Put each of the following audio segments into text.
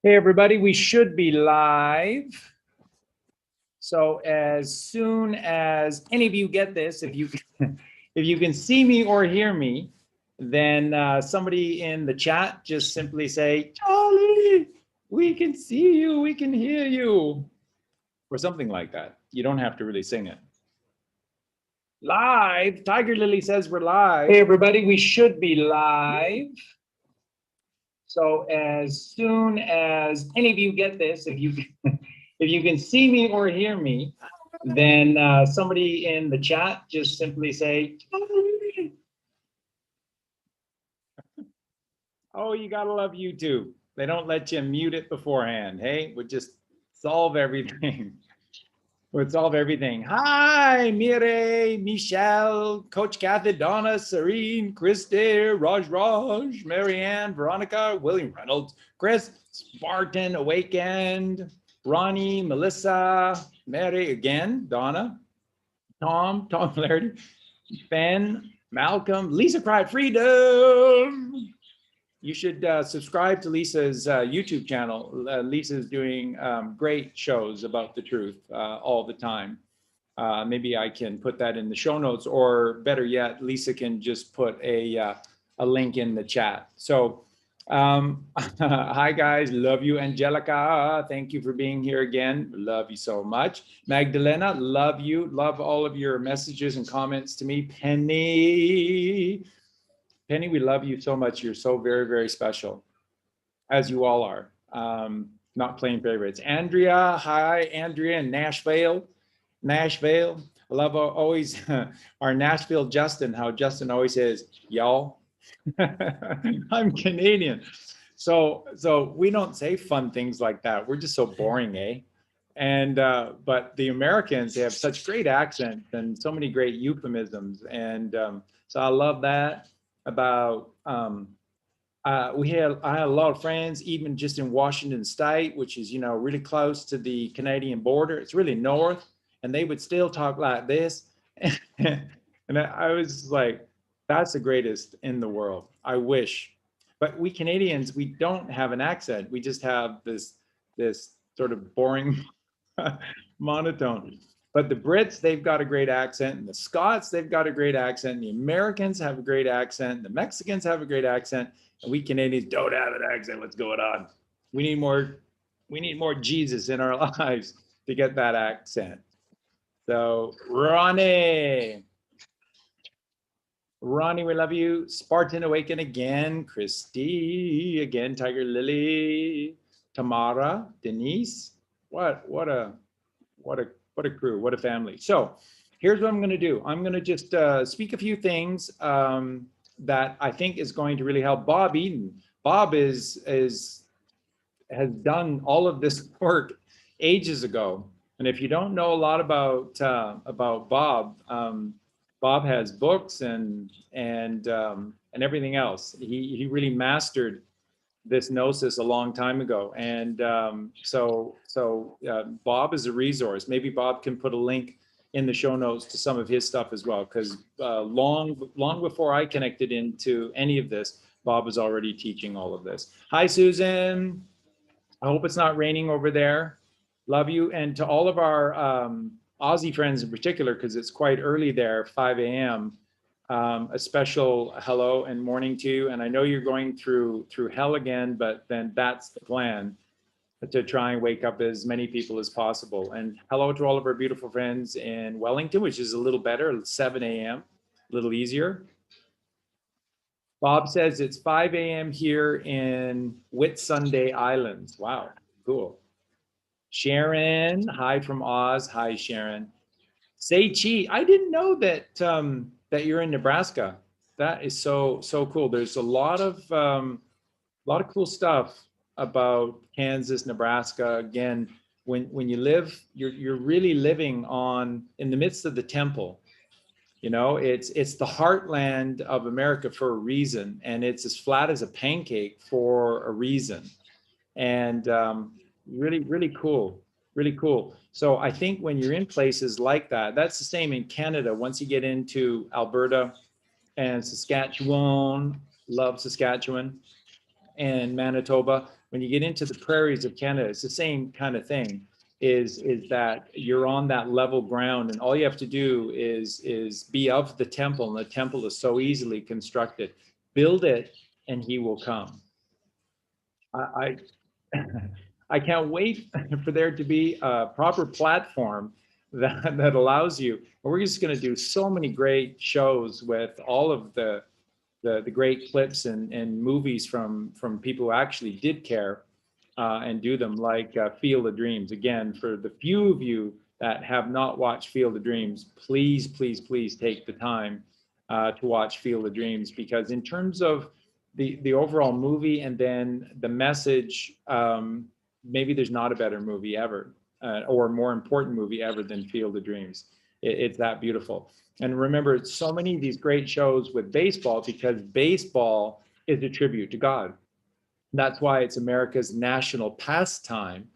Hey everybody, we should be live. So as soon as any of you get this, if you if you can see me or hear me, then somebody in the chat just simply say, Charlie, we can see you, we can hear you, or something like that. You don't have to really sing it. Live, Tiger Lily says we're live. Hey everybody, we should be live. So as soon as any of you get this, if you if you can see me or hear me, then somebody in the chat just simply say, oh, you gotta love YouTube. They don't let you mute it beforehand. Hey, we'll just solve everything. We'll solve everything. Hi, Mire, Michelle, Coach Kathy, Donna, Serene, Christy, Raj, Marianne, Veronica, William Reynolds, Chris, Spartan, Awakened, Ronnie, Melissa, Mary again, Donna, Tom Flaherty, Ben, Malcolm, Lisa cried freedom. You should subscribe to Lisa's YouTube channel. Lisa's doing great shows about the truth all the time. Maybe I can put that in the show notes, or better yet, Lisa can just put a link in the chat. So hi guys, love you. Angelica, thank you for being here again. Love you so much. Magdalena, love you. Love all of your messages and comments to me. Penny, we love you so much. You're so very, very special, as you all are. Not playing favorites. Andrea, hi, Andrea in Nashville. I love always our Nashville Justin, how Justin always says, y'all. I'm Canadian. So we don't say fun things like that. We're just so boring, eh? And but the Americans, they have such great accents and so many great euphemisms. And so I love that about I had a lot of friends, even just in Washington State, which is, you know, really close to the Canadian border. It's really north, and they would still talk like this. And I was like, that's the greatest in the world. I wish. But we Canadians, we don't have an accent. We just have this sort of boring monotone. But the Brits, they've got a great accent, and the Scots, they've got a great accent, and the Americans have a great accent, and the Mexicans have a great accent, and we Canadians don't have an accent. What's going on? We need more Jesus in our lives to get that accent. So Ronnie, we love you. Spartan Awaken again. Christy again. Tiger Lily, Tamara, Denise. What a crew, what a family. So here's what I'm going to do. I'm going to just speak a few things that I think is going to really help Bob Eden. Bob has done all of this work ages ago. And if you don't know a lot about Bob, Bob has books and everything else. He really mastered this gnosis a long time ago. And so Bob is a resource. Maybe Bob can put a link in the show notes to some of his stuff as well, because long before I connected into any of this, Bob was already teaching all of this. Hi, Susan. I hope it's not raining over there. Love you. And to all of our Aussie friends in particular, because it's quite early there, 5 a.m., a special hello and morning to you. And I know you're going through hell again, but then that's the plan, to try and wake up as many people as possible. And hello to all of our beautiful friends in Wellington, which is a little better, 7 a.m., a little easier. Bob says it's 5 a.m. here in Whitsunday Islands. Wow, cool. Sharon, hi from Oz. Hi, Sharon. Say Chi, I didn't know that that you're in Nebraska. That is so cool. There's a lot of cool stuff about Kansas, Nebraska. Again, when you live, you're really living in the midst of the temple. You know, it's the heartland of America for a reason, and it's as flat as a pancake for a reason. And really cool. Really cool. So I think when you're in places like that, that's the same in Canada. Once you get into Alberta and Saskatchewan, love Saskatchewan, and Manitoba, when you get into the prairies of Canada, it's the same kind of thing. Is that you're on that level ground, and all you have to do is be of the temple, and the temple is so easily constructed. Build it, and he will come. I I can't wait for there to be a proper platform that allows you. We're just going to do so many great shows with all of the great clips and movies from people who actually did care and do them, like Field of Dreams. Again, for the few of you that have not watched Field of Dreams, please, please, please take the time to watch Field of Dreams, because in terms of the overall movie and then the message, maybe there's not a better movie ever or more important movie ever than Field of Dreams. It's that beautiful. And remember, so many of these great shows with baseball, because baseball is a tribute to God. That's why it's America's national pastime,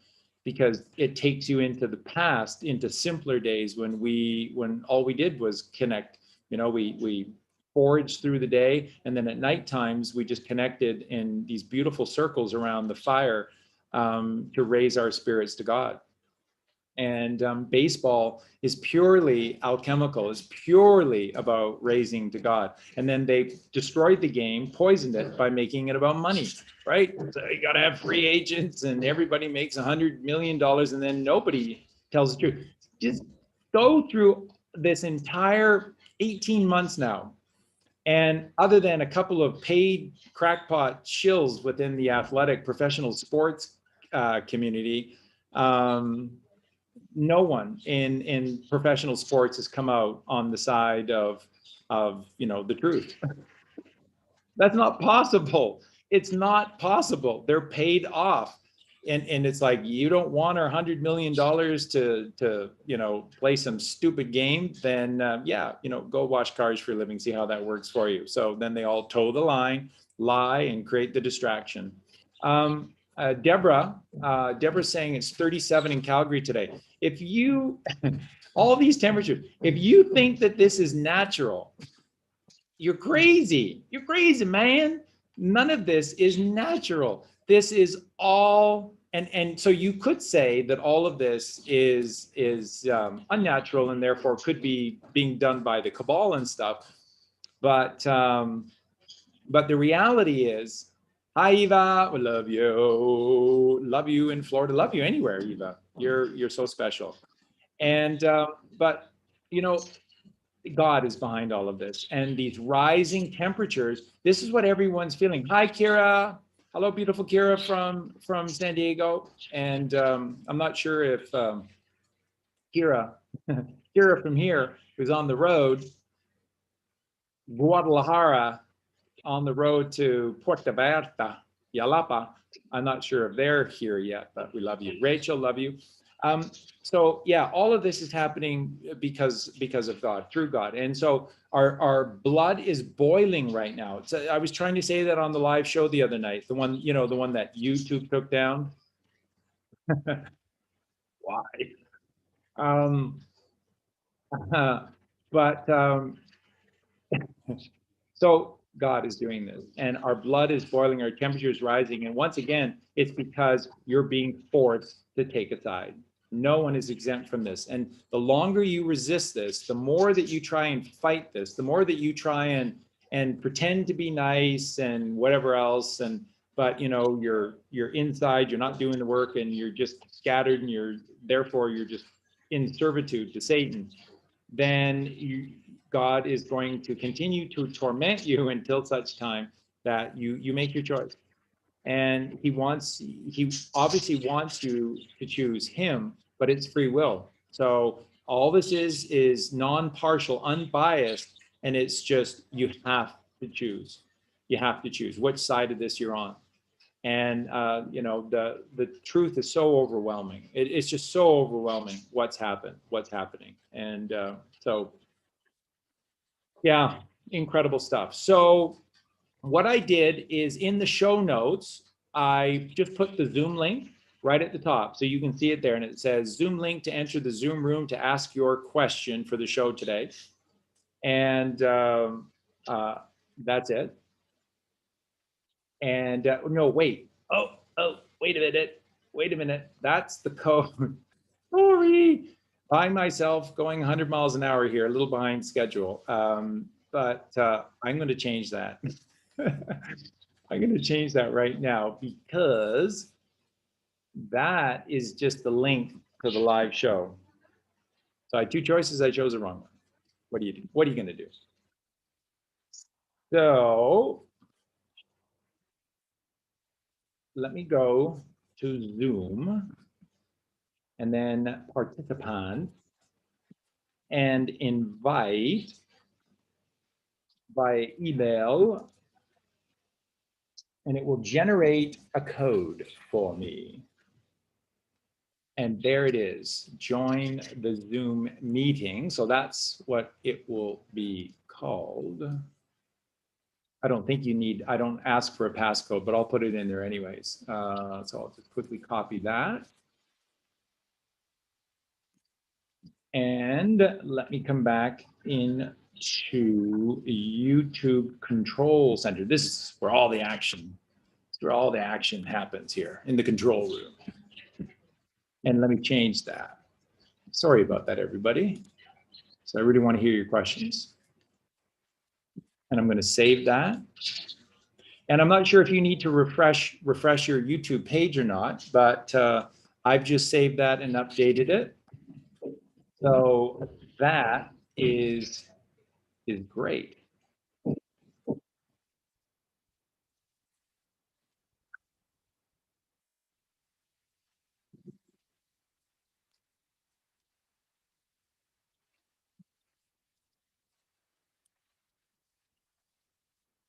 because it takes you into the past, into simpler days when all we did was connect. You know, we foraged through the day, and then at night times we just connected in these beautiful circles around the fire to raise our spirits to God. And baseball is purely alchemical, is purely about raising to God. And then they destroyed the game, poisoned it by making it about money, right? So you got to have free agents and everybody makes $100 million and then nobody tells the truth. Just go through this entire 18 months now. And other than a couple of paid crackpot shills within the athletic professional sports community, no one in professional sports has come out on the side of the truth. That's not possible. It's not possible. They're paid off. And it's like, you don't want our $100 million to play some stupid game, then go watch Cars for a living, see how that works for you. So then they all toe the line, lie, and create the distraction. Deborah's saying it's 37 in Calgary today. If you, all these temperatures, if you think that this is natural, you're crazy. You're crazy, man. None of this is natural. This is all, and so you could say that all of this is unnatural and therefore could be being done by the cabal and stuff. But the reality is, hi, Eva. We love you. Love you in Florida. Love you anywhere, Eva. You're so special. And but God is behind all of this, and these rising temperatures. This is what everyone's feeling. Hi, Kira. Hello, beautiful Kira from San Diego. And I'm not sure if Kira from here, who's on the road, Guadalajara, on the road to Puerto Vallarta, Yalapa. I'm not sure if they're here yet, but we love you. Rachel, love you. So yeah, all of this is happening because of God, through God. And so our blood is boiling right now. I was trying to say that on the live show the other night, the one that YouTube took down. Why? So God is doing this, and our blood is boiling, our temperature is rising. And once again, it's because you're being forced to take a side. No one is exempt from this. And the longer you resist this, the more that you try and fight this, the more that you try and pretend to be nice and whatever else. But you're inside, you're not doing the work, and you're just scattered, and therefore you're just in servitude to Satan. Then God is going to continue to torment you until such time that you make your choice. And he obviously wants you to choose him, but it's free will. So all this is non-partial, unbiased, and it's just, you have to choose. You have to choose which side of this you're on. And the truth is so overwhelming. It's just so overwhelming what's happening. And so yeah, incredible stuff. So what I did is, in the show notes, I just put the Zoom link right at the top, so you can see it there, and it says Zoom link to enter the Zoom room to ask your question for the show today. And that's it. And no, wait. Oh, wait a minute, that's the code. Sorry, by myself going 100 miles an hour here, a little behind schedule. But I'm going to change that. I'm going to change that right now because that is just the link to the live show. So I had two choices. I chose the wrong one. What do you do? What are you going to do? So let me go to Zoom and then participant and invite by ABEL, and it will generate a code for me. And there it is, join the Zoom meeting. So that's what it will be called. I don't think you need, I don't ask for a passcode, but I'll put it in there anyways. So I'll just quickly copy that. And let me come back in to YouTube Control Center. This is where all the action, happens here in the control room. And let me change that. Sorry about that, everybody. So I really want to hear your questions. And I'm going to save that. And I'm not sure if you need to refresh your YouTube page or not, but I've just saved that and updated it. So that is great.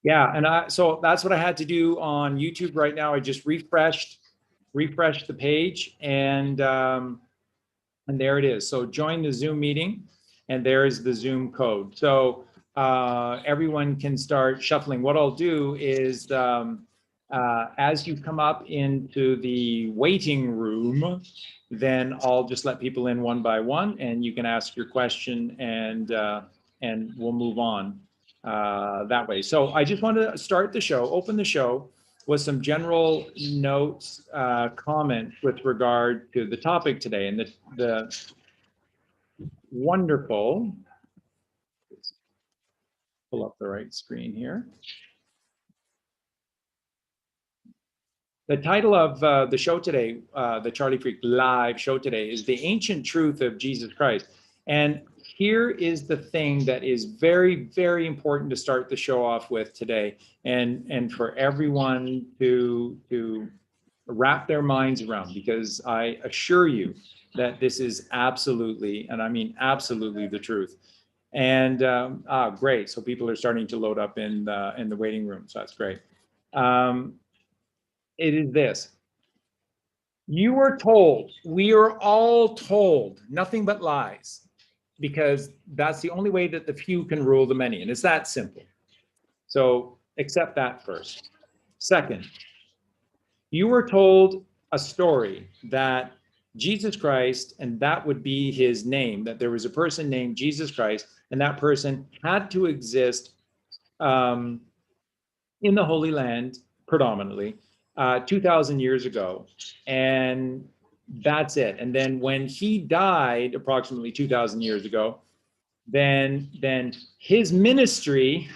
Yeah, and so that's what I had to do on YouTube right now. I just refreshed the page, and there it is. So join the Zoom meeting, and there is the Zoom code. So everyone can start shuffling. What I'll do is as you come up into the waiting room, then I'll just let people in one by one, and you can ask your question, and we'll move on that way. So I just wanted to start the show, open the show with some general notes, comments with regard to the topic today, and the wonderful, pull up the right screen here. The title of the show today, the Charlie Freak live show today, is The Ancient Truth of Jesus Christ. And here is the thing that is very, very important to start the show off with today, and for everyone to wrap their minds around, because I assure you that this is absolutely, and I mean absolutely, the truth. And great, so people are starting to load up in the waiting room, so that's great. It is this. You were told, we are all told, nothing but lies, because that's the only way that the few can rule the many, and it's that simple. So accept that first. Second, you were told a story that Jesus Christ, and that would be his name, that there was a person named Jesus Christ, and that person had to exist in the Holy Land predominantly 2,000 years ago, and that's it. And then when he died approximately 2,000 years ago, then his ministry,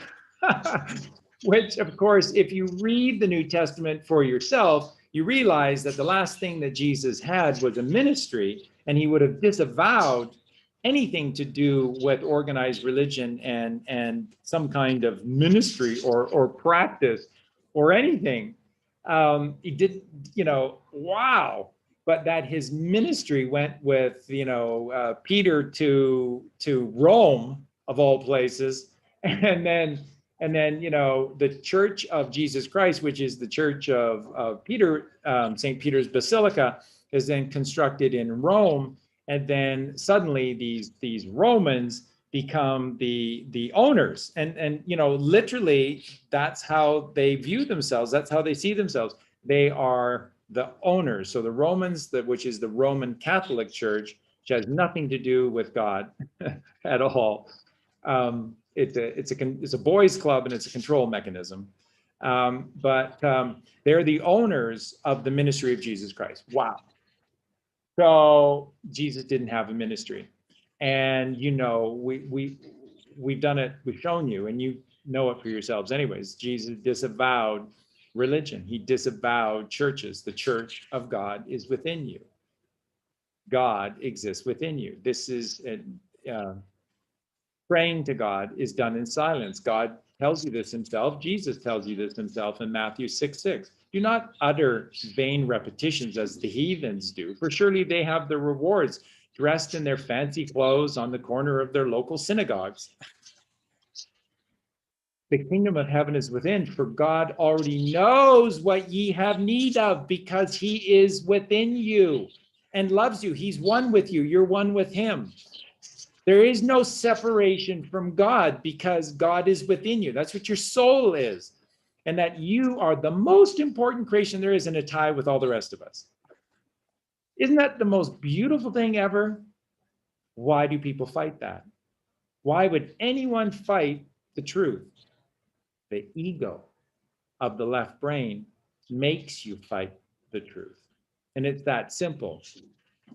which of course, if you read the New Testament for yourself, you realize that the last thing that Jesus had was a ministry, and he would have disavowed anything to do with organized religion and some kind of ministry or practice or anything. He did, wow. But that his ministry went with, Peter to Rome, of all places, and then the Church of Jesus Christ, which is the Church of Peter, St. Peter's Basilica, is then constructed in Rome, and then suddenly these Romans become the owners, and literally that's how they view themselves, that's how they see themselves. They are the owners. So the Romans, which is the Roman Catholic Church, which has nothing to do with God at all. It's a boys' club, and it's a control mechanism. They're the owners of the ministry of Jesus Christ. Wow. So Jesus didn't have a ministry. And, you know, we've done it, we've shown you, and you know it for yourselves anyways. Jesus disavowed religion. He disavowed churches. The church of God is within you. God exists within you. This is praying to God is done in silence. God tells you this himself. Jesus tells you this himself in Matthew 6:6. Do not utter vain repetitions as the heathens do, for surely they have their rewards dressed in their fancy clothes on the corner of their local synagogues. The kingdom of heaven is within, for God already knows what ye have need of, because he is within you and loves you. He's one with you. You're one with him. There is no separation from God because God is within you. That's what your soul is. And that you are the most important creation there is in a tie with all the rest of us. Isn't that the most beautiful thing ever? Why do people fight that? Why would anyone fight the truth? The ego of the left brain makes you fight the truth. And it's that simple.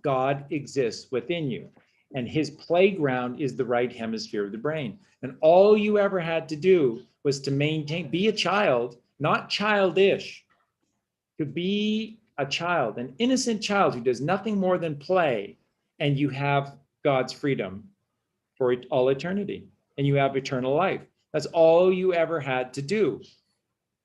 God exists within you, and his playground is the right hemisphere of the brain. And all you ever had to do was to maintain, be a child, not childish, to be a child, an innocent child who does nothing more than play, and you have God's freedom for all eternity, and you have eternal life. That's all you ever had to do.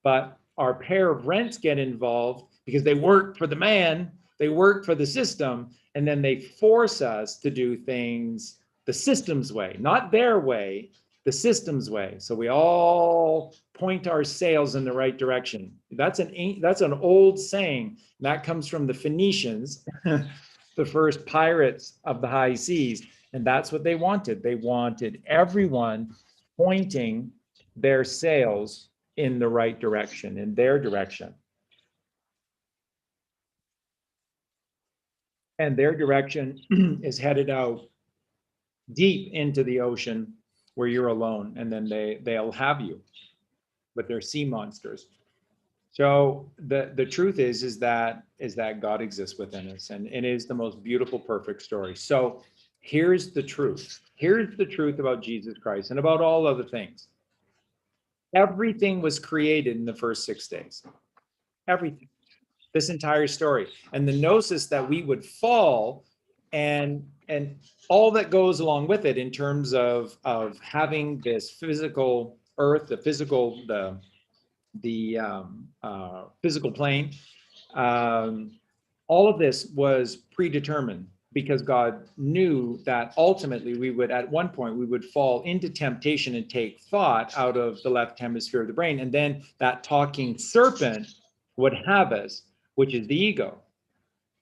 But our pair of rents get involved because they work for the man, they work for the system, and then they force us to do things the system's way, not their way, the system's way. So we all point our sails in the right direction. That's an old saying. That comes from the Phoenicians, the first pirates of the high seas. And that's what they wanted. They wanted everyone pointing their sails in the right direction, in their direction. And their direction is headed out deep into the ocean where you're alone, and then they'll have you with their sea monsters. So the truth is that God exists within us, and it is the most beautiful, perfect story. So here's the truth. Here's the truth about Jesus Christ and about all other things. Everything was created in the first 6 days. Everything. This entire story. And the gnosis that we would fall and all that goes along with it in terms of having this physical earth, the physical physical plane, all of this was predetermined because God knew that ultimately we would, at one point, we would fall into temptation and take thought out of the left hemisphere of the brain. And then that talking serpent would have us, which is the ego,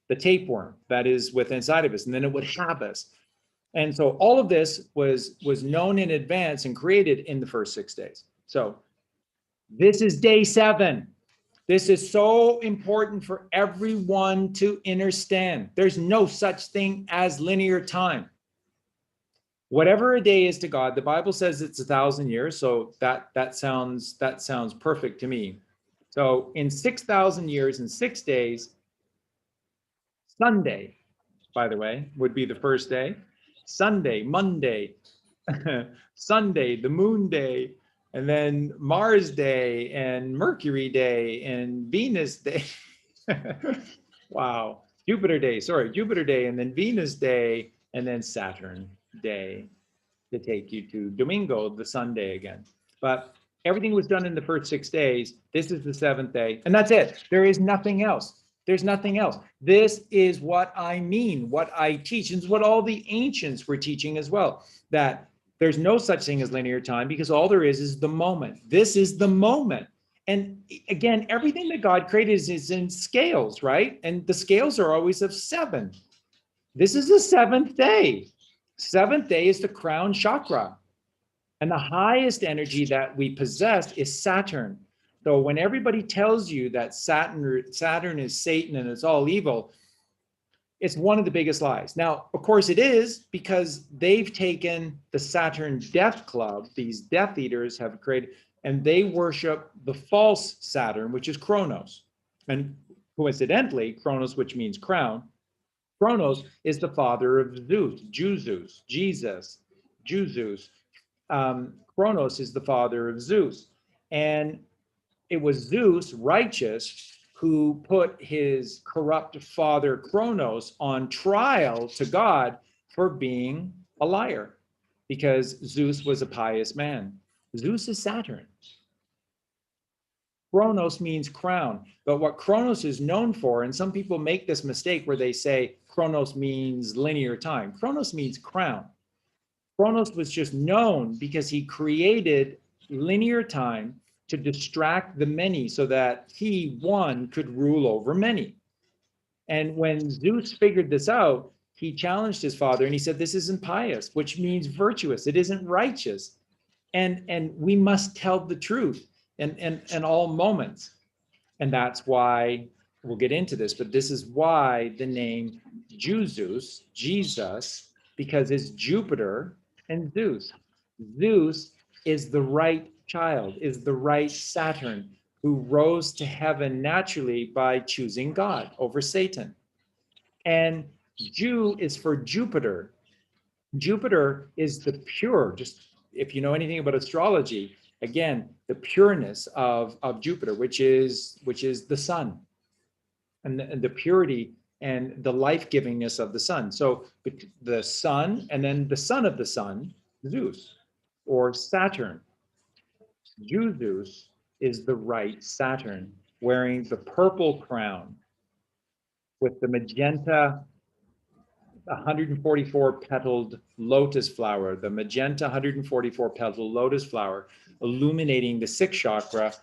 the tapeworm that is within inside of us. And then it would have us. And so all of this was known in advance and created in the first 6 days. So this is day 7. This is so important for everyone to understand. There's no such thing as linear time. Whatever a day is to God, the Bible says it's 1,000 years. So that sounds perfect to me. So in 6,000 years, in 6 days, Sunday, by the way, would be the first day. Sunday, Monday, Sunday, the moon day, and then Mars Day and Mercury Day and Venus Day. Wow. Jupiter Day, and then Venus Day, and then Saturn Day to take you to Domingo, the Sunday again. But everything was done in the first 6 days. This is the 7th day, and that's it. There is nothing else. There's nothing else. This is what I mean, what I teach, and it's what all the ancients were teaching as well, that there's no such thing as linear time because all there is the moment. This is the moment. And again, everything that God created is in scales, right? And the scales are always of 7. This is the 7th day. 7th day is the crown chakra. And the highest energy that we possess is Saturn. So when everybody tells you that Saturn is Satan and it's all evil, it's one of the biggest lies. Now, of course it is, because they've taken the Saturn Death Club. These Death Eaters have created, and they worship the false Saturn, which is Kronos. And coincidentally, Kronos, which means crown, Kronos is the father of Zeus, Jesus, Zeus. Kronos is the father of Zeus. And it was Zeus, righteous, who put his corrupt father Kronos on trial to God for being a liar, because Zeus was a pious man. Zeus is Saturn. Kronos means crown, but what Kronos is known for, and some people make this mistake where they say Kronos means linear time. Kronos means crown. Kronos was just known because he created linear time to distract the many so that he, one, could rule over many. And when Zeus figured this out, he challenged his father and he said, this isn't pious, which means virtuous. It isn't righteous. And we must tell the truth in all moments. And that's why, we'll get into this, but this is why the name Jesus, because it's Jupiter and Zeus. Zeus is the right child, is the right Saturn, who rose to heaven naturally by choosing God over Satan. And Jew is for Jupiter. Jupiter is the pure, just if you know anything about astrology, again, the pureness of Jupiter, which is the sun, and the purity and the life-givingness of the sun. So the sun, and then the son of the sun, Zeus, or Saturn. Zeus is the right Saturn, wearing the purple crown with the magenta 144 petaled lotus flower, the magenta 144 petaled lotus flower, illuminating the sixth chakra,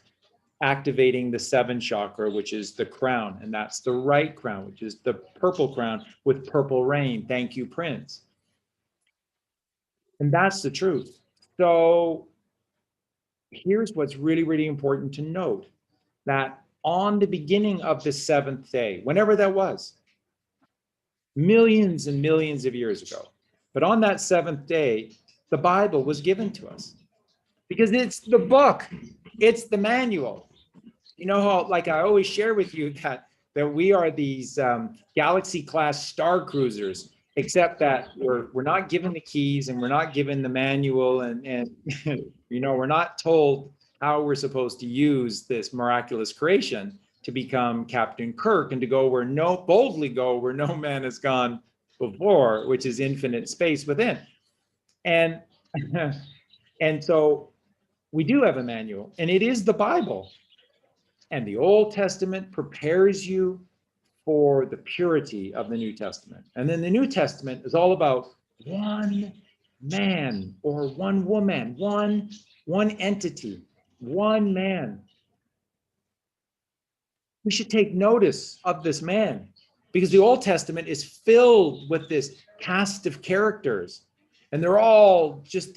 activating the seventh chakra, which is the crown. And that's the right crown, which is the purple crown with purple rain. Thank you, Prince. And that's the truth. So here's what's really, really important to note, that on the beginning of the seventh day, whenever that was, millions and millions of years ago, but on that seventh day, the Bible was given to us, because it's the book, it's the manual. You know how, like I always share with you, that we are these galaxy class star cruisers, except that we're not given the keys, and we're not given the manual, and you know, we're not told how we're supposed to use this miraculous creation to become Captain Kirk and to boldly go where no man has gone before, which is infinite space within. And and so we do have a manual, and it is the Bible. And the Old Testament prepares you for the purity of the New Testament. And then the New Testament is all about one man or one woman, one entity, one man. We should take notice of this man, because the Old Testament is filled with this cast of characters, and they're all just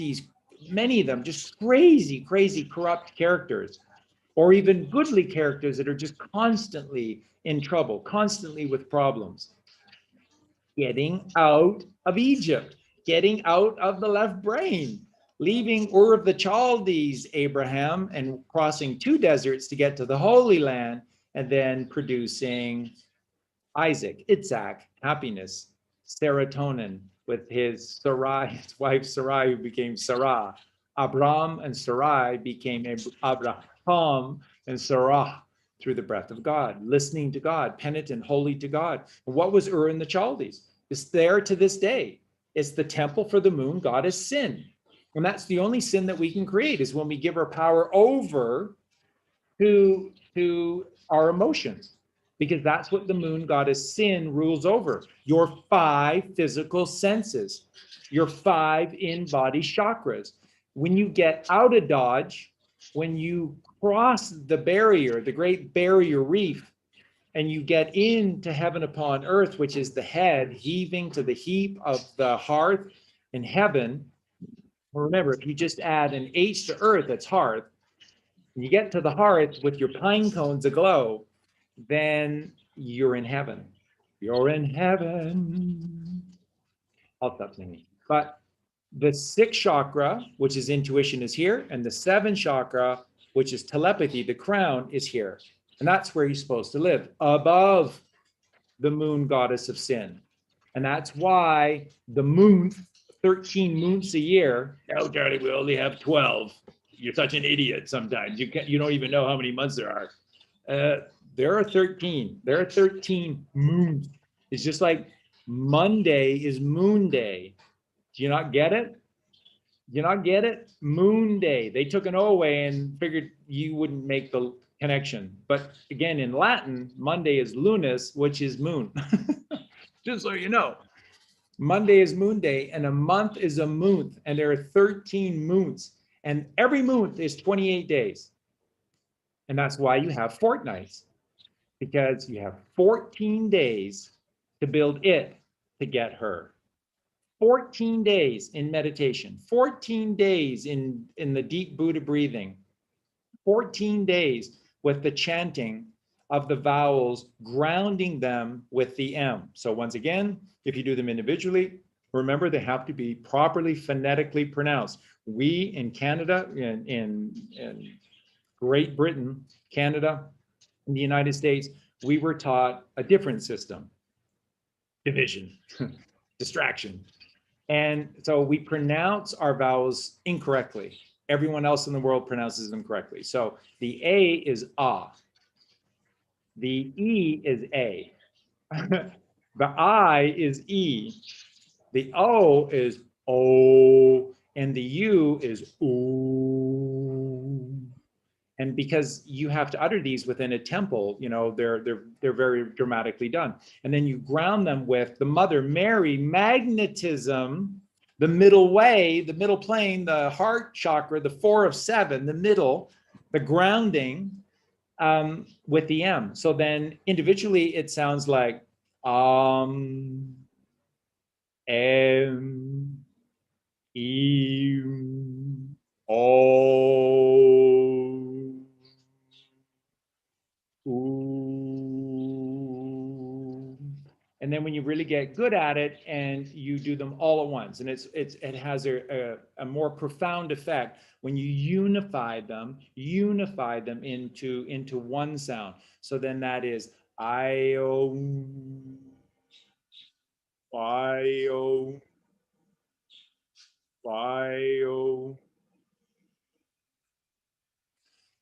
many of them, just crazy, corrupt characters, or even goodly characters that are just constantly in trouble, constantly with problems. Getting out of Egypt, getting out of the left brain, leaving Ur of the Chaldees, Abraham, and crossing 2 deserts to get to the Holy Land, and then producing Isaac, happiness, serotonin, with his wife Sarai, who became Sarah. Abram and Sarai became Abraham and Sarah through the breath of God, listening to God, penitent, holy to God. And what was Ur in the Chaldees? It's there to this day. It's the temple for the moon goddess Sin. And that's the only sin that we can create, is when we give our power over to our emotions, because that's what the moon goddess Sin rules over. Your 5 physical senses, your 5 in-body chakras. When you get out of Dodge, when you cross the barrier, the Great Barrier Reef, and you get into heaven upon earth, which is the head heaving to the heap of the hearth in heaven. Remember, if you just add an H to earth, that's hearth, and you get to the hearth with your pine cones aglow, then you're in heaven. You're in heaven. I'll stop singing. But the 6th chakra, which is intuition, is here, and the 7th chakra, which is telepathy. The crown is here. And that's where you're supposed to live, above the moon goddess of sin. And that's why the moon, 13 moons a year. Oh, Charlie, we only have 12. You're such an idiot sometimes. You don't even know how many months there are. There are 13. There are 13 moons. It's just like Monday is Moon Day. Do you not get it? Do you not get it? Moon Day. They took an O away and figured you wouldn't make the connection. But again, in Latin, Monday is Lunis, which is moon. Just so you know. Monday is Moon Day, and a month is a month, and there are 13 moons, and every month is 28 days. And that's why you have fortnights, because you have 14 days to build it to get her. 14 days in meditation, 14 days in the deep Buddha breathing, 14 days with the chanting of the vowels, grounding them with the M. So once again, if you do them individually, remember they have to be properly phonetically pronounced. We in Canada, in Great Britain, Canada, in the United States, we were taught a different system. Division, distraction. And so we pronounce our vowels incorrectly. Everyone else in the world pronounces them correctly. So the A is ah. The E is A. The I is E. The O is O. And the U is oo. And because you have to utter these within a temple, you know, they're very dramatically done. And then you ground them with the Mother Mary, magnetism, the middle way, the middle plane, the heart chakra, the 4 of 7, the middle, the grounding with the M. So then individually it sounds like M, E, O. Ooh. And then when you really get good at it and you do them all at once, and it has a more profound effect when you unify them into one sound. So then that is I-O, I-O, I-O.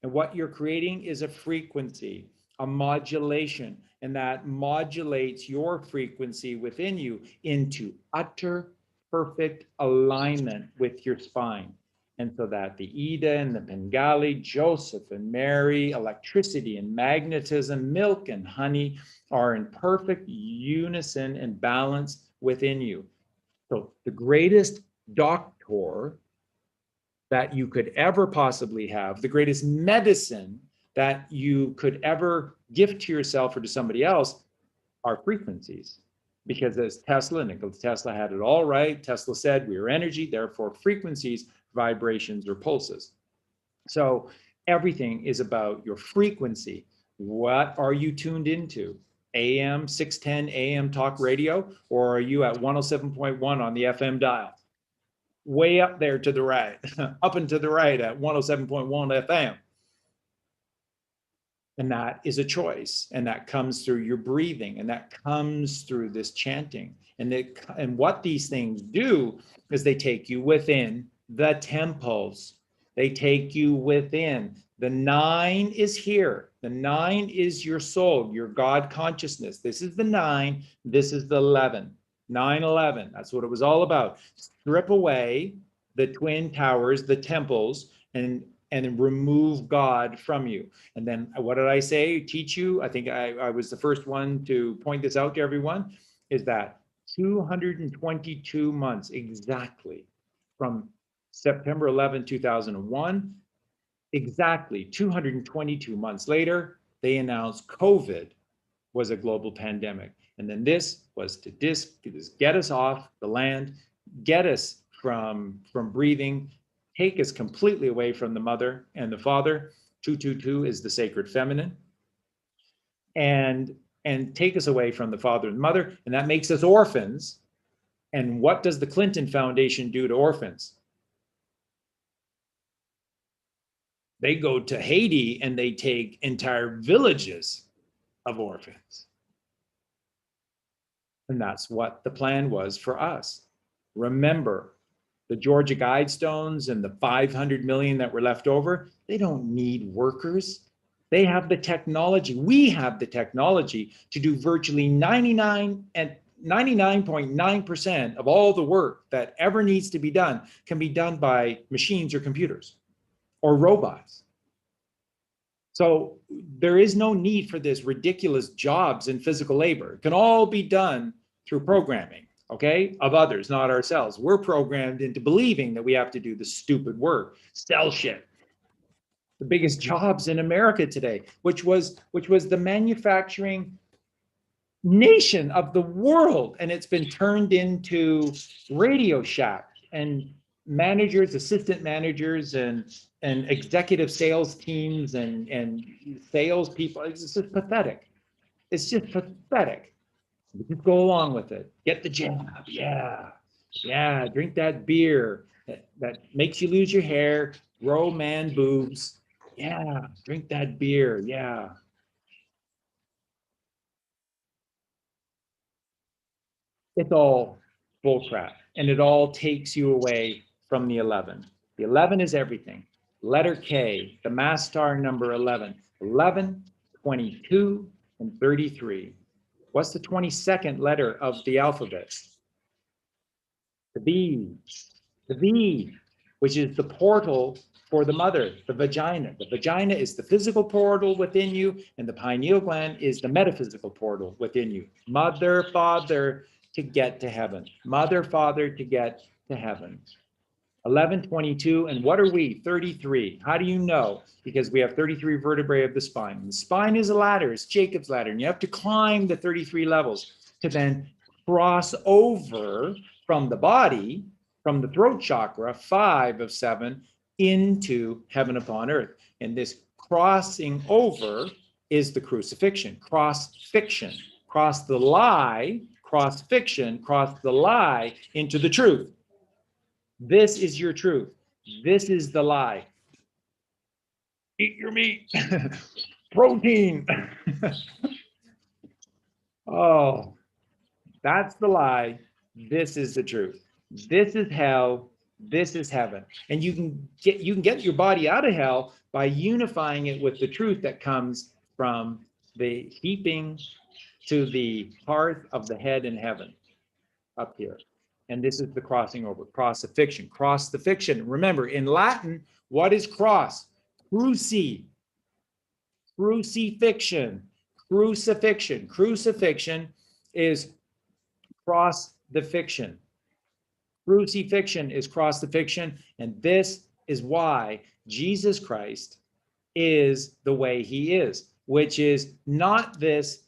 And what you're creating is a frequency, a modulation, and that modulates your frequency within you into utter perfect alignment with your spine. And so that the Ida and the Bengali, Joseph and Mary, electricity and magnetism, milk and honey are in perfect unison and balance within you. So the greatest doctor that you could ever possibly have, the greatest medicine that you could ever give to yourself or to somebody else are frequencies. Because as Nikola Tesla had it all right. Tesla said we are energy, therefore frequencies, vibrations, or pulses. So everything is about your frequency. What are you tuned into? AM 610 AM talk radio, or are you at 107.1 on the FM dial? Way up there to the right, up and to the right at 107.1 FM. And that is a choice. And that comes through your breathing. And that comes through this chanting. And what these things do is they take you within the temples. They take you within. The 9 is here. The 9 is your soul, your God consciousness. This is the 9. This is the 11. 9/11. That's what it was all about. Strip away the twin towers, the temples, and remove God from you. And then what did I say? Teach you. I think I was the first one to point this out to everyone, is that 222 months exactly from September 11, 2001, exactly 222 months later, they announced COVID was a global pandemic. And then this was to get us off the land, get us from breathing, take us completely away from the mother and the father. 222 is the sacred feminine. And take us away from the father and mother. And that makes us orphans. And what does the Clinton Foundation do to orphans? They go to Haiti and they take entire villages of orphans. And that's what the plan was for us. Remember, the Georgia Guidestones and the 500 million that were left over, they don't need workers. They have the technology. We have the technology to do virtually 99.9% of all the work that ever needs to be done can be done by machines or computers or robots. So there is no need for this ridiculous jobs and physical labor. It can all be done through programming, okay, of others, not ourselves. We're programmed into believing that we have to do the stupid work, sell shit. The biggest jobs in America today, which was the manufacturing nation of the world, and it's been turned into Radio Shack and managers, assistant managers, and executive sales teams and sales people. It's just pathetic. It's just pathetic. Just go along with it. Get the jab. Yeah. Yeah. Drink that beer that makes you lose your hair, grow man boobs. Yeah. Drink that beer. Yeah. It's all bullcrap. And it all takes you away from the 11. The 11 is everything. Letter K, the mass star number 11. 11, 22, and 33. What's the 22nd letter of the alphabet? The V. The V, which is the portal for the mother, the vagina. The vagina is the physical portal within you, and the pineal gland is the metaphysical portal within you. Mother, father, to get to heaven. Mother, father, to get to heaven. 11, 22, and what are we? 33. How do you know? Because we have 33 vertebrae of the spine. And the spine is a ladder, it's Jacob's ladder, and you have to climb the 33 levels to then cross over from the body, from the throat chakra, 5 of 7, into heaven upon earth. And this crossing over is the crucifixion, cross-fiction, cross the lie, cross-fiction, cross the lie into the truth. This is your truth. This is the lie. Eat your meat. Protein. Oh, that's the lie. This is the truth. This is hell. This is heaven. And you can get your body out of hell by unifying it with the truth that comes from the heaping to the hearth of the head in heaven up here. And this is the crossing over, cross the fiction, cross the fiction. Remember, in Latin, what is cross? Cruci, crucifixion, crucifixion. Crucifixion is cross the fiction. Crucifixion is cross the fiction. And this is why Jesus Christ is the way he is, which is not this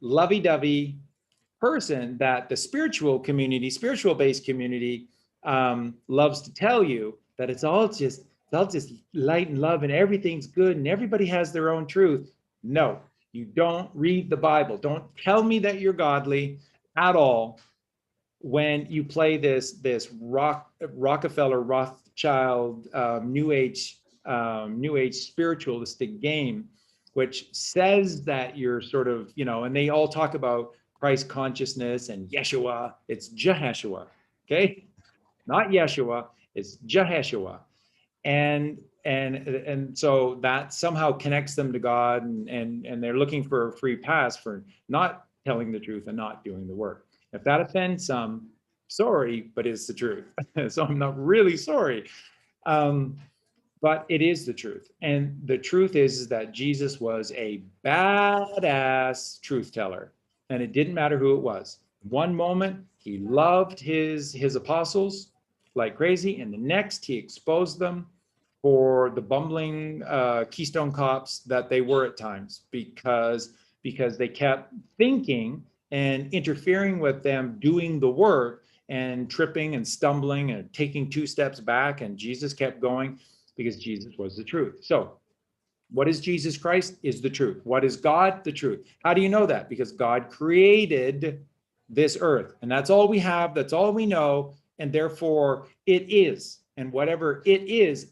lovey-dovey person that the spiritual community, spiritual-based community loves to tell you, that it's all just light and love and everything's good and everybody has their own truth. No, you don't read the Bible. Don't tell me that you're godly at all when you play this Rockefeller, Rothschild, New Age spiritualistic game, which says that you're sort of, and they all talk about Christ consciousness and Yeshua. It's Jehoshua, okay? Not Yeshua, it's Jehoshua. And so that somehow connects them to God, and they're looking for a free pass for not telling the truth and not doing the work. If that offends some, sorry, but it's the truth. So I'm not really sorry. But it is the truth. And the truth is that Jesus was a badass truth teller. And it didn't matter who it was. One moment, he loved his apostles like crazy. And the next, he exposed them for the bumbling Keystone Cops that they were at times, because they kept thinking and interfering with them doing the work and tripping and stumbling and taking 2 steps back. And Jesus kept going because Jesus was the truth. So what is Jesus Christ? Is the truth. What is God? The truth. How do you know that? Because God created this earth, and that's all we have. That's all we know. And therefore it is. And whatever it is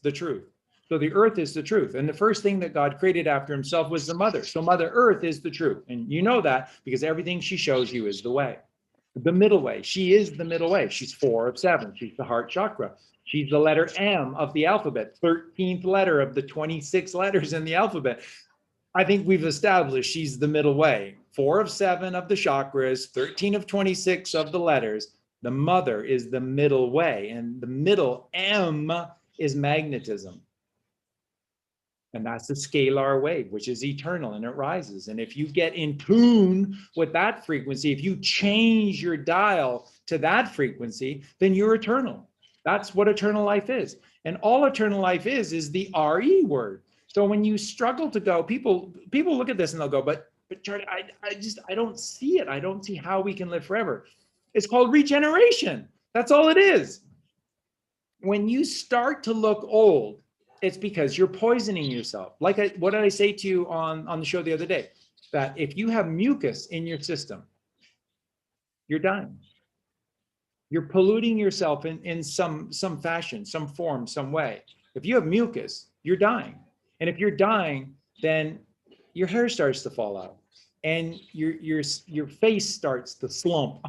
the truth. So the earth is the truth. And the first thing that God created after himself was the mother. So Mother Earth is the truth. And you know that because everything she shows you is the way. The middle way. She is the middle way. She's 4 of 7. She's the heart chakra. She's the letter M of the alphabet, 13th letter of the 26 letters in the alphabet. I think we've established she's the middle way. 4 of 7 of the chakras, 13 of 26 of the letters. The mother is the middle way. And the middle M is magnetism. And that's the scalar wave, which is eternal, and it rises. And if you get in tune with that frequency, if you change your dial to that frequency, then you're eternal. That's what eternal life is. And all eternal life is the RE word. So when you struggle to go, people look at this and they'll go, but Charlie, I don't see it. I don't see how we can live forever. It's called regeneration. That's all it is. When you start to look old, it's because you're poisoning yourself. What did I say to you on the show the other day? That if you have mucus in your system, you're dying. You're polluting yourself in some fashion, some form, some way. If you have mucus, you're dying. And if you're dying, then your hair starts to fall out and your face starts to slump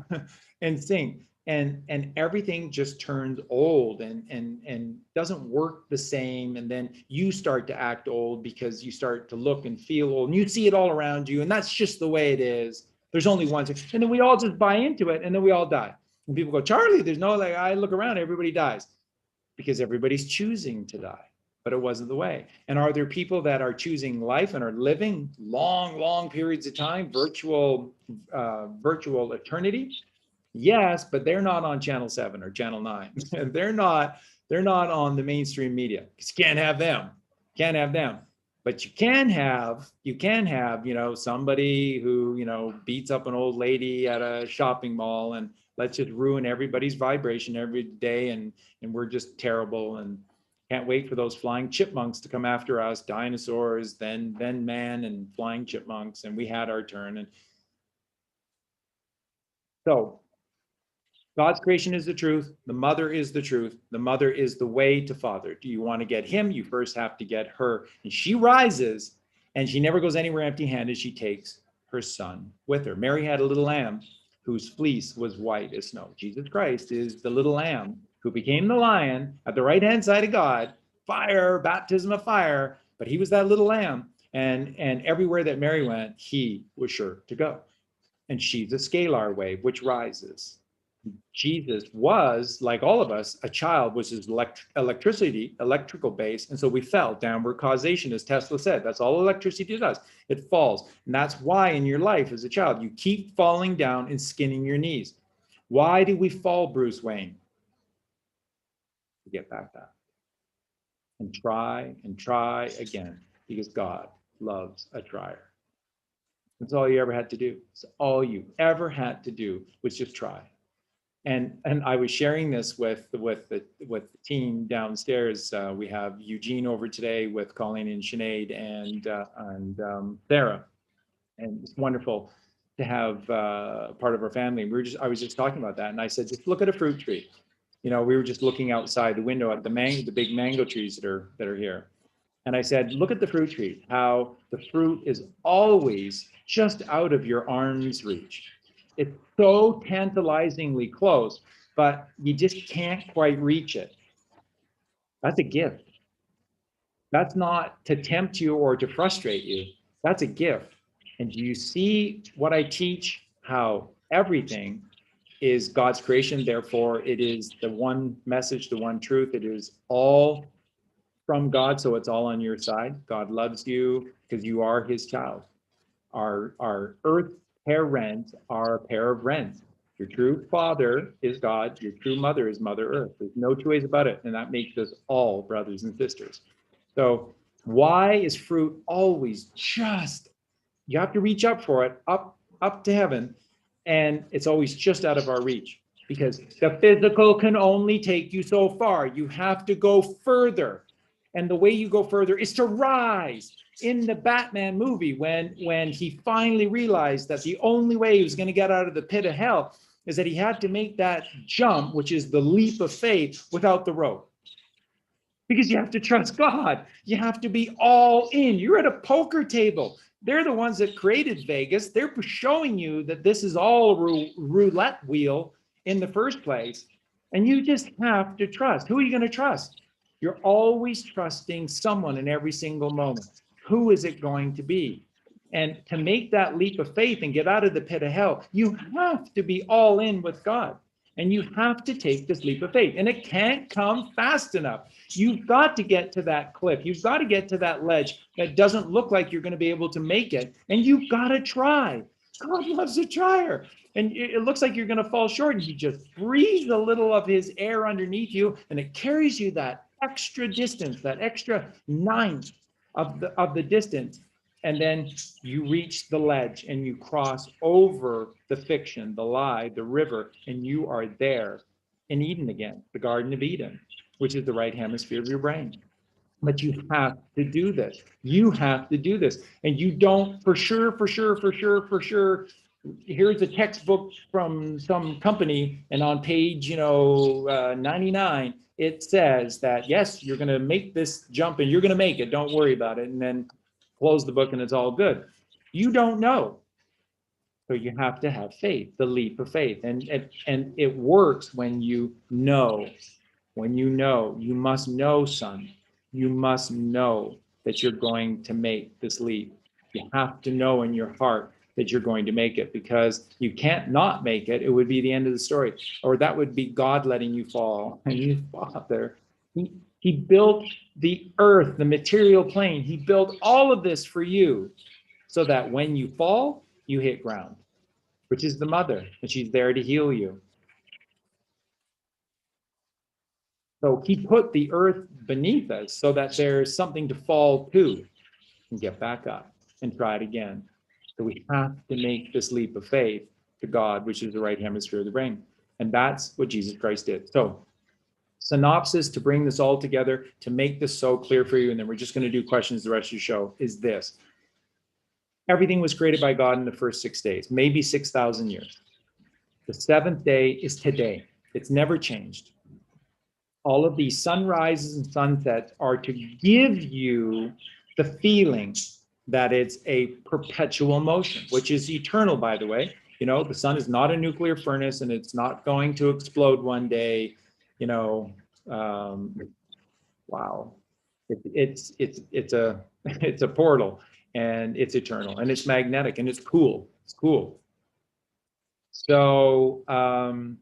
and sink. And everything just turns old and doesn't work the same. And then you start to act old because you start to look and feel old and you see it all around you. And that's just the way it is. There's only one thing. And then we all just buy into it and then we all die. And people go, Charlie, there's no, like, I look around, everybody dies because everybody's choosing to die, but it wasn't the way. And are there people that are choosing life and are living long periods of time, virtual eternity? Yes, but they're not on Channel 7 or Channel 9. They're not on the mainstream media. You can't have them. Can't have them. But you can have, somebody who, beats up an old lady at a shopping mall and let's just ruin everybody's vibration every day. And we're just terrible and can't wait for those flying chipmunks to come after us, dinosaurs, then man and flying chipmunks. And we had our turn. And so God's creation is the truth. The mother is the truth. The mother is the way to Father. Do you want to get him? You first have to get her. And she rises and she never goes anywhere empty-handed. She takes her son with her. Mary had a little lamb whose fleece was white as snow. Jesus Christ is the little lamb who became the lion at the right-hand side of God. Fire, baptism of fire. But he was that little lamb. And everywhere that Mary went, he was sure to go. And she's a scalar wave, which rises. Jesus was, like all of us, a child, which is electrical base. And so we fell. Downward causation, as Tesla said. That's all electricity does. It falls. And that's why in your life as a child, you keep falling down and skinning your knees. Why do we fall, Bruce Wayne? To get back up. And try again. Because God loves a trier. That's all you ever had to do. It's all you ever had to do was just try. And I was sharing this with the team downstairs. We have Eugene over today with Colleen and Sinead and Sarah, and it's wonderful to have part of our family. I was just talking about that, and I said, just look at a fruit tree. We were just looking outside the window at the big mango trees that are here, and I said, look at the fruit tree. How the fruit is always just out of your arm's reach. It's so tantalizingly close, but you just can't quite reach it. That's a gift. That's not to tempt you or to frustrate you. That's a gift. And do you see what I teach? How everything is God's creation. Therefore, it is the one message, the one truth. It is all from God, so it's all on your side. God loves you because you are his child. Our earth parents are a pair of rents. Your true father is God. Your true mother is Mother Earth. There's no two ways about it. And that makes us all brothers and sisters. So why is fruit always just, you have to reach up for it, up to heaven. And it's always just out of our reach because the physical can only take you so far. You have to go further. And the way you go further is to rise. In the Batman movie, when he finally realized that the only way he was going to get out of the pit of hell is that he had to make that jump, which is the leap of faith, without the rope. because you have to trust God. You have to be all in. You're at a poker table. They're the ones that created Vegas. They're showing you that this is all a roulette wheel in the first place. And you just have to trust. Who are you going to trust? You're always trusting someone in every single moment. Who is it going to be? And to make that leap of faith and get out of the pit of hell, you have to be all in with God. And you have to take this leap of faith. And it can't come fast enough. You've got to get to that cliff. You've got to get to that ledge that doesn't look like you're going to be able to make it. And you've got to try. God loves a trier. And it looks like you're going to fall short. And you just breathe a little of his air underneath you. And it carries you that extra distance, that extra ninth of the distance. And then you reach the ledge and you cross over the fiction, the lie, the river, and you are there in Eden again, the Garden of Eden, which is the right hemisphere of your brain. But you have to do this. You have to do this. And you don't for sure. Here's a textbook from some company, and on page 99, it says that, yes, you're going to make this jump and you're going to make it. Don't worry about it. And then close the book and it's all good. You don't know. So you have to have faith, the leap of faith. And it works when you know. When you know, you must know, son. You must know that you're going to make this leap. You have to know in your heart that you're going to make it, because you can't not make it. It would be the end of the story. Or that would be God letting you fall. And you fall out there. He built the earth, the material plane. He built all of this for you so that when you fall, you hit ground, which is the mother, and she's there to heal you. So he put the earth beneath us so that there's something to fall to and get back up and try it again. So we have to make this leap of faith to God, which is the right hemisphere of the brain. And that's what Jesus Christ did. So synopsis to bring this all together, to make this so clear for you, and then we're just going to do questions the rest of the show, is this. Everything was created by God in the first 6 days, maybe 6,000 years. The seventh day is today. It's never changed. All of these sunrises and sunsets are to give you the feeling that it's a perpetual motion, which is eternal, by the way. The sun is not a nuclear furnace, and it's not going to explode one day. Wow, it's a portal, and it's eternal, and it's magnetic, and it's cool. It's cool. So the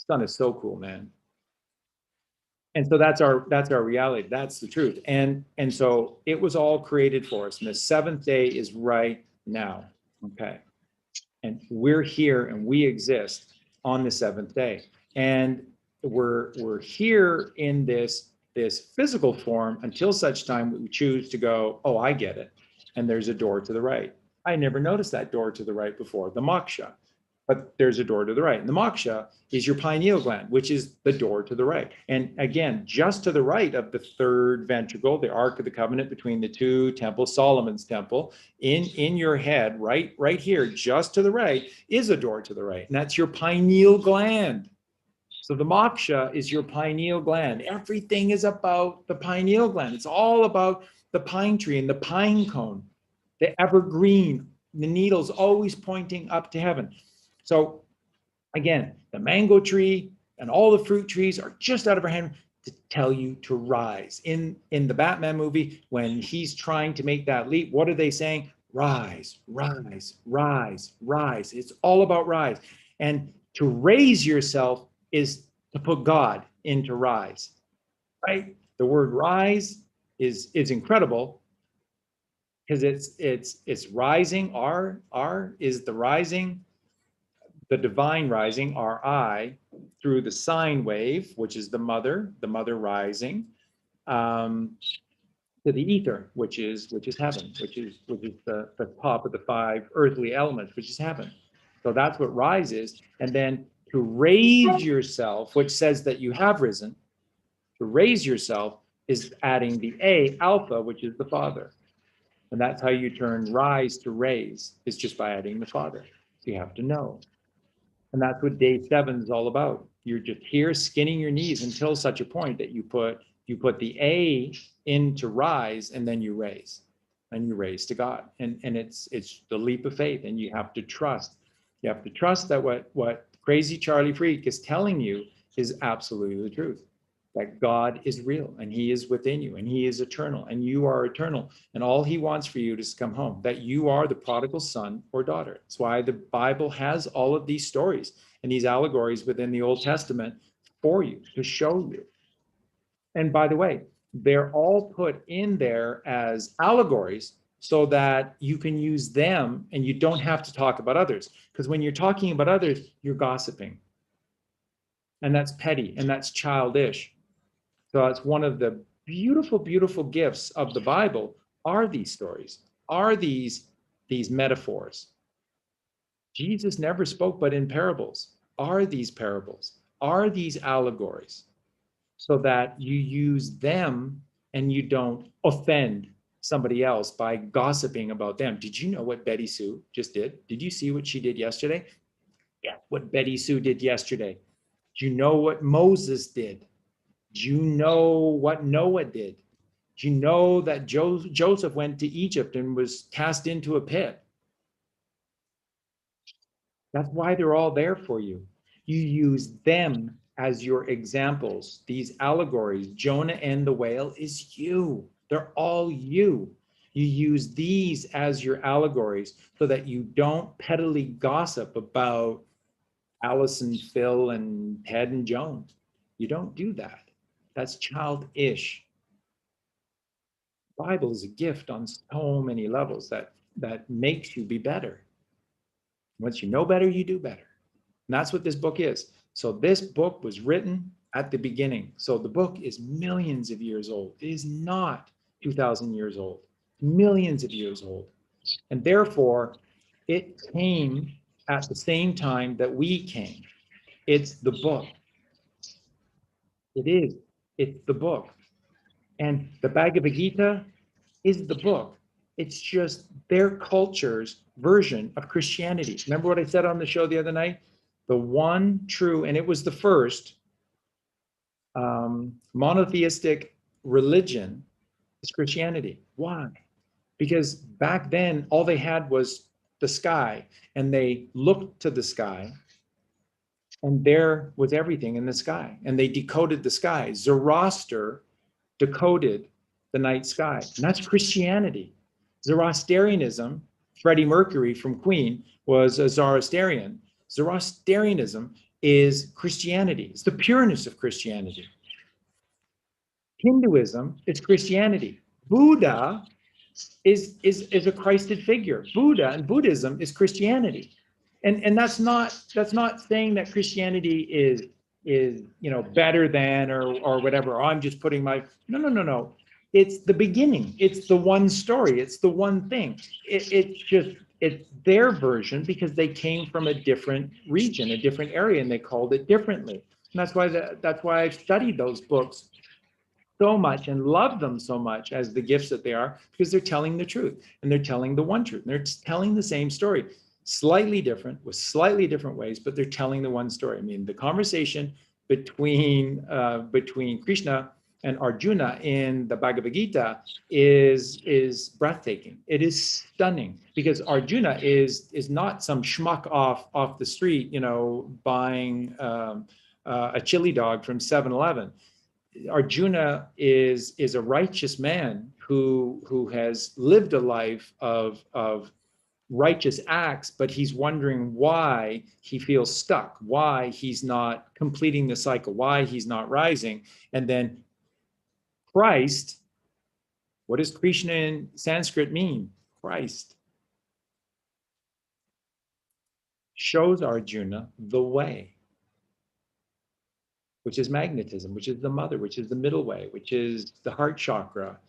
sun is so cool, man. And so that's our reality. That's the truth. And so it was all created for us. And the seventh day is right now. Okay. And we're here and we exist on the seventh day. And we're here in this physical form until such time we choose to go, oh, I get it. And there's a door to the right. I never noticed that door to the right before, the moksha. But there's a door to the right. And the moksha is your pineal gland, which is the door to the right. And again, just to the right of the third ventricle, the Ark of the Covenant between the two temples, Solomon's temple, in your head, right here, just to the right, is a door to the right. And that's your pineal gland. So the moksha is your pineal gland. Everything is about the pineal gland. It's all about the pine tree and the pine cone, the evergreen, the needles always pointing up to heaven. So again, the mango tree and all the fruit trees are just out of our hand to tell you to rise. In the Batman movie, when he's trying to make that leap, what are they saying? Rise, rise, rise, rise. It's all about rise. And to raise yourself is to put God into rise, right? The word rise is incredible, because it's rising. R is the rising, the divine rising, RI, through the sine wave, which is the mother rising, to the ether, which is heaven, which is the top of the five earthly elements, which is heaven. So that's what rise is. And then to raise yourself, which says that you have risen, to raise yourself is adding the A, alpha, which is the Father. And that's how you turn rise to raise, is just by adding the Father. So you have to know. And that's what day 7 is all about. You're just here skinning your knees until such a point that you put You put the A into rise, and then you raise. And you raise to God. And it's the leap of faith, and you have to trust. You have to trust that what crazy Charlie Freak is telling you is absolutely the truth. That God is real, and he is within you, and he is eternal, and you are eternal. And all he wants for you is to come home, that you are the prodigal son or daughter. That's why the Bible has all of these stories and these allegories within the Old Testament for you, to show you. And by the way, they're all put in there as allegories so that you can use them and you don't have to talk about others. Because when you're talking about others, you're gossiping. And that's petty and that's childish. So it's one of the beautiful, beautiful gifts of the Bible are these stories, are these metaphors. Jesus never spoke but in parables. Are these parables? Are these allegories? So that you use them and you don't offend somebody else by gossiping about them. Did you know what Betty Sue just did? Did you see what she did yesterday? Yeah, what Betty Sue did yesterday. Do you know what Moses did? Do you know what Noah did? Do you know that Joseph went to Egypt and was cast into a pit? That's why they're all there for you. You use them as your examples. These allegories, Jonah and the whale, is you. They're all you. You use these as your allegories so that you don't pettily gossip about Alice and Phil and Ted and Joan. You don't do that. That's childish. The Bible is a gift on so many levels that makes you be better. Once you know better, you do better. And that's what this book is. So this book was written at the beginning. So the book is millions of years old. It is not 2,000 years old, millions of years old. And therefore, it came at the same time that we came. It's the book. It is. It's the book. And the Bhagavad Gita is the book. It's just their culture's version of Christianity. Remember what I said on the show the other night? The one true, and it was the first monotheistic religion is Christianity. Why? Because back then, all they had was the sky, and they looked to the sky, and there was everything in the sky, and they decoded the sky. Zoroaster decoded the night sky, and that's Christianity. Zoroastrianism, Freddie Mercury from Queen was a Zoroastrian. Zoroastrianism is Christianity. It's the pureness of Christianity. Hinduism is Christianity. Buddha is a Christed figure. Buddha and Buddhism is Christianity. And that's not saying that Christianity is better than or whatever. I'm just putting my no. It's the beginning. It's the one story. It's the one thing. It's their version because they came from a different region, a different area, and they called it differently. And that's why I've studied those books so much and love them so much as the gifts that they are, because they're telling the truth and they're telling the one truth. And they're telling the same story, slightly different with slightly different ways, but they're telling the one story. I mean, the conversation between Krishna and Arjuna in the Bhagavad Gita is breathtaking. It is stunning because Arjuna is not some schmuck off the street, buying a chili dog from 7-Eleven. Arjuna is a righteous man who has lived a life of righteous acts, but he's wondering why he feels stuck, why he's not completing the cycle, why he's not rising. And then Christ, what does Krishna in Sanskrit mean? Christ shows Arjuna the way, which is magnetism, which is the mother, which is the middle way, which is the heart chakra,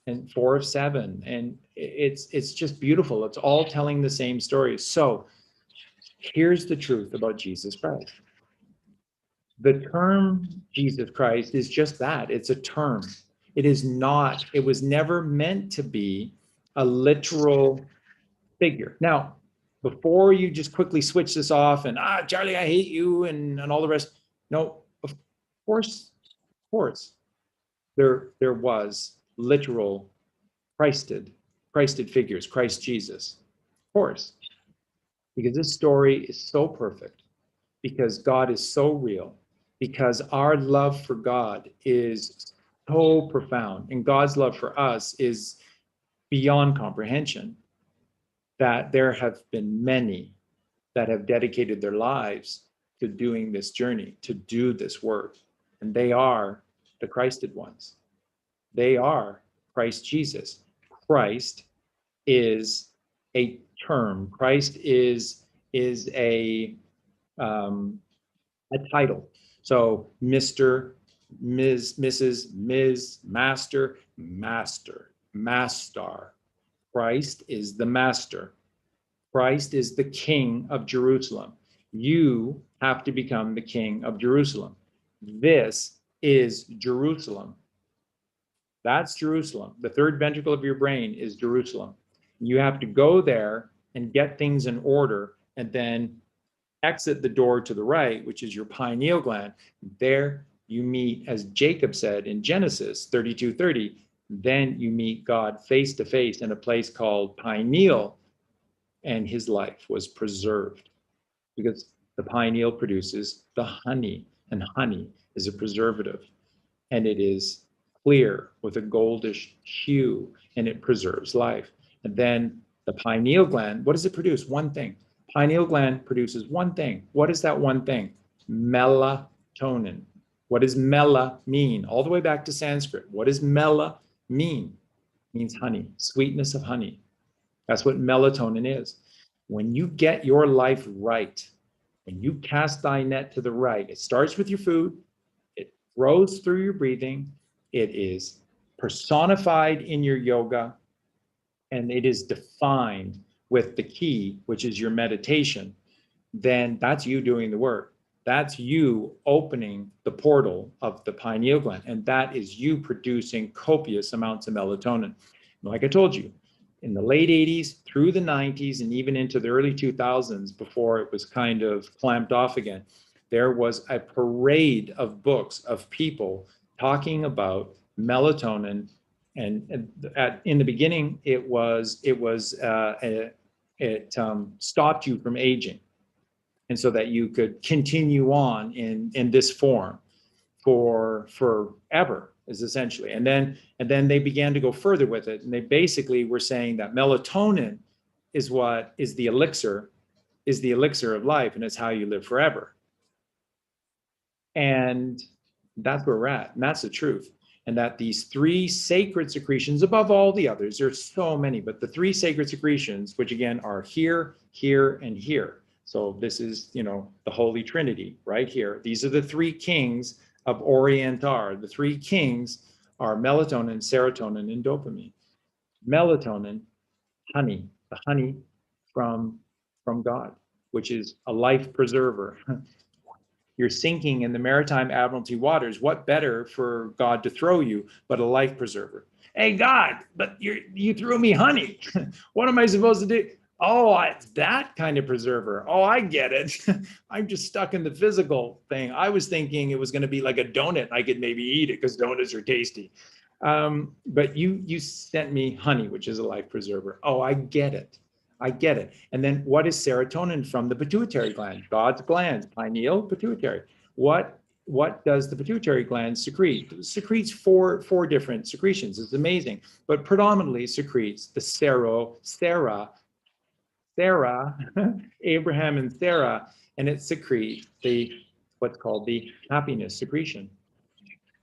and 4 of 7. And it's just beautiful. It's all telling the same story. So here's the truth about Jesus Christ. The term Jesus Christ is just that. It's a term. It was never meant to be a literal figure. Now, before you just quickly switch this off and, Charlie, I hate you and all the rest. No, of course. there was literal Christed figures, Christ Jesus. Of course, because this story is so perfect, because God is so real, because our love for God is so profound, and God's love for us is beyond comprehension, that there have been many that have dedicated their lives to doing this journey, to do this work. And they are the Christed ones. They are Christ Jesus. Christ is a term. Christ is a title. So Mr., Ms., Mrs., Ms., Master, Master, Master. Christ is the Master. Christ is the King of Jerusalem. You have to become the King of Jerusalem. This is Jerusalem. That's Jerusalem. The third ventricle of your brain is Jerusalem. You have to go there and get things in order, and then exit the door to the right, which is your pineal gland. There you meet, as Jacob said in Genesis 32:30, then you meet God face to face in a place called pineal, and his life was preserved, because the pineal produces the honey, and honey is a preservative, and it is clear with a goldish hue, and it preserves life. And then the pineal gland, what does it produce? One thing. Pineal gland produces one thing. What is that one thing? Melatonin. What does mela mean? All the way back to Sanskrit. What does mela mean? It means honey, sweetness of honey. That's what melatonin is. When you get your life right, when you cast thy net to the right, it starts with your food, it flows through your breathing, it is personified in your yoga, and it is defined with the key, which is your meditation. Then that's you doing the work. That's you opening the portal of the pineal gland, and that is you producing copious amounts of melatonin. Like I told you, in the late 80s through the 90s and even into the early 2000s, before it was kind of clamped off again, there was a parade of books of people talking about melatonin. And in the beginning, it stopped you from aging, and so that you could continue on in this form for forever, is essentially. And then they began to go further with it, and they basically were saying that melatonin is what is the elixir of life, and it's how you live forever. And that's where we're at, and that's the truth. And that these three sacred secretions, above all the others, there's so many, but the three sacred secretions, which again are here, here, and here. So this is, the Holy Trinity right here. These are the three kings of Orientar. The three kings are melatonin, serotonin, and dopamine. Melatonin, honey, the honey from God, which is a life preserver. You're sinking in the maritime admiralty waters. What better for God to throw you but a life preserver? Hey, God, but you threw me honey. What am I supposed to do? Oh, it's that kind of preserver. Oh, I get it. I'm just stuck in the physical thing. I was thinking it was going to be like a donut. I could maybe eat it because donuts are tasty. But you sent me honey, which is a life preserver. Oh, I get it. I get it. And then what is serotonin from the pituitary gland? God's glands, pineal, pituitary. What does the pituitary gland secrete? It secretes four different secretions. It's amazing, but predominantly secretes the Sarah, Abraham and Sarah, and it secretes what's called the happiness secretion.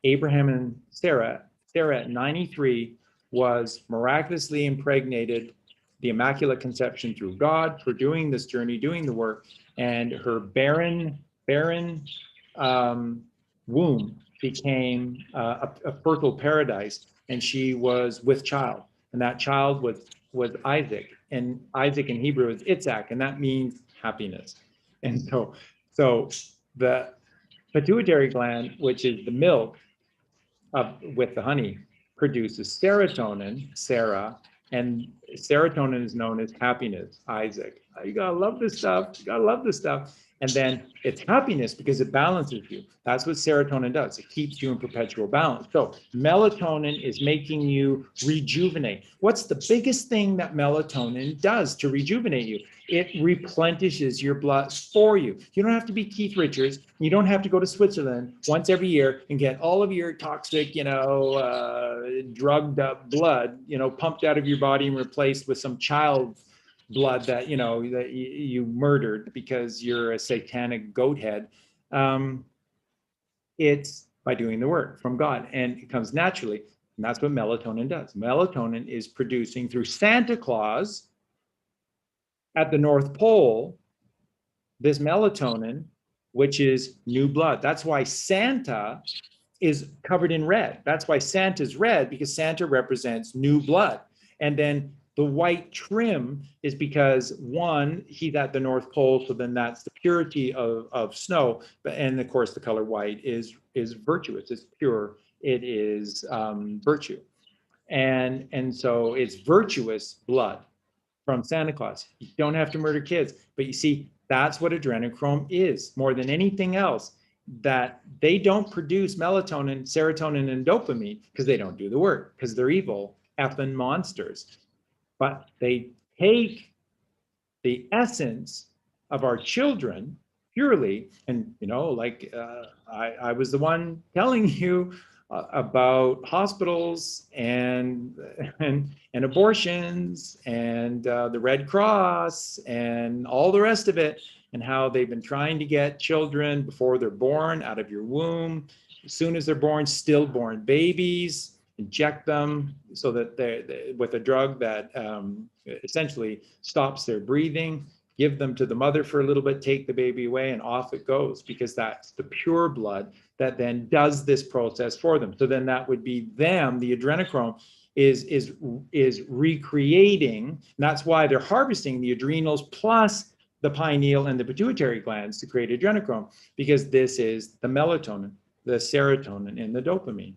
Abraham and Sarah at 93 was miraculously impregnated, the Immaculate Conception through God, for doing this journey, doing the work, and her barren womb became a fertile paradise, and she was with child, and that child was Isaac, and Isaac in Hebrew is Itzhak, and that means happiness. And so the pituitary gland, which is the milk with the honey, produces serotonin, Sarah, and Serotonin is known as happiness, Isaac. You gotta love this stuff. You gotta love this stuff. And then it's happiness because it balances you. That's what serotonin does. It keeps you in perpetual balance. So melatonin is making you rejuvenate. What's the biggest thing that melatonin does to rejuvenate you? It replenishes your blood for you. You don't have to be Keith Richards. You don't have to go to Switzerland once every year and get all of your toxic, drugged up blood, pumped out of your body and replaced with some child blood that that you murdered because you're a satanic goat head. It's by doing the work from God, and it comes naturally, and that's what melatonin does. Melatonin is producing through Santa Claus at the North Pole this melatonin, which is new blood. That's why Santa is covered in red. That's why Santa's red, because Santa represents new blood. And then the white trim is because, one, he's at the North Pole, so then that's the purity of snow. And of course, the color white is virtuous, it's pure, it is virtue. And so it's virtuous blood from Santa Claus. You don't have to murder kids, but you see, that's what adrenochrome is more than anything else. That they don't produce melatonin, serotonin, and dopamine because they don't do the work, because they're evil, effing monsters. But they take the essence of our children purely, and I was the one telling you about hospitals and abortions and the Red Cross and all the rest of it, and how they've been trying to get children before they're born out of your womb. As soon as they're born, stillborn babies, inject them so that they're with a drug that essentially stops their breathing, give them to the mother for a little bit, take the baby away, and off it goes, because that's the pure blood that then does this process for them. So then that would be them, the adrenochrome is recreating, and that's why they're harvesting the adrenals plus the pineal and the pituitary glands to create adrenochrome, because this is the melatonin, the serotonin, and the dopamine,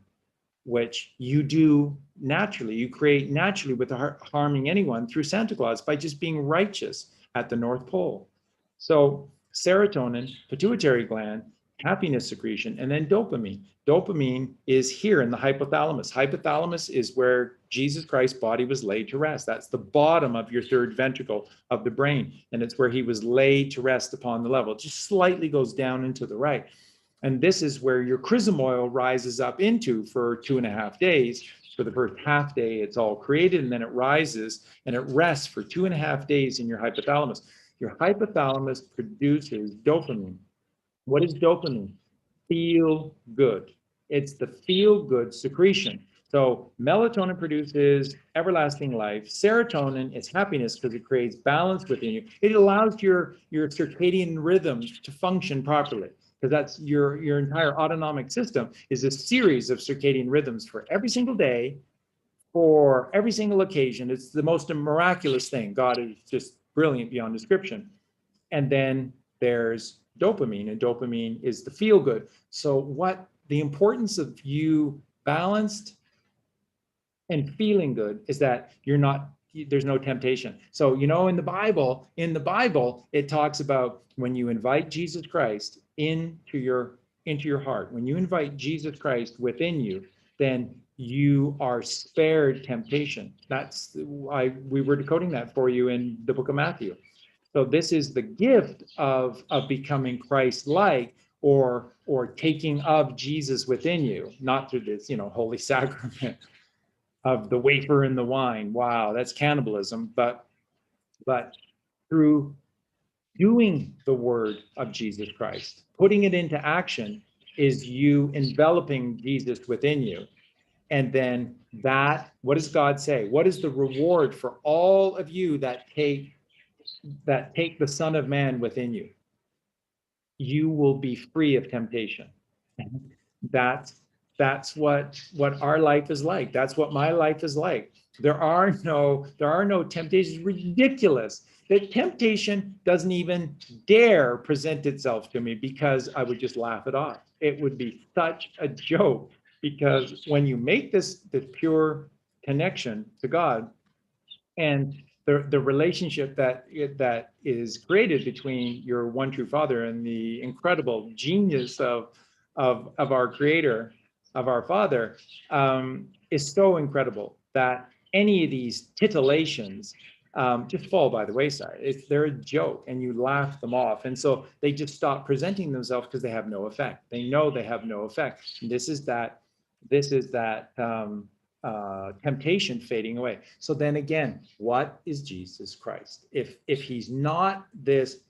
which you do naturally, you create naturally without harming anyone through Santa Claus by just being righteous at the North Pole. So serotonin, pituitary gland, happiness secretion, and then dopamine. Dopamine is here in the hypothalamus. Hypothalamus is where Jesus Christ's body was laid to rest. That's the bottom of your third ventricle of the brain, and it's where he was laid to rest upon the level. It just slightly goes down into the right. And this is where your chrism oil rises up into for 2.5 days. For the first half day, it's all created, and then it rises and it rests for 2.5 days in your hypothalamus. Your hypothalamus produces dopamine. What is dopamine? Feel good. It's the feel good secretion. So melatonin produces everlasting life. Serotonin is happiness because it creates balance within you. It allows your circadian rhythms to function properly, because that's your entire autonomic system is a series of circadian rhythms for every single day, for every single occasion. It's the most miraculous thing. God is just brilliant beyond description. And then there's dopamine, and dopamine is the feel good. So what the importance of you balanced and feeling good is that there's no temptation. So, in the Bible, it talks about when you invite Jesus Christ into your heart, when you invite Jesus Christ within you, then you are spared temptation. That's why we were decoding that for you in the book of Matthew. So this is the gift of becoming Christ-like, or taking of Jesus within you, not through this, holy sacrament of the wafer and the wine. Wow, that's cannibalism. But through doing the word of Jesus Christ, putting it into action, is you enveloping Jesus within you. And then what does God say? What is the reward for all of you that take the Son of Man within you? You will be free of temptation. That's what our life is like. That's what my life is like. There are no temptations. It's ridiculous that temptation doesn't even dare present itself to me, because I would just laugh it off. It would be such a joke, because when you make this pure connection to God, And the relationship that is created between your one true Father and the incredible genius of our Creator, of our Father, is so incredible that any of these titillations just fall by the wayside. They're a joke, and you laugh them off, and so they just stop presenting themselves because they have no effect. They know they have no effect. And this is that temptation fading away. So then again, what is Jesus Christ? If he's not this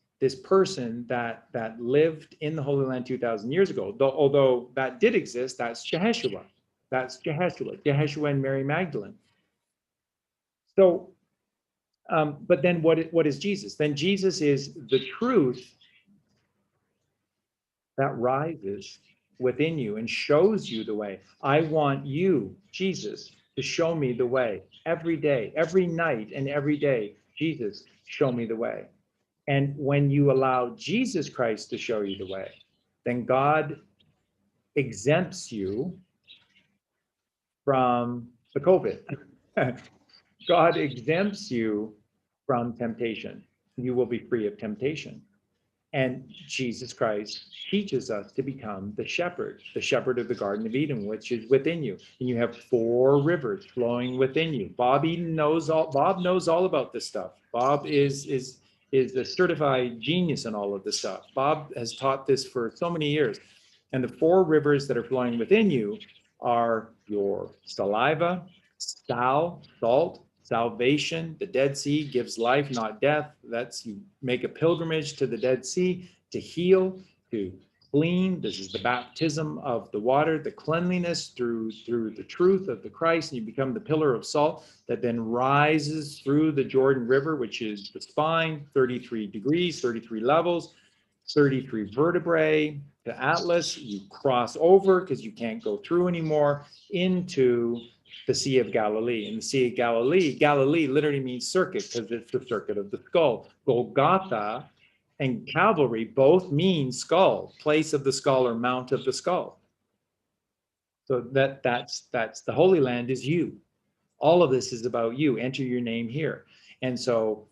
person that lived in the Holy Land 2,000 years ago, although that did exist, that's Jehoshua. That's Jehoshua and Mary Magdalene. So, but then what is Jesus? Then Jesus is the truth that rises within you and shows you the way. I want you, Jesus, to show me the way every day, every night, and every day. Jesus, show me the way. And when you allow Jesus Christ to show you the way, then God exempts you from the COVID. God exempts you from temptation. You will be free of temptation. And Jesus Christ teaches us to become the shepherd of the Garden of Eden, which is within you. And you have 4 rivers flowing within you. Bob knows all about this stuff. Bob is a certified genius in all of this stuff. Bob has taught this for so many years. And the 4 rivers that are flowing within you are your saliva, salt, salvation. The Dead Sea gives life, not death. That's, you make a pilgrimage to the Dead Sea to heal, to clean. This is the baptism of the water, the cleanliness through the truth of the Christ, and you become the pillar of salt that then rises through the Jordan River, which is the spine, 33 degrees, 33 levels, 33 vertebrae, the Atlas. You cross over because you can't go through anymore into the Sea of Galilee. And the Sea of Galilee literally means circuit because it's the circuit of the skull. Golgotha and Calvary both mean skull, place of the skull or mount of the skull. So that's the Holy Land is you. All of this is about you. Enter your name here. And so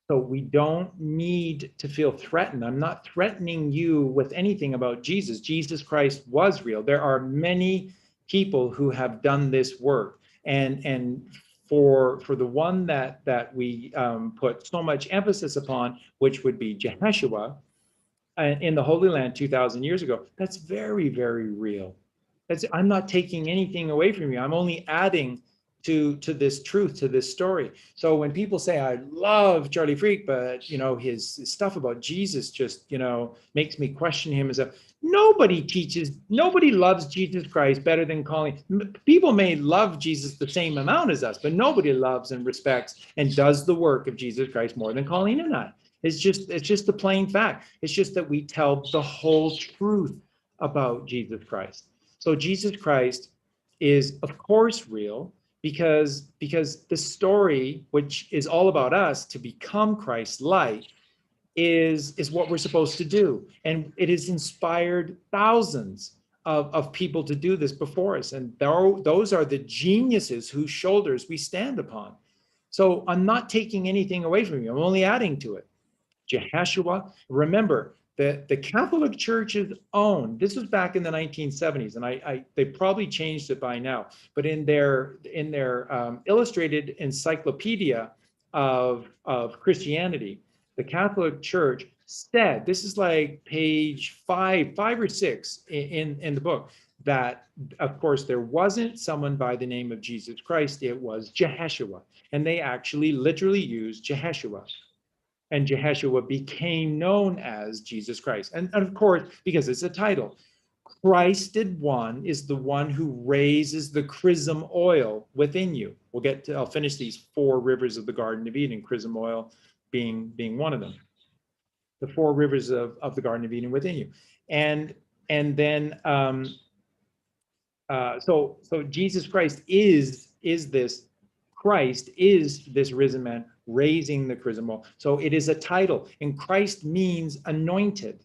we don't need to feel threatened. I'm not threatening you with anything about Jesus. Jesus Christ was real. There are many people who have done this work, and for the one that we put so much emphasis upon, which would be Jehoshua in the Holy Land 2,000 years ago, that's very, very real. I'm not taking anything away from you. I'm only adding to this truth, to this story. So when people say, I love Charlie Freak, but his stuff about Jesus just makes me question him as a, nobody loves Jesus Christ better than calling. People may love Jesus the same amount as us, but nobody loves and respects and does the work of Jesus Christ more than Colleen and I. It's just the plain fact. It's just that we tell the whole truth about Jesus Christ. So Jesus Christ is, of course, real, because the story, which is all about us to become Christ-like, is what we're supposed to do. And it has inspired thousands of people to do this before us. And those are the geniuses whose shoulders we stand upon. So I'm not taking anything away from you. I'm only adding to it. Jehoshua, remember, the Catholic Church's own, this was back in the 1970s, and they probably changed it by now, but in their illustrated encyclopedia of Christianity, the Catholic Church said, this is like page 5 or 6 in the book, that of course there wasn't someone by the name of Jesus Christ, it was Jehoshua, and they actually literally used Jehoshua. And Jehoshua became known as Jesus Christ. And of course, because it's a title, Christed one is the one who raises the chrism oil within you. I'll finish these 4 rivers of the Garden of Eden, chrism oil being one of them. The 4 rivers of the Garden of Eden within you. And then, so Jesus Christ is this risen man raising the chrism oil. So it is a title, and Christ means anointed.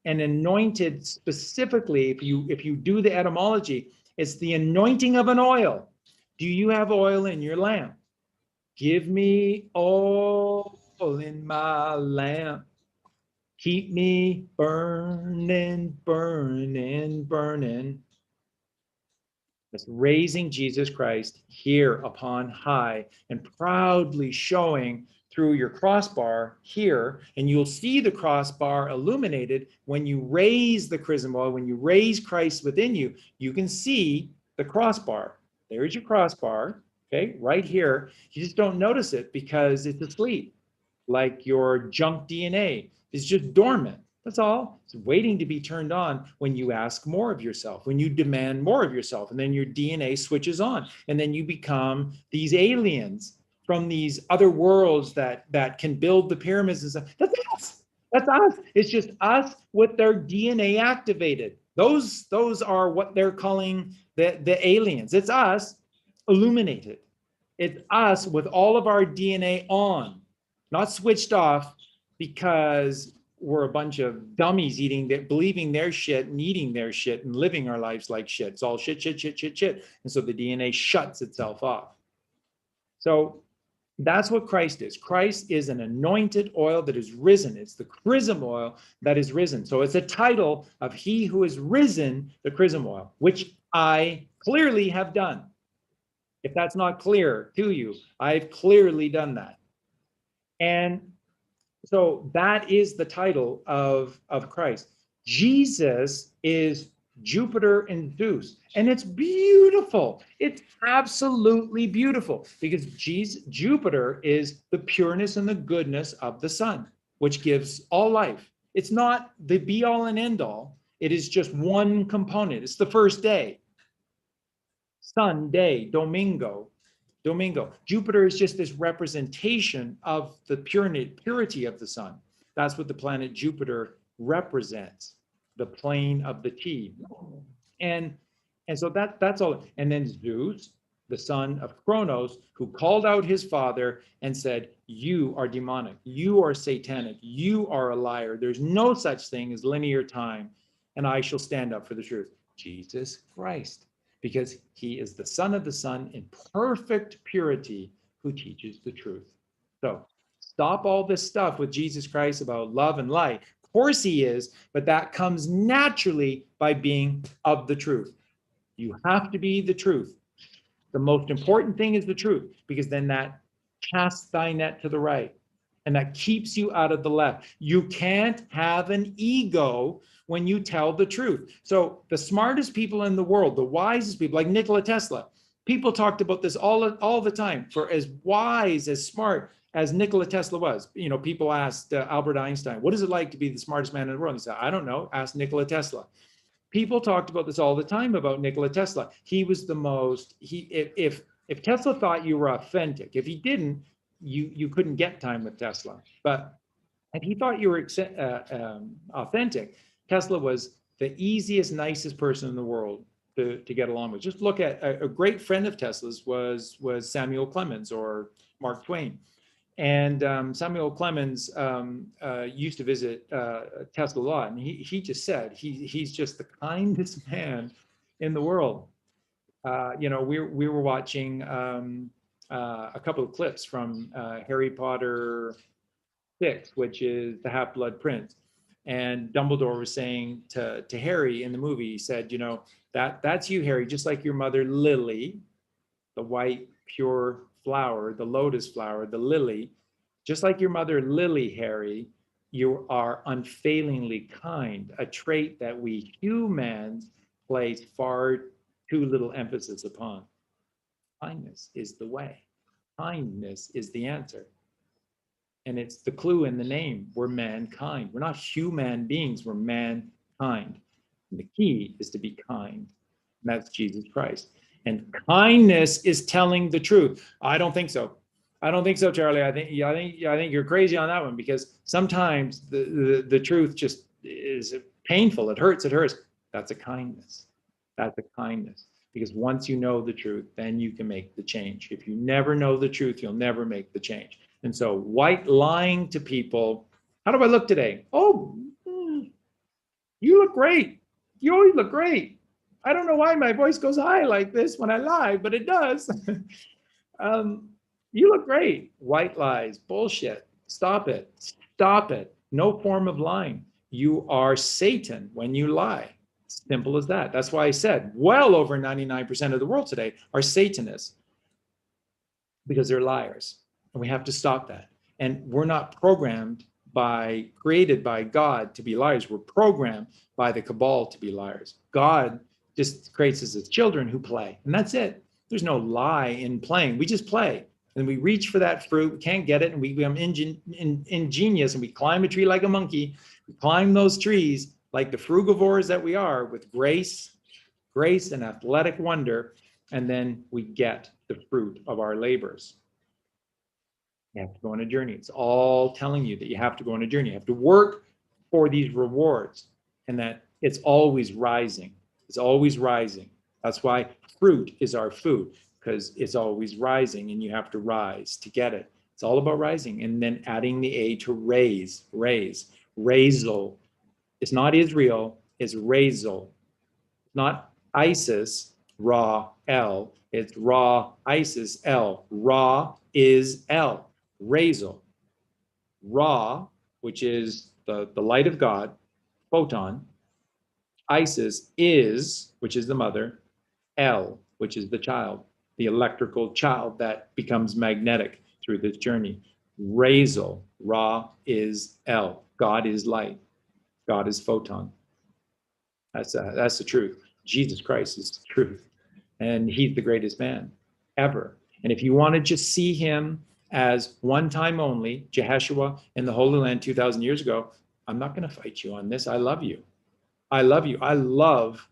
And anointed specifically, if you do the etymology, it's the anointing of an oil. Do you have oil in your lamp? Give me oil in my lamp. Keep me burning, burning, burning. That's raising Jesus Christ here upon high and proudly showing through your crossbar here. And you'll see the crossbar illuminated when you raise the chrism oil, when you raise Christ within you, you can see the crossbar. There's your crossbar, okay, right here. You just don't notice it because it's asleep, like your junk DNA is just dormant. That's all. It's waiting to be turned on when you ask more of yourself, when you demand more of yourself, and then your DNA switches on, and then you become these aliens from these other worlds that can build the pyramids and stuff. That's us. That's us. It's just us with their DNA activated. Those are what they're calling the aliens. It's us illuminated. It's us with all of our DNA on, not switched off because we're a bunch of dummies eating that, believing their shit and eating their shit and living our lives like shit. It's all shit, shit, shit, shit, shit. And so the DNA shuts itself off. So that's what Christ is. Christ is an anointed oil that is risen. It's the chrism oil that is risen. So it's a title of he who is risen, the chrism oil, which I clearly have done. If that's not clear to you, I've clearly done that. And so that is the title of Christ. Jesus is Jupiter and Zeus. And it's beautiful. It's absolutely beautiful because Jupiter is the pureness and the goodness of the sun, which gives all life. It's not the be all and end all. It is just one component. It's the first day. Sunday, Domingo. Jupiter is just this representation of the purity of the sun. That's what the planet Jupiter represents, the plane of the T. And so that's all. And then Zeus, the son of Kronos, who called out his father and said, you are demonic, you are satanic, you are a liar. There's no such thing as linear time, and I shall stand up for the truth. Jesus Christ. Because he is the son of the sun in perfect purity who teaches the truth. So stop all this stuff with Jesus Christ about love and light. Of course he is, but that comes naturally by being of the truth. You have to be the truth. The most important thing is the truth, because then that casts thy net to the right, and that keeps you out of the left. You can't have an ego when you tell the truth. So the smartest people in the world, the wisest people, like Nikola Tesla, people talked about this all the time. For as wise, as smart as Nikola Tesla was, you know, people asked Albert Einstein, what is it like to be the smartest man in the world? He said, I don't know, ask Nikola Tesla. People talked about this all the time about Nikola Tesla. He was the most, if Tesla thought you were authentic, if he didn't, you couldn't get time with Tesla. But if he thought you were authentic, Tesla was the easiest, nicest person in the world to get along with. Just look at a great friend of Tesla's was Samuel Clemens or Mark Twain. And Samuel Clemens used to visit Tesla a lot, and he just said he's just the kindest man in the world. You know, we were watching a couple of clips from Harry Potter 6, which is the Half-Blood Prince. And Dumbledore was saying to Harry in the movie, he said, you know, that's you, Harry, just like your mother, Lily, the white, pure flower, the lotus flower, the lily, just like your mother, Lily, Harry, you are unfailingly kind, a trait that we humans place far too little emphasis upon. Kindness is the way. Kindness is the answer. And it's the clue in the name. We're mankind. We're not human beings. We're mankind. And the key is to be kind. And that's Jesus Christ. And kindness is telling the truth. I don't think so. I don't think so, Charlie. I think you're crazy on that one, because sometimes the truth just is painful. It hurts. That's a kindness. That's a kindness. Because once you know the truth, then you can make the change. If you never know the truth, you'll never make the change. And so white lying to people, how do I look today? Oh, you look great. You always look great. I don't know why my voice goes high like this when I lie, but it does. You look great. White lies, bullshit. Stop it. Stop it. No form of lying. You are Satan when you lie. Simple as that. That's why I said well over 99% of the world today are Satanists because they're liars. And we have to stop that. And we're not created by God to be liars. We're programmed by the cabal to be liars. God just creates us as children who play, and that's it. There's no lie in playing. We just play. And we reach for that fruit, we can't get it, and we become ingenious, and we climb a tree like a monkey. We climb those trees like the frugivores that we are, with grace and athletic wonder, and then we get the fruit of our labors. You have to go on a journey. It's all telling you that you have to go on a journey. You have to work for these rewards, and that it's always rising. It's always rising. That's why fruit is our food, because it's always rising, and you have to rise to get it. It's all about rising, and then adding the A to raise. Raisel. It's not Israel, it's Raisel. Not ISIS, Ra, L. It's Ra, ISIS, L. Ra is L. Raisel. Ra, which is the light of God, photon. Isis is, which is the mother. L, which is the child, the electrical child that becomes magnetic through this journey. Raisel, Ra is L. God is light. God is photon. That's the truth. Jesus Christ is the truth. And he's the greatest man ever. And if you want to just see him as one time only, Jehoshua in the Holy Land 2,000 years ago, I'm not going to fight you on this. I love you. I love you. I love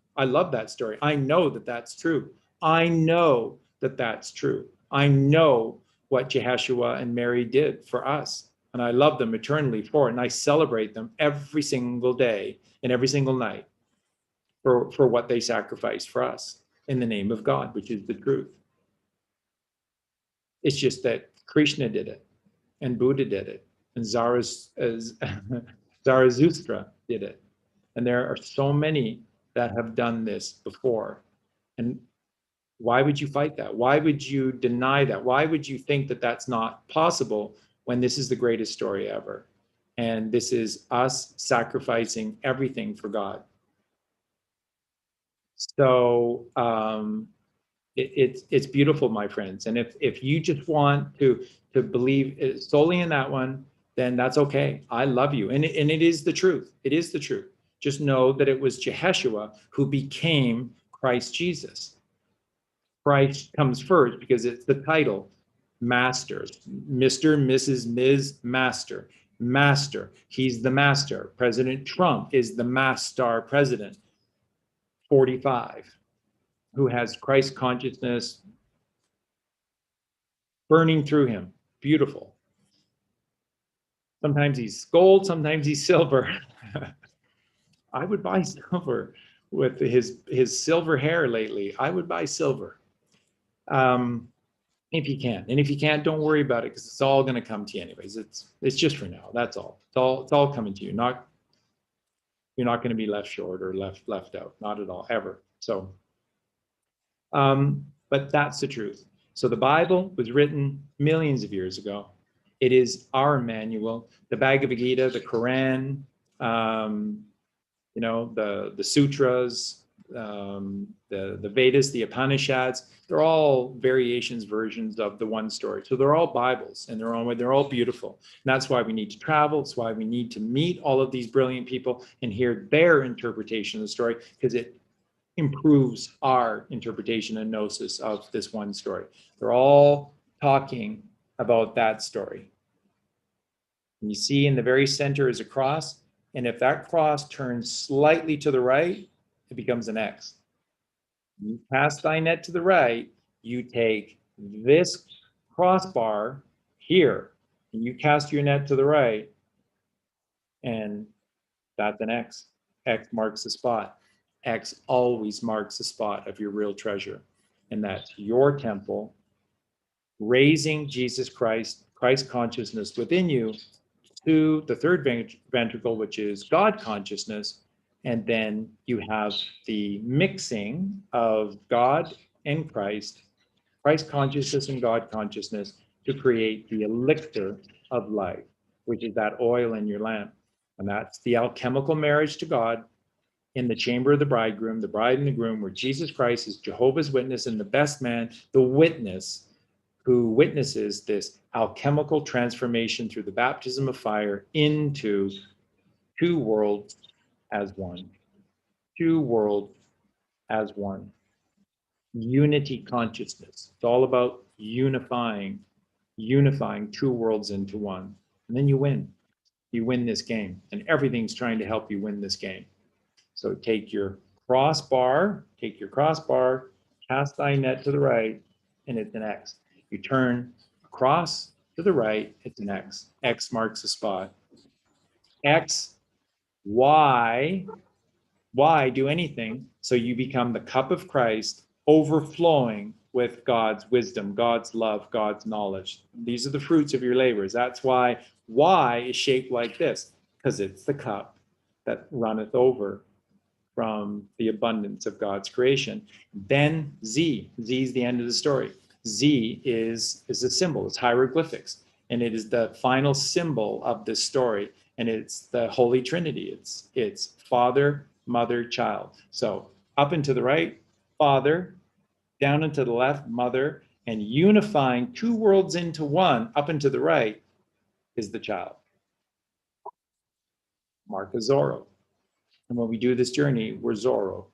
that story. I know that that's true. I know that that's true. I know what Jehoshua and Mary did for us. And I love them eternally for it. And I celebrate them every single day and every single night for what they sacrificed for us in the name of God, which is the truth. It's just that Krishna did it, and Buddha did it, and Zarathustra did it. And there are so many that have done this before. And why would you fight that? Why would you deny that? Why would you think that that's not possible when this is the greatest story ever? And this is us sacrificing everything for God. So it's beautiful, my friends. And if you just want to believe solely in that one, then that's okay. I love you, and it is the truth. It is the truth. Just know that it was Jehoshua who became Christ Jesus. Christ comes first because it's the title, Master, Mr., Mrs., Ms., Master, Master. He's the master. President Trump is the master president. 45, who has Christ consciousness burning through him. Beautiful. Sometimes he's gold, sometimes he's silver. I would buy silver with his silver hair lately. I would buy silver if you can. And if you can't, don't worry about it, because it's all going to come to you anyways. It's just for now. That's all. It's all coming to you. You're not going to be left short or left out. Not at all, ever. So, but that's the truth. So the Bible was written millions of years ago. It is our manual. The Bhagavad Gita, the Quran, the sutras, the Vedas, the Upanishads, they're all variations, versions of the one story. So they're all Bibles in their own way. They're all beautiful. And that's why we need to travel. It's why we need to meet all of these brilliant people and hear their interpretation of the story, because it improves our interpretation and gnosis of this one story. They're all talking about that story. And you see in the very center is a cross. And if that cross turns slightly to the right, it becomes an X. You cast thy net to the right, you take this crossbar here, and you cast your net to the right, and that's an X. X marks the spot. X always marks the spot of your real treasure. And that's your temple, raising Jesus Christ, Christ consciousness within you, to the third ventricle, which is God consciousness. And then you have the mixing of God and Christ consciousness and God consciousness to create the elixir of life, which is that oil in your lamp. And that's the alchemical marriage to God in the chamber of the bridegroom, the bride and the groom, where Jesus Christ is Jehovah's Witness and the best man, the witness who witnesses this alchemical transformation through the baptism of fire into two worlds as one. Two worlds as one. Unity consciousness. It's all about unifying two worlds into one. And then you win. You win this game. And everything's trying to help you win this game. So take your crossbar, cast thy net to the right, and it's an X. You turn across to the right, it's an X. X marks the spot. X, Y do anything, so you become the cup of Christ overflowing with God's wisdom, God's love, God's knowledge. These are the fruits of your labors. That's why Y is shaped like this, because it's the cup that runneth over from the abundance of God's creation. Then Z is the end of the story. Z is a symbol, it's hieroglyphics, and it is the final symbol of this story, and it's the Holy Trinity. It's Father, Mother, Child. So up and to the right, Father, down and to the left, Mother, and unifying two worlds into one, up and to the right, is the child. Mark is Zorro. And when we do this journey, we're Zorro.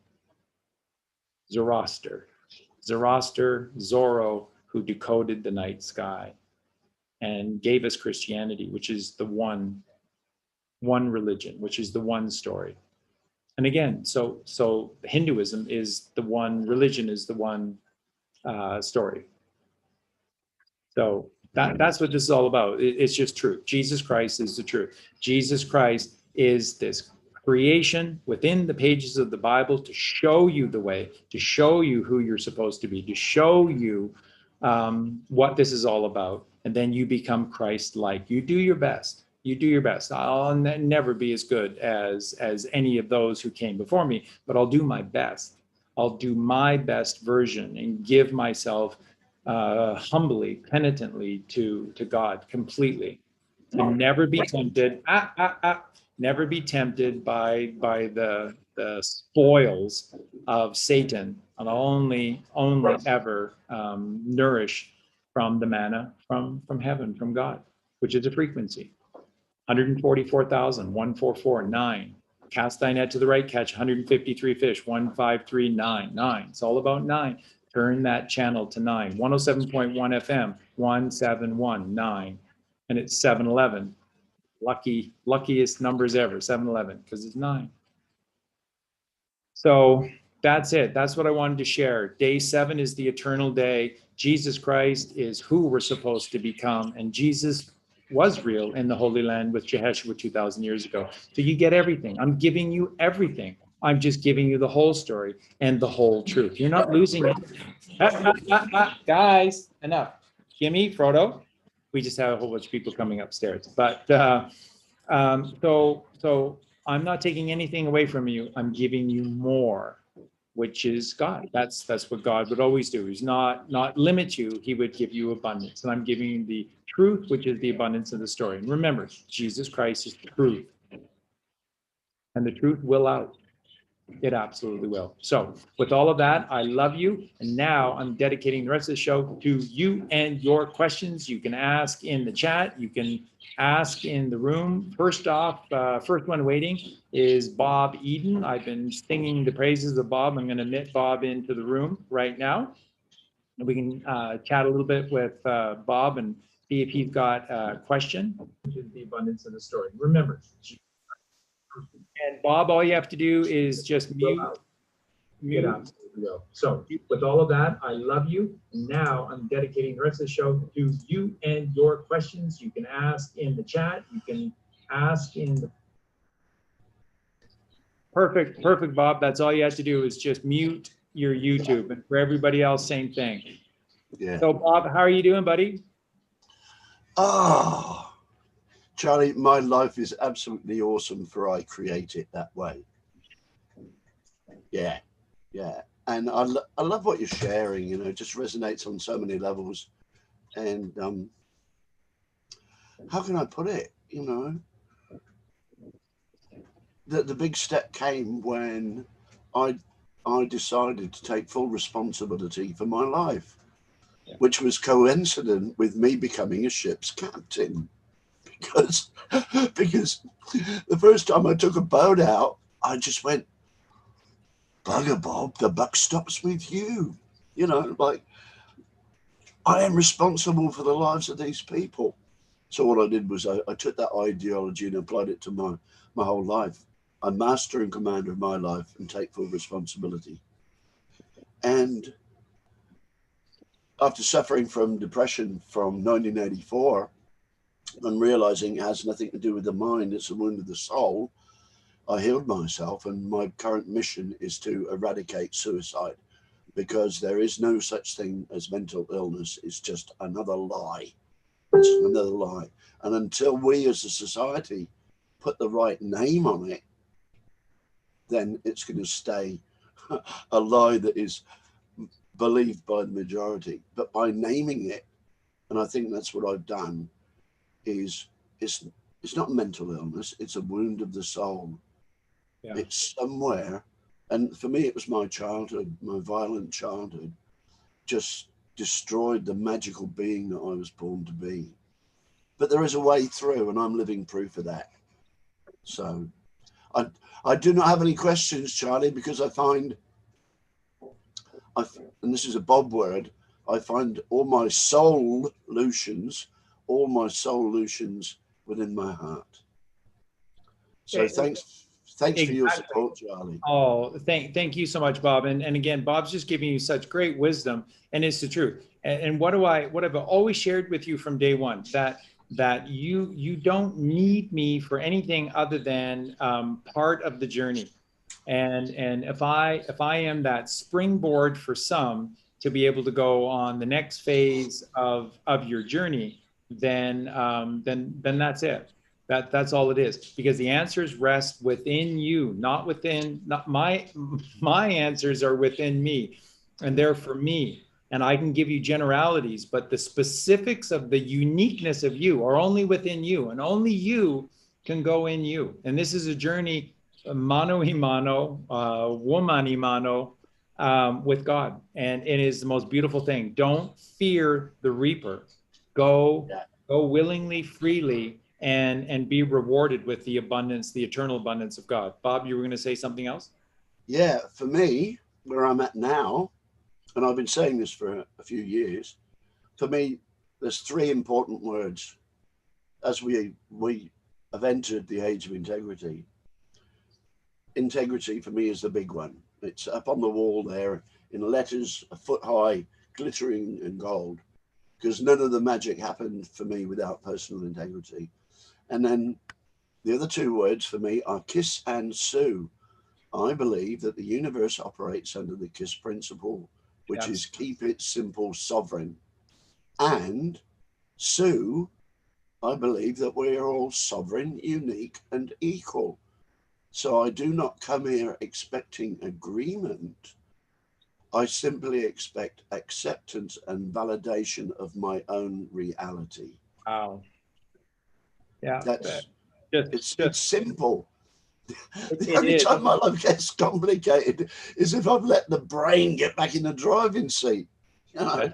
Zoroaster, Zorro, who decoded the night sky and gave us Christianity, which is the one religion, which is the one story. And again, so Hinduism is the one religion, is the one story. So that's what this is all about. It's just truth. Jesus Christ is the truth. Jesus Christ is this creation within the pages of the Bible to show you the way, to show you who you're supposed to be, to show you what this is all about. And then you become Christ-like. You do your best. You do your best. I'll never be as good as any of those who came before me, but I'll do my best. I'll do my best version and give myself humbly, penitently to God completely. And never be tempted. Never be tempted by the spoils of Satan, and only ever nourish from the manna from heaven, from God, which is a frequency. 144,000, 144,9. Cast thy net to the right, catch 153 fish, 153,9. It's all about 9. Turn that channel to 9. 107.1 FM, 171.9. And it's 711. Luckiest numbers ever, 711, because it's 9. So that's it. That's what I wanted to share. Day 7 is the eternal day. Jesus Christ is who we're supposed to become. And Jesus was real in the Holy Land with Jehoshua 2,000 years ago. So you get everything. I'm giving you everything. I'm just giving you the whole story and the whole truth. You're not losing it. Guys, enough. Kimmy, Frodo. We just have a whole bunch of people coming upstairs. But so I'm not taking anything away from you. I'm giving you more, which is God. That's what God would always do. He's not limit you. He would give you abundance. And I'm giving you the truth, which is the abundance of the story. And remember, Jesus Christ is the truth. And the truth will out. It absolutely will. So with all of that, I love you. And now I'm dedicating the rest of the show to you and your questions. You can ask in the chat. You can ask in the room. First off, first one waiting is Bob Eden. I've been singing the praises of Bob. I'm going to admit Bob into the room right now. And we can chat a little bit with Bob and see if he's got a question, which is the abundance of the story. Remember, and Bob, all you have to do is just mute. So with all of that, I love you. And now I'm dedicating the rest of the show to you and your questions. You can ask in the chat. You can ask in the... Perfect, Bob. That's all you have to do is just mute your YouTube. And for everybody else, same thing. Yeah. So Bob, how are you doing, buddy? Oh, Charlie, my life is absolutely awesome, for I create it that way. Yeah. And I love what you're sharing, you know, it just resonates on so many levels. And how can I put it? You know, the big step came when I I decided to take full responsibility for my life, Yeah. which was coincident with me becoming a ship's captain. Because because the first time I took a boat out, I just went, bugger Bob, the buck stops with you. You know, like I am responsible for the lives of these people. So what I did was I took that ideology and applied it to my whole life. I'm master and commander of my life and take full responsibility. And after suffering from depression from 1984 and realizing it has nothing to do with the mind, it's a wound of the soul, I healed myself. And my current mission is to eradicate suicide, because there is no such thing as mental illness. It's just another lie. It's another lie. And until we as a society put the right name on it, then it's going to stay a lie that is believed by the majority. But by naming it, and I think that's what I've done, is it's not mental illness, it's a wound of the soul. Yeah. It's somewhere. And for me, it was my childhood, my violent childhood, just destroyed the magical being that I was born to be. But there is a way through, and I'm living proof of that. So I do not have any questions, Charlie, because I find, and this is a Bob word, I find all my solutions within my heart. So thanks for your support, Charlie. Oh, thank you so much, Bob. And again, Bob's just giving you such great wisdom, and it's the truth. And what I've always shared with you from day one, that you don't need me for anything other than part of the journey. And if I am that springboard for some to be able to go on the next phase of your journey, then that's it. That's all it is, because the answers rest within you, not my answers are within me, and they're for me. And I can give you generalities, but the specifics of the uniqueness of you are only within you, and only you can go in you. And this is a journey, mano y mano, woman y mano, with God. And it is the most beautiful thing. Don't fear the reaper. Go willingly, freely, and be rewarded with the abundance, the eternal abundance of God. Bob, you were going to say something else? Yeah, for me, where I'm at now, and I've been saying this for a few years, for me, there's three important words as we have entered the age of integrity. Integrity for me is the big one. It's up on the wall there in letters a foot high, glittering in gold, because none of the magic happened for me without personal integrity. And then the other two words for me are kiss and sue. I believe that the universe operates under the KISS principle, which is keep it simple, sovereign. And sue, I believe that we are all sovereign, unique, and equal. So I do not come here expecting agreement. I simply expect acceptance and validation of my own reality. Wow. Yeah. It's simple. The It only is. time my life gets complicated is if I've let the brain get back in the driving seat. You know?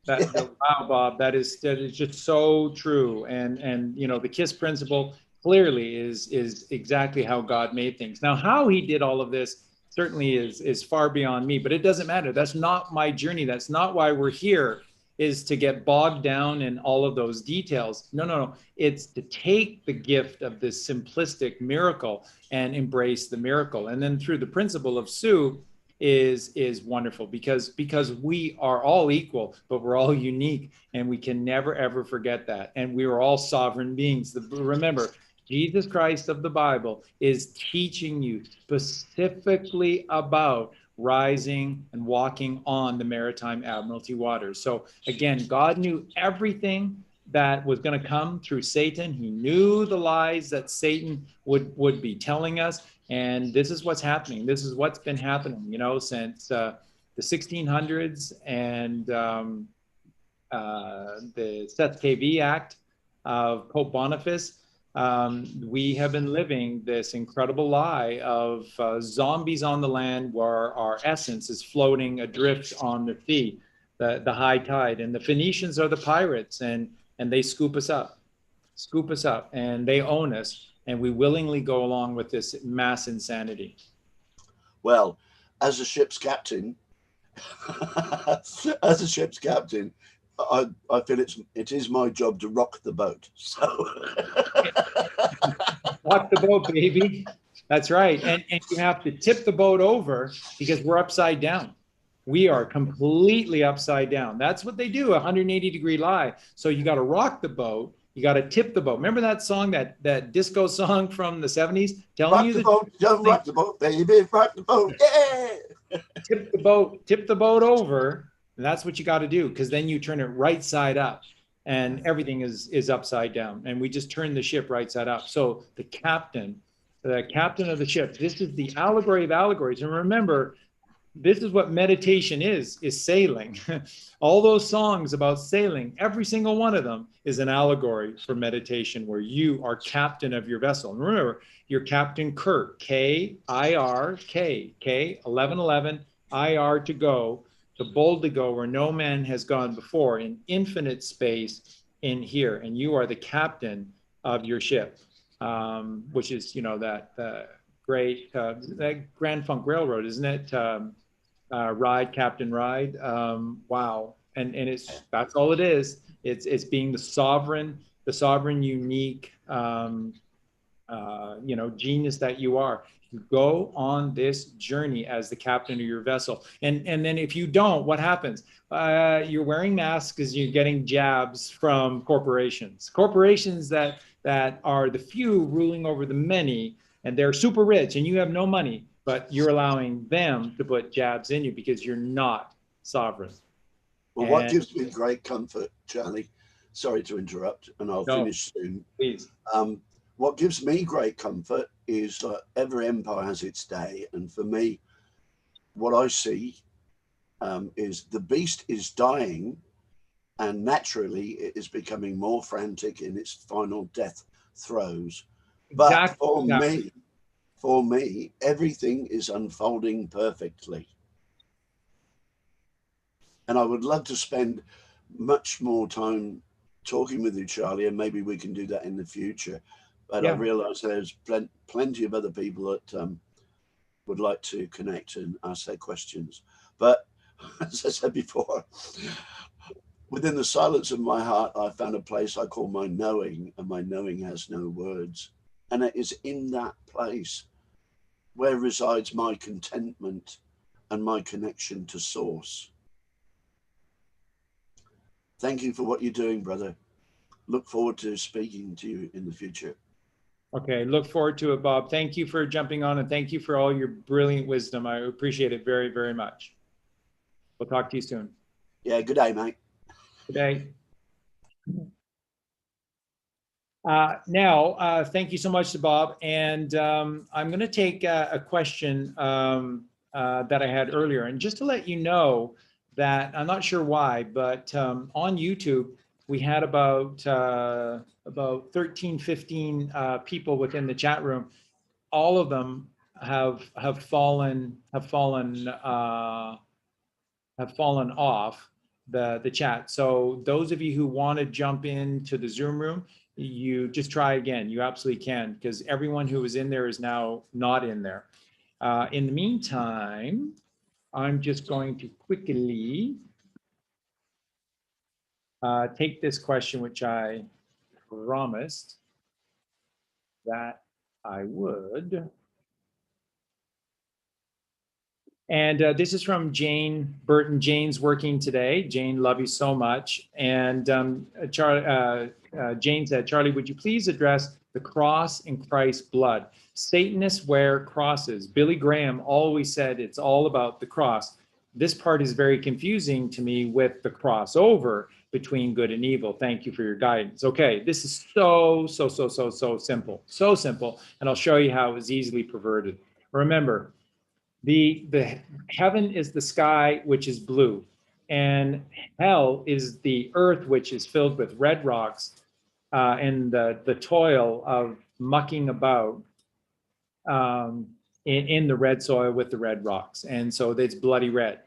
That's right. Wow, Bob, that is just so true. And you know, the KISS principle clearly is exactly how God made things. Now, how he did all of this certainly is far beyond me, but it doesn't matter. That's not my journey. That's not why we're here, is to get bogged down in all of those details. No. It's to take the gift of this simplistic miracle and embrace the miracle. And then through the principle of Sue is wonderful, because we are all equal, but we're all unique, and we can never ever forget that. And we are all sovereign beings. Remember, Jesus Christ of the Bible is teaching you specifically about rising and walking on the maritime admiralty waters. So again, God knew everything that was going to come through Satan. He knew the lies that Satan would be telling us. And this is what's happening. This is what's been happening, you know, since the 1600s and the Seth KV Act. of Pope Boniface, we have been living this incredible lie of zombies on the land where our essence is floating adrift on the sea, the high tide. And the Phoenicians are the pirates, and they scoop us up, and they own us. And we willingly go along with this mass insanity. Well, as a ship's captain, as a ship's captain, I feel it is my job to rock the boat. So Rock the boat, baby. That's right. And you have to tip the boat over because we're upside down. We are completely upside down. That's what they do, 180-degree lie. So you got to rock the boat. You got to tip the boat. Remember that song, that disco song from the 70s? Rock the boat, don't rock the boat, baby, rock the boat, yeah. Tip the boat over. And that's what you got to do, because then you turn it right side up and everything is upside down. And we just turn the ship right side up. So the captain of the ship, this is the allegory of allegories. And remember, this is what meditation is sailing. All those songs about sailing, every single one of them is an allegory for meditation, where you are captain of your vessel. And remember, you're Captain Kirk, K-I-R-K, K, 1111, I-R, to go, to boldly go where no man has gone before, in infinite space in here. And you are the captain of your ship, which is, that great, that Grand Funk Railroad, isn't it? Ride, Captain Ride. Wow. And that's all it is. It's being the sovereign unique, genius that you are. You go on this journey as the captain of your vessel. And then if you don't, what happens? You're wearing masks because you're getting jabs from corporations that are the few ruling over the many, and they're super rich and you have no money, but you're allowing them to put jabs in you because you're not sovereign. Well, what gives me great comfort, Charlie, sorry to interrupt, and I'll finish soon. Please. What gives me great comfort is that every empire has its day. And for me, what I see is the beast is dying, and naturally it is becoming more frantic in its final death throes. But for me, everything is unfolding perfectly. And I would love to spend much more time talking with you, Charlie, and maybe we can do that in the future. But I realize there's plenty of other people that would like to connect and ask their questions. But as I said before, within the silence of my heart, I found a place I call my knowing, and my knowing has no words. And it is in that place where resides my contentment and my connection to source. Thank you for what you're doing, brother. Look forward to speaking to you in the future. Okay, look forward to it, Bob. Thank you for jumping on, and thank you for all your brilliant wisdom. I appreciate it very, very much. We'll talk to you soon. Yeah, good day, mate. Good day. Now, thank you so much to Bob. And I'm going to take a question that I had earlier. And just to let you know that, I'm not sure why, but on YouTube, we had about 13, 15 people within the chat room. All of them have fallen off the chat. So those of you who want to jump into the Zoom room, you just try again. You absolutely can, because everyone who was in there is now not in there. In the meantime, I'm just going to quickly take this question, which I promised that I would. And this is from Jane Burton. Jane's working today. Jane, love you so much. And Jane said, Charlie, would you please address the cross in Christ's blood? Satanists wear crosses. Billy Graham always said it's all about the cross. This part is very confusing to me with the crossover between good and evil. Thank you for your guidance. Okay, this is so simple. So simple. And I'll show you how it was easily perverted. Remember, the heaven is the sky, which is blue, and hell is the earth, which is filled with red rocks, and the toil of mucking about in the red soil with the red rocks. And so it's bloody red.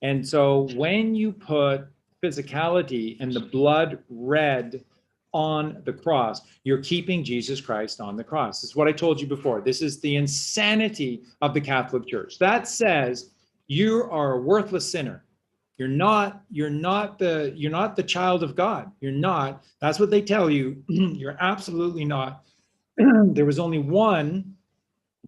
And so when you put physicality and the blood red on the cross, you're keeping Jesus Christ on the cross. This is what I told you before. This is the insanity of the Catholic Church. That says you are a worthless sinner. You're not the child of God. You're not. That's what they tell you. You're absolutely not. There was only one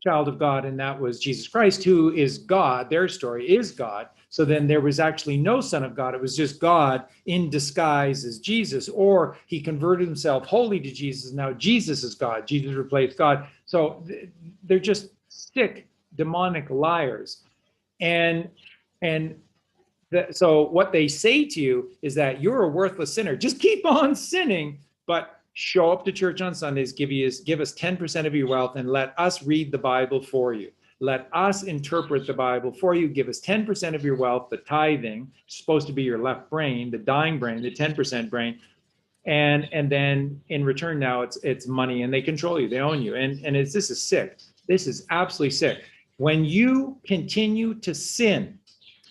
child of God, and that was Jesus Christ, who is God. Their story is God. So then there was actually no son of God. It was just God in disguise as Jesus, or he converted himself wholly to Jesus. Now Jesus is God. Jesus replaced God. So they're just sick, demonic liars. And so what they say to you is that you're a worthless sinner. Just keep on sinning, but show up to church on Sundays, give us 10% of your wealth, and let us read the Bible for you. Let us interpret the Bible for you. Give us 10% of your wealth, the tithing, supposed to be your left brain, the dying brain, the 10% brain. And then in return now it's money, and they control you, they own you. And this is sick. This is absolutely sick. When you continue to sin,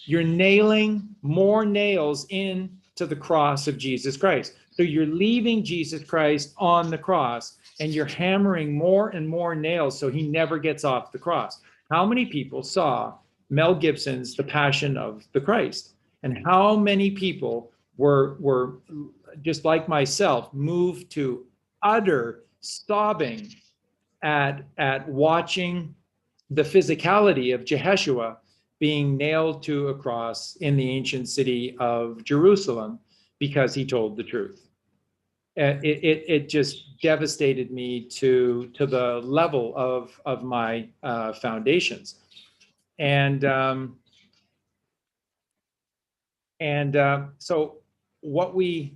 you're nailing more nails into the cross of Jesus Christ. So you're leaving Jesus Christ on the cross, and you're hammering more and more nails so he never gets off the cross. How many people saw Mel Gibson's The Passion of the Christ? And how many people were just like myself, moved to utter sobbing at watching the physicality of Jeshua being nailed to a cross in the ancient city of Jerusalem because he told the truth. It just devastated me to the level of my foundations. And so what we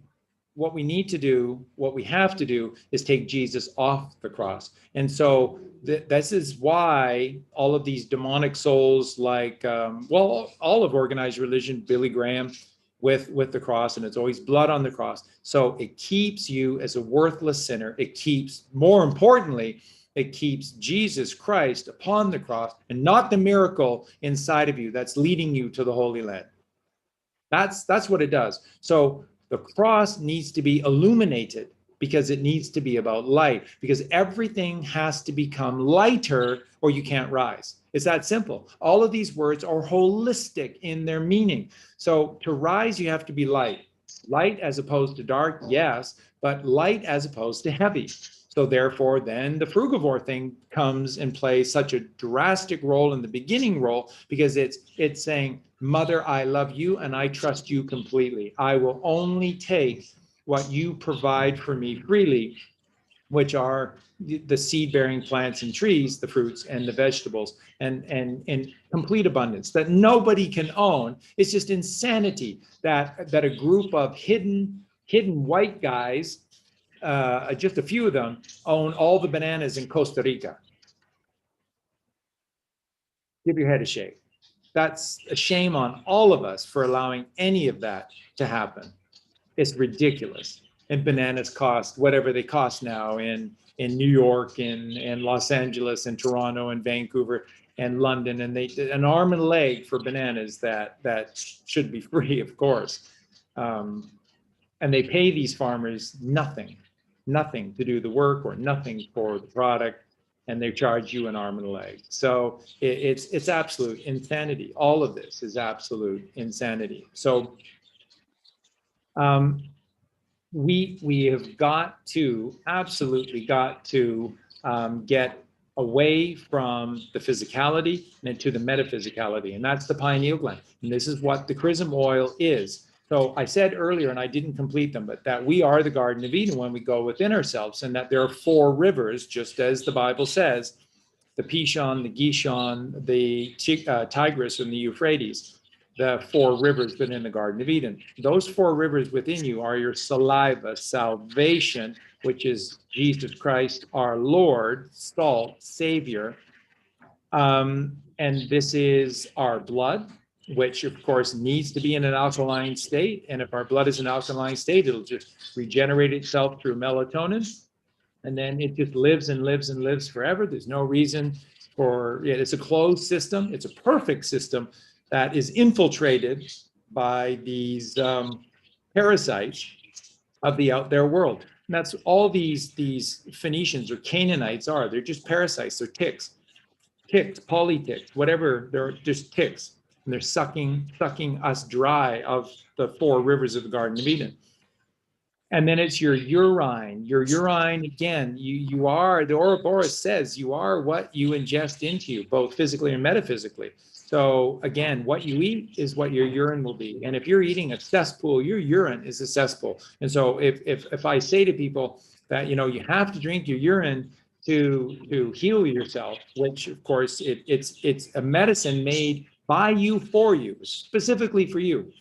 need to do, what we have to do, is take Jesus off the cross. And so this is why all of these demonic souls, like all of organized religion, Billy Graham, with the cross, and it's always blood on the cross. So it keeps you as a worthless sinner. It keeps, more importantly, it keeps Jesus Christ upon the cross, and not the miracle inside of you that's leading you to the Holy Land. That's what it does. So the cross needs to be illuminated, because it needs to be about light, because everything has to become lighter or you can't rise. It's that simple. All of these words are holistic in their meaning. So to rise, you have to be light. Light as opposed to dark, yes, but light as opposed to heavy. So therefore, then the frugivore thing comes and plays such a drastic role in the beginning role, because it's saying, Mother, I love you and I trust you completely. I will only take what you provide for me freely, which are the seed-bearing plants and trees, the fruits and the vegetables, and in complete abundance that nobody can own. It's just insanity that a group of hidden white guys, just a few of them, own all the bananas in Costa Rica. Give your head a shake. That's a shame on all of us for allowing any of that to happen. It's ridiculous. And bananas cost whatever they cost now in New York and Los Angeles and Toronto and Vancouver and London, and they an arm and a leg for bananas that should be free, of course. And they pay these farmers nothing to do the work or nothing for the product, and they charge you an arm and a leg. So it's absolute insanity. All of this is absolute insanity. So we have got to, absolutely got to get away from the physicality and into the metaphysicality, and that's the pineal gland. And this is what the chrism oil is. So I said earlier, and I didn't complete them, but that we are the Garden of Eden when we go within ourselves, and that there are 4 rivers, just as the Bible says, the Pishon, the Gishon, the Tigris, and the Euphrates, the 4 rivers within the Garden of Eden. Those 4 rivers within you are your saliva, salvation, which is Jesus Christ, our Lord, salt, Savior. And this is our blood, which of course needs to be in an alkaline state. And if our blood is in an alkaline state, it'll just regenerate itself through melatonin. And then it just lives and lives and lives forever. There's no reason for it. It's a closed system. It's a perfect system that is infiltrated by these parasites of the out there world. And that's all these Phoenicians or Canaanites are. They're just parasites. They're ticks, polyticks, whatever. They're just ticks. And they're sucking us dry of the 4 rivers of the Garden of Eden. And then it's your urine. Your urine, again, you are, the Ouroboros says, you are what you ingest into you, both physically and metaphysically. So again, what you eat is what your urine will be. And if you're eating a cesspool, your urine is a cesspool. And so if I say to people that, you know, you have to drink your urine to heal yourself, which of course it's a medicine made by you, for you, specifically for you.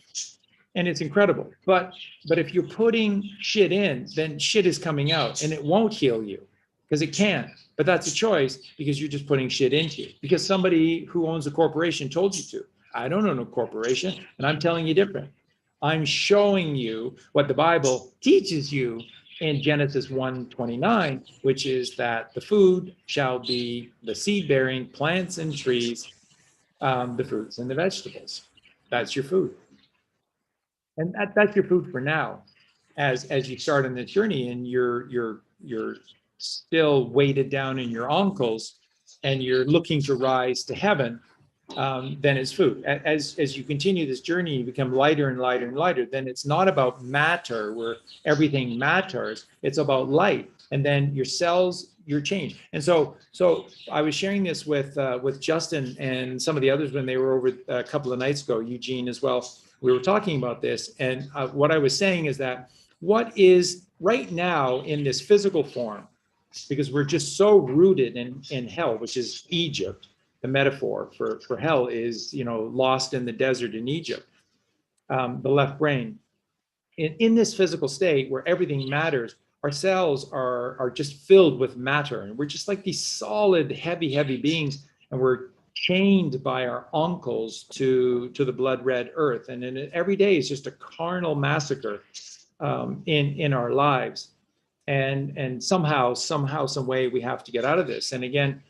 And it's incredible. But if you're putting shit in, then shit is coming out and it won't heal you because it can't. But that's a choice because you're just putting shit into you because somebody who owns a corporation told you to. I don't own a corporation and I'm telling you different. I'm showing you what the Bible teaches you in Genesis 1:29, which is that the food shall be the seed-bearing plants and trees, the fruits and the vegetables. That's your food. And that's your food for now, as you start on this journey and you're still weighted down in your ankles and you're looking to rise to heaven, then it's food. As you continue this journey, you become lighter and lighter and lighter. Then it's not about matter where everything matters. It's about light. And then your cells, your change. And so I was sharing this with Justin and some of the others when they were over a couple of nights ago, Eugene as well. We were talking about this, and what I was saying is that what is right now in this physical form, because we're just so rooted in hell, which is Egypt. The metaphor for hell is, you know, lost in the desert in Egypt, the left brain. In this physical state where everything matters, our cells are just filled with matter, and we're just like these solid, heavy beings, and we're chained by our uncles to the blood red earth, and then every day is just a carnal massacre in our lives, and somehow some way we have to get out of this. And again,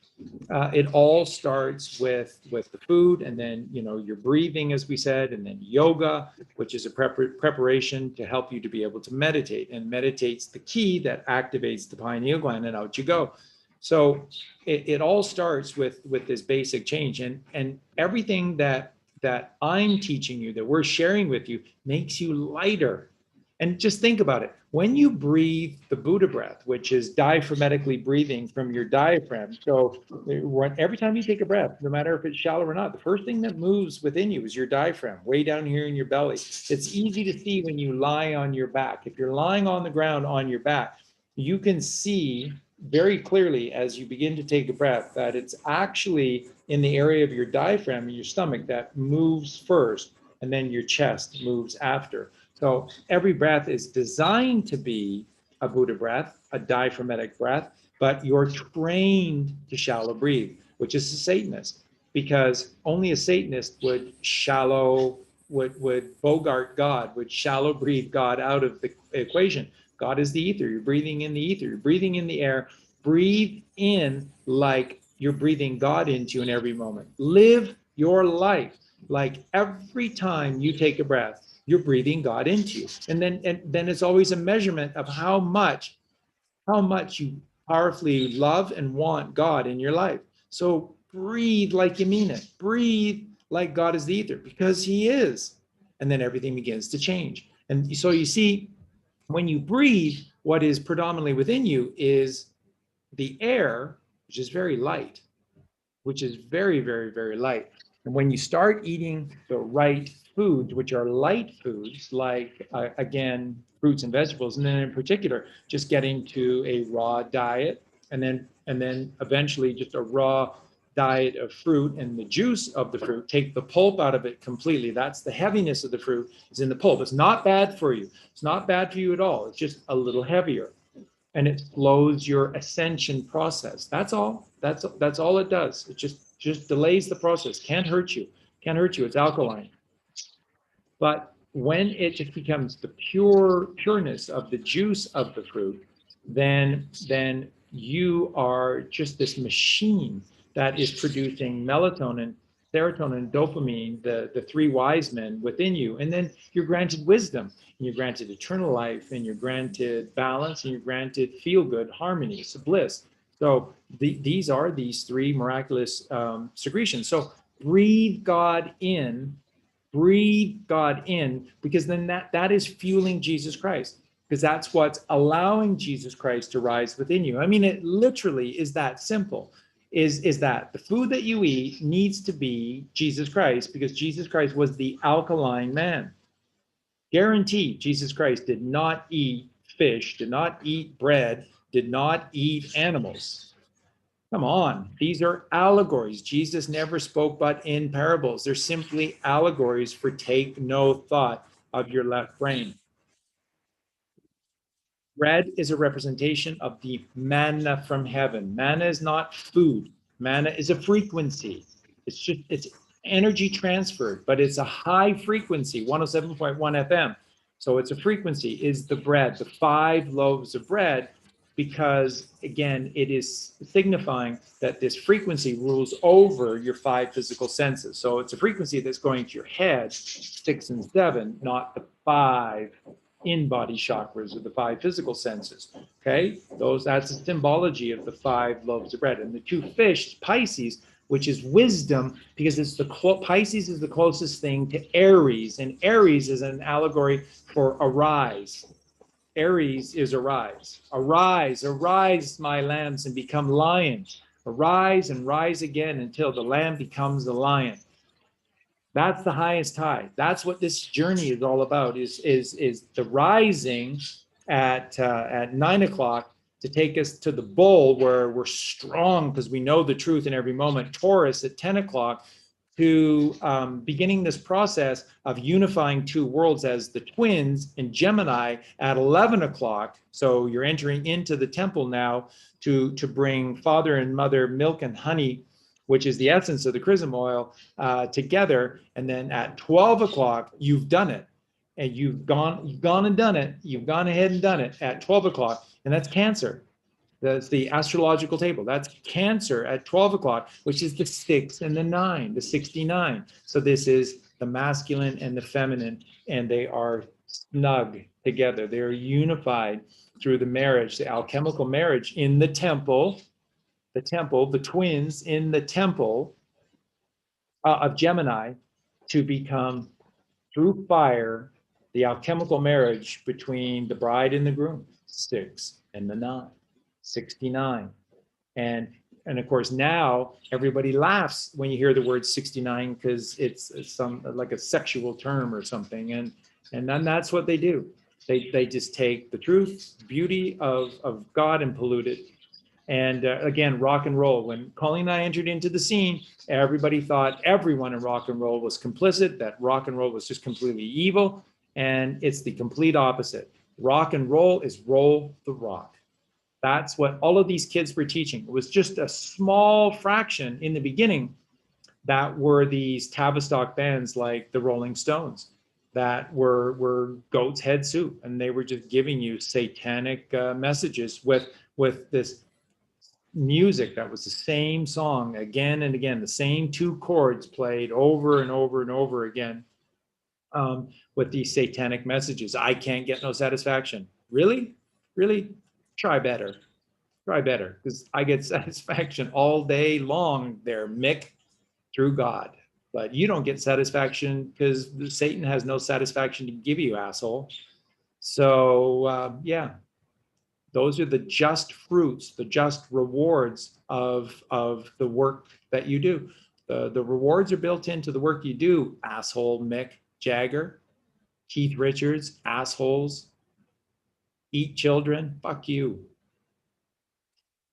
it all starts with the food, and then, you know, your breathing, as we said, and then yoga, which is a preparation to help you to be able to meditate, and meditate's the key that activates the pineal gland, and out you go. So it all starts with this basic change, and everything that I'm teaching you, that we're sharing with you, makes you lighter. And just think about it. When you breathe the Buddha breath, which is diaphragmatically breathing from your diaphragm. So every time you take a breath, no matter if it's shallow or not, the first thing that moves within you is your diaphragm, way down here in your belly. It's easy to see when you lie on your back. If you're lying on the ground on your back, you can see very clearly as you begin to take a breath that it's actually in the area of your diaphragm and your stomach that moves first, and then your chest moves after. So every breath is designed to be a Buddha breath, a diaphragmatic breath, but you're trained to shallow breathe, which is a Satanist, because only a Satanist would bogart God, would shallow breathe God out of the equation. God is the ether. You're breathing in the ether. You're breathing in the air. Breathe in like you're breathing God into in every moment. Live your life like every time you take a breath, you're breathing God into you. And then it's always a measurement of how much you powerfully love and want God in your life. So breathe like you mean it. Breathe like God is the ether, because he is. And then everything begins to change. And so you see, when you breathe, what is predominantly within you is the air, which is very light, which is very, very, very light. And when you start eating the right foods, which are light foods, like, again, fruits and vegetables, and then in particular, just getting to a raw diet, and then eventually just a raw diet of fruit and the juice of the fruit, take the pulp out of it completely. That's the heaviness of the fruit, is in the pulp. It's not bad for you. It's not bad for you at all. It's just a little heavier, and it slows your ascension process. That's all. That's all it does. It just delays the process. Can't hurt you. Can't hurt you. It's alkaline. But when it just becomes the pureness of the juice of the fruit, then you are just this machine that is producing melatonin, serotonin, dopamine, the three wise men within you. And then you're granted wisdom, and you're granted eternal life, and you're granted balance, and you're granted feel good, harmony, so bliss. So these are these three miraculous secretions. So breathe God in, because then that is fueling Jesus Christ, because that's what's allowing Jesus Christ to rise within you. I mean, it literally is that simple. Is that the food that you eat needs to be Jesus Christ, because Jesus Christ was the alkaline man. Guaranteed, Jesus Christ did not eat fish, did not eat bread, did not eat animals. Come on, these are allegories. Jesus never spoke but in parables. They're simply allegories for take no thought of your left brain. Bread is a representation of the manna from heaven. Manna is not food. Manna is a frequency. It's energy transferred, but it's a high frequency, 107.1 FM. So it's a frequency, is the bread, the 5 loaves of bread, because again, it is signifying that this frequency rules over your 5 physical senses. So it's a frequency that's going to your head, 6 and 7, not the 5 in-body chakras or the 5 physical senses. Okay, that's a symbology of the 5 loaves of bread. And the 2 fish, Pisces, which is wisdom, because it's Pisces is the closest thing to Aries, and Aries is an allegory for arise. Aries is arise. Arise, my lambs, and become lions. Arise and rise again until the lamb becomes the lion. That's the highest high. That's what this journey is all about, is the rising at 9 o'clock to take us to the bull, where we're strong because we know the truth in every moment. Taurus at 10 o'clock, to beginning this process of unifying 2 worlds as the twins, in Gemini at 11 o'clock. So you're entering into the temple now to bring father and mother milk and honey, which is the essence of the chrism oil, together. And then at 12 o'clock, you've done it. And you've gone and done it. You've gone ahead and done it at 12 o'clock. And that's Cancer. That's the astrological table. That's Cancer at 12 o'clock, which is the 6 and the 9, the 69. So this is the masculine and the feminine, and they are snug together. They are unified through the marriage, the alchemical marriage in the temple, the twins in the temple of Gemini, to become, through fire, the alchemical marriage between the bride and the groom, 6 and the 9. 69. And of course, now everybody laughs when you hear the word 69, because it's some like a sexual term or something. And then that's what they do. They just take the truth, beauty of God, and pollute it. And again, rock and roll. When Colleen and I entered into the scene, everybody thought everyone in rock and roll was complicit, that rock and roll was just completely evil. And it's the complete opposite. Rock and roll is roll the rock. That's what all of these kids were teaching. It was just a small fraction in the beginning that were these Tavistock bands like the Rolling Stones, that were goat's head soup, and they were just giving you satanic messages with this music that was the same song again and again, the same 2 chords played over and over and over again, with these satanic messages. I can't get no satisfaction. Really? Try better, because I get satisfaction all day long there, Mick, through God. But you don't get satisfaction because Satan has no satisfaction to give you, asshole. So yeah, those are the just fruits, the just rewards of the work that you do. The rewards are built into the work you do, asshole Mick Jagger, Keith Richards, assholes. Eat children, fuck you.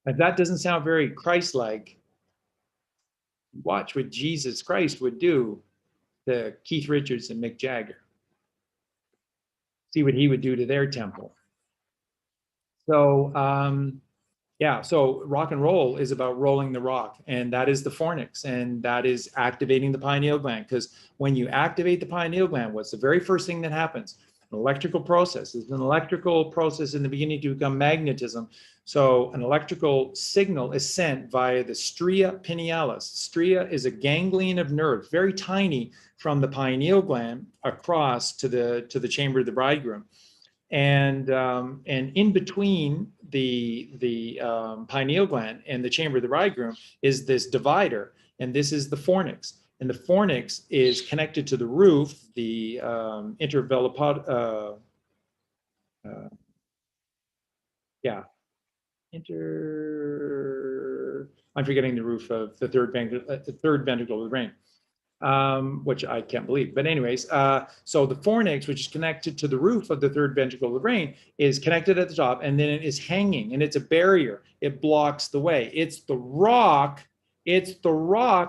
If that doesn't sound very Christ-like, watch what Jesus Christ would do to Keith Richards and Mick Jagger. See what he would do to their temple. So Yeah, so rock and roll is about rolling the rock, and that is the fornix, and that is activating the pineal gland. Because when you activate the pineal gland, what's the very first thing that happens? An electrical process. It's an electrical process in the beginning to become magnetism. So an electrical signal is sent via the stria pinealis. Stria is a ganglion of nerve, very tiny, from the pineal gland across to the chamber of the bridegroom. And in between the pineal gland and the chamber of the bridegroom is this divider, and this is the fornix. And the fornix is connected to the roof, the I'm forgetting the roof of the third ventricle of the brain. Which I can't believe. But anyways, so the fornix, which is connected to the roof of the third ventricle of the brain, is connected at the top, and then it is hanging, and it's a barrier. It blocks the way. It's the rock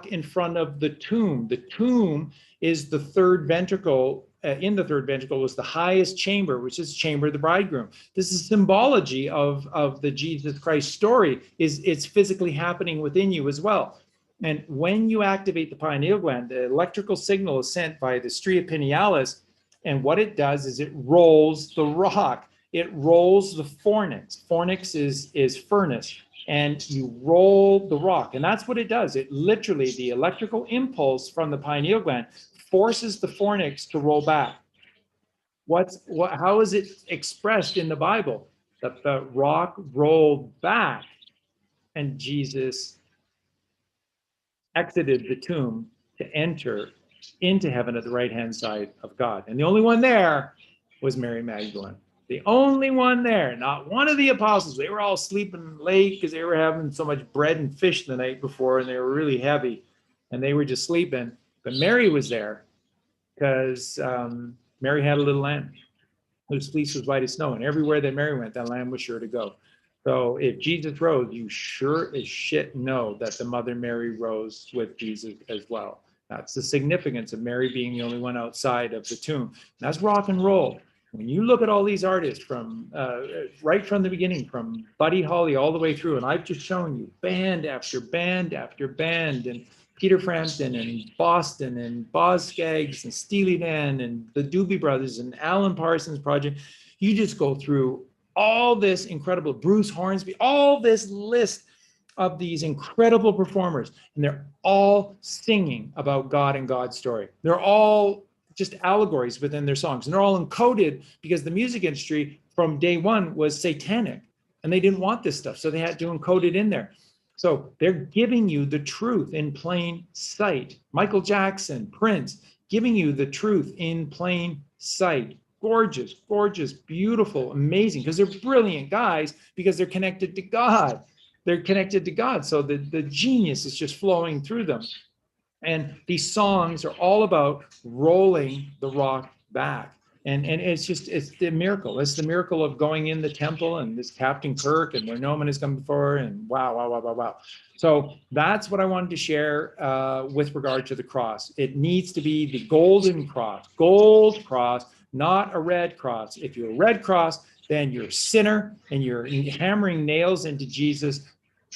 in front of the tomb. The tomb is the third ventricle. In the third ventricle was the highest chamber, which is the chamber of the bridegroom. This is symbology of the Jesus Christ story. It's physically happening within you as well. And when you activate the pineal gland, the electrical signal is sent by the stria pinealis, and what it does is it rolls the rock. It rolls the fornix. Fornix is furnace, and you roll the rock, and that's what it does. It literally, the electrical impulse from the pineal gland forces the fornix to roll back. How is it expressed in the Bible? That the rock rolled back, and Jesus exited the tomb to enter into heaven at the right-hand side of God. And the only one there was Mary Magdalene. The only one there, not one of the apostles. They were all sleeping late because they were having so much bread and fish the night before, and they were really heavy, and they were just sleeping. But Mary was there because Mary had a little lamb whose fleece was white as snow, and everywhere that Mary went, that lamb was sure to go. So if Jesus rose, you sure as shit know that the Mother Mary rose with Jesus as well. That's the significance of Mary being the only one outside of the tomb. That's rock and roll. When you look at all these artists from right from the beginning, from Buddy Holly all the way through, and I've just shown you band after band after band, and Peter Frampton and Boston and Boz Scaggs and Steely Dan and the Doobie Brothers and Alan Parsons Project, you just go through all this incredible, Bruce Hornsby, all this list of these incredible performers, and they're all singing about God and God's story. They're all just allegories within their songs, and they're all encoded because the music industry from day one was satanic, and they didn't want this stuff, so they had to encode it in there. So they're giving you the truth in plain sight. Michael Jackson, Prince, giving you the truth in plain sight. Gorgeous, gorgeous, beautiful, amazing, because they're brilliant guys, because they're connected to God. They're connected to God. So the genius is just flowing through them. And these songs are all about rolling the rock back. And it's the miracle. It's the miracle of going in the temple, and this Captain Kirk, and where no man has come before, and wow. So that's what I wanted to share with regard to the cross. It needs to be the golden cross, gold cross, not a red cross. If you're a red cross, then you're a sinner and you're hammering nails into Jesus.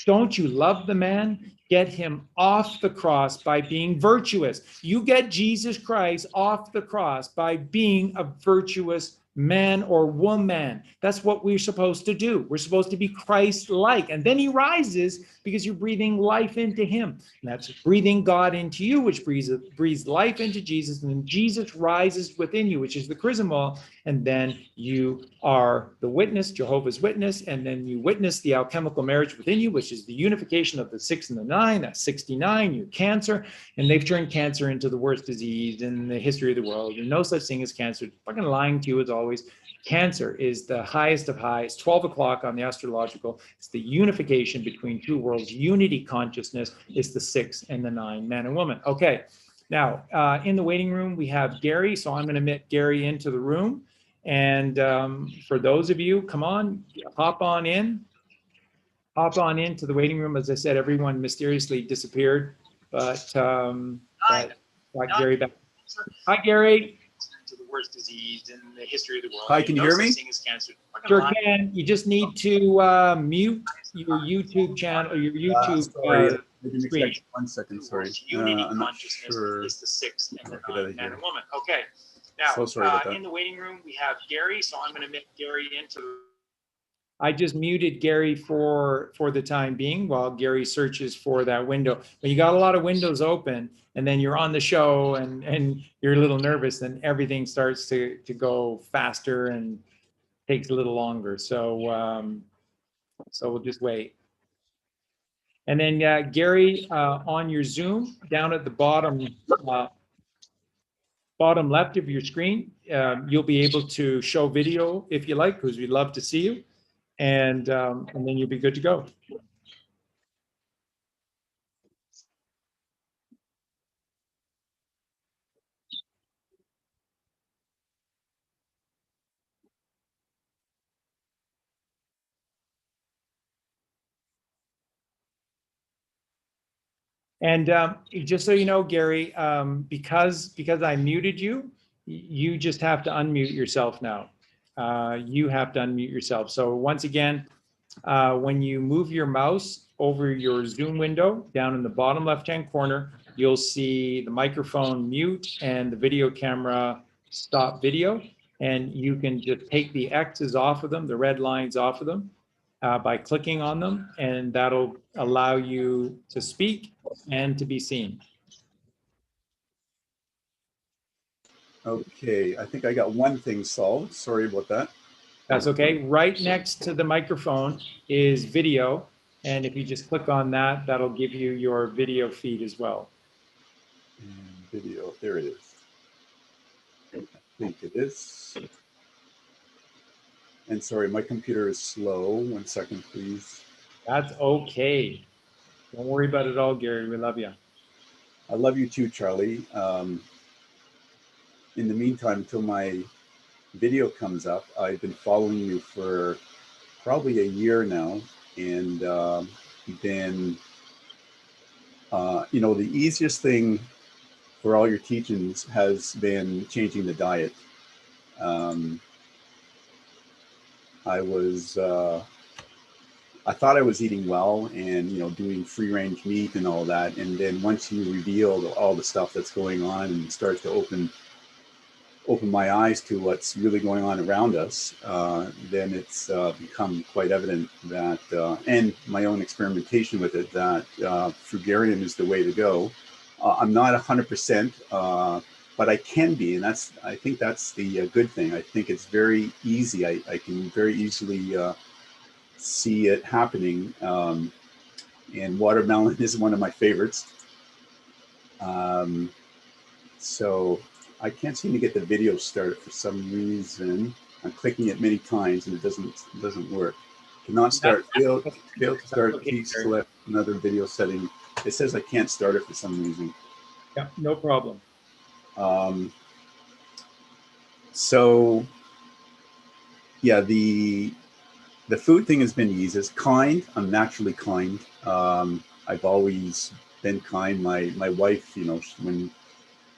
Don't you love the man? Get him off the cross by being virtuous. You get Jesus Christ off the cross by being a virtuous man or woman. That's what we're supposed to do. We're supposed to be Christ-like. And then he rises because you're breathing life into him. And that's breathing God into you, which breathes life into Jesus. And then Jesus rises within you, which is the chrismal. And then you are the witness, Jehovah's Witness. And then you witness the alchemical marriage within you, which is the unification of the 6 and the 9. That's 69, you're cancer. And they've turned cancer into the worst disease in the history of the world. There's no such thing as cancer. Fucking lying to you as always. Cancer is the highest of highs, 12 o'clock on the astrological. It's the unification between two worlds. Unity consciousness is the 6 and the 9, man and woman. Okay, now in the waiting room, we have Gary. So I'm going to admit Gary into the room. And for those of you, come on, hop on into the waiting room. As I said, everyone mysteriously disappeared, but got Gary back. Hi, Gary. worst disease in the history of the world. Hi, can you hear me? Cancer. Sure can. You just need to mute your YouTube channel, or your YouTube sorry, I didn't screen. expect 1 second. Sorry, I'm not sure. Is the sixth and the Get out of ninth man here. and woman. Okay. Now, So sorry about that. in the waiting room, we have Gary. So I'm going to make Gary into. I just muted Gary for the time being while Gary searches for that window. But you got a lot of windows open, and then you're on the show, and you're a little nervous, and everything starts to go faster and takes a little longer. So so we'll just wait. And then Gary, on your Zoom, down at the bottom left of your screen, you'll be able to show video if you like, because we'd love to see you. And then you'll be good to go. And just so you know, Gary, because I muted you, you just have to unmute yourself now. You have to unmute yourself. So once again, when you move your mouse over your Zoom window down in the bottom left-hand corner, you'll see the microphone mute and the video camera stop video. And you can just take the X's off of them, the red lines off of them, by clicking on them, and that'll allow you to speak and to be seen. Okay, I think I got one thing solved. Sorry about that. That's okay. Right next to the microphone is video. And if you just click on that, that'll give you your video feed as well. And video, there it is. I think it is. And sorry, my computer is slow. 1 second, please. That's okay. Don't worry about it at all, Gary. We love you. I love you too, Charlie. In the meantime, until my video comes up, I've been following you for probably a year now. And then, you know, the easiest thing for all your teachings has been changing the diet. I thought I was eating well and, you know, doing free range meat and all that. And then once you reveal all the stuff that's going on and start to open my eyes to what's really going on around us, then it's become quite evident that, and my own experimentation with it, that Frugarian is the way to go. I'm not 100%, but I can be, and I think that's the good thing. I think it's very easy. I can very easily see it happening, and watermelon is one of my favorites. So I can't seem to get the video started for some reason. I'm clicking it many times and it doesn't work. Cannot start. Fail to start. Please select another video setting. It says I can't start it for some reason. Yeah, no problem. So yeah, the food thing has been easy. It's kind. I'm naturally kind. I've always been kind. My wife, you know,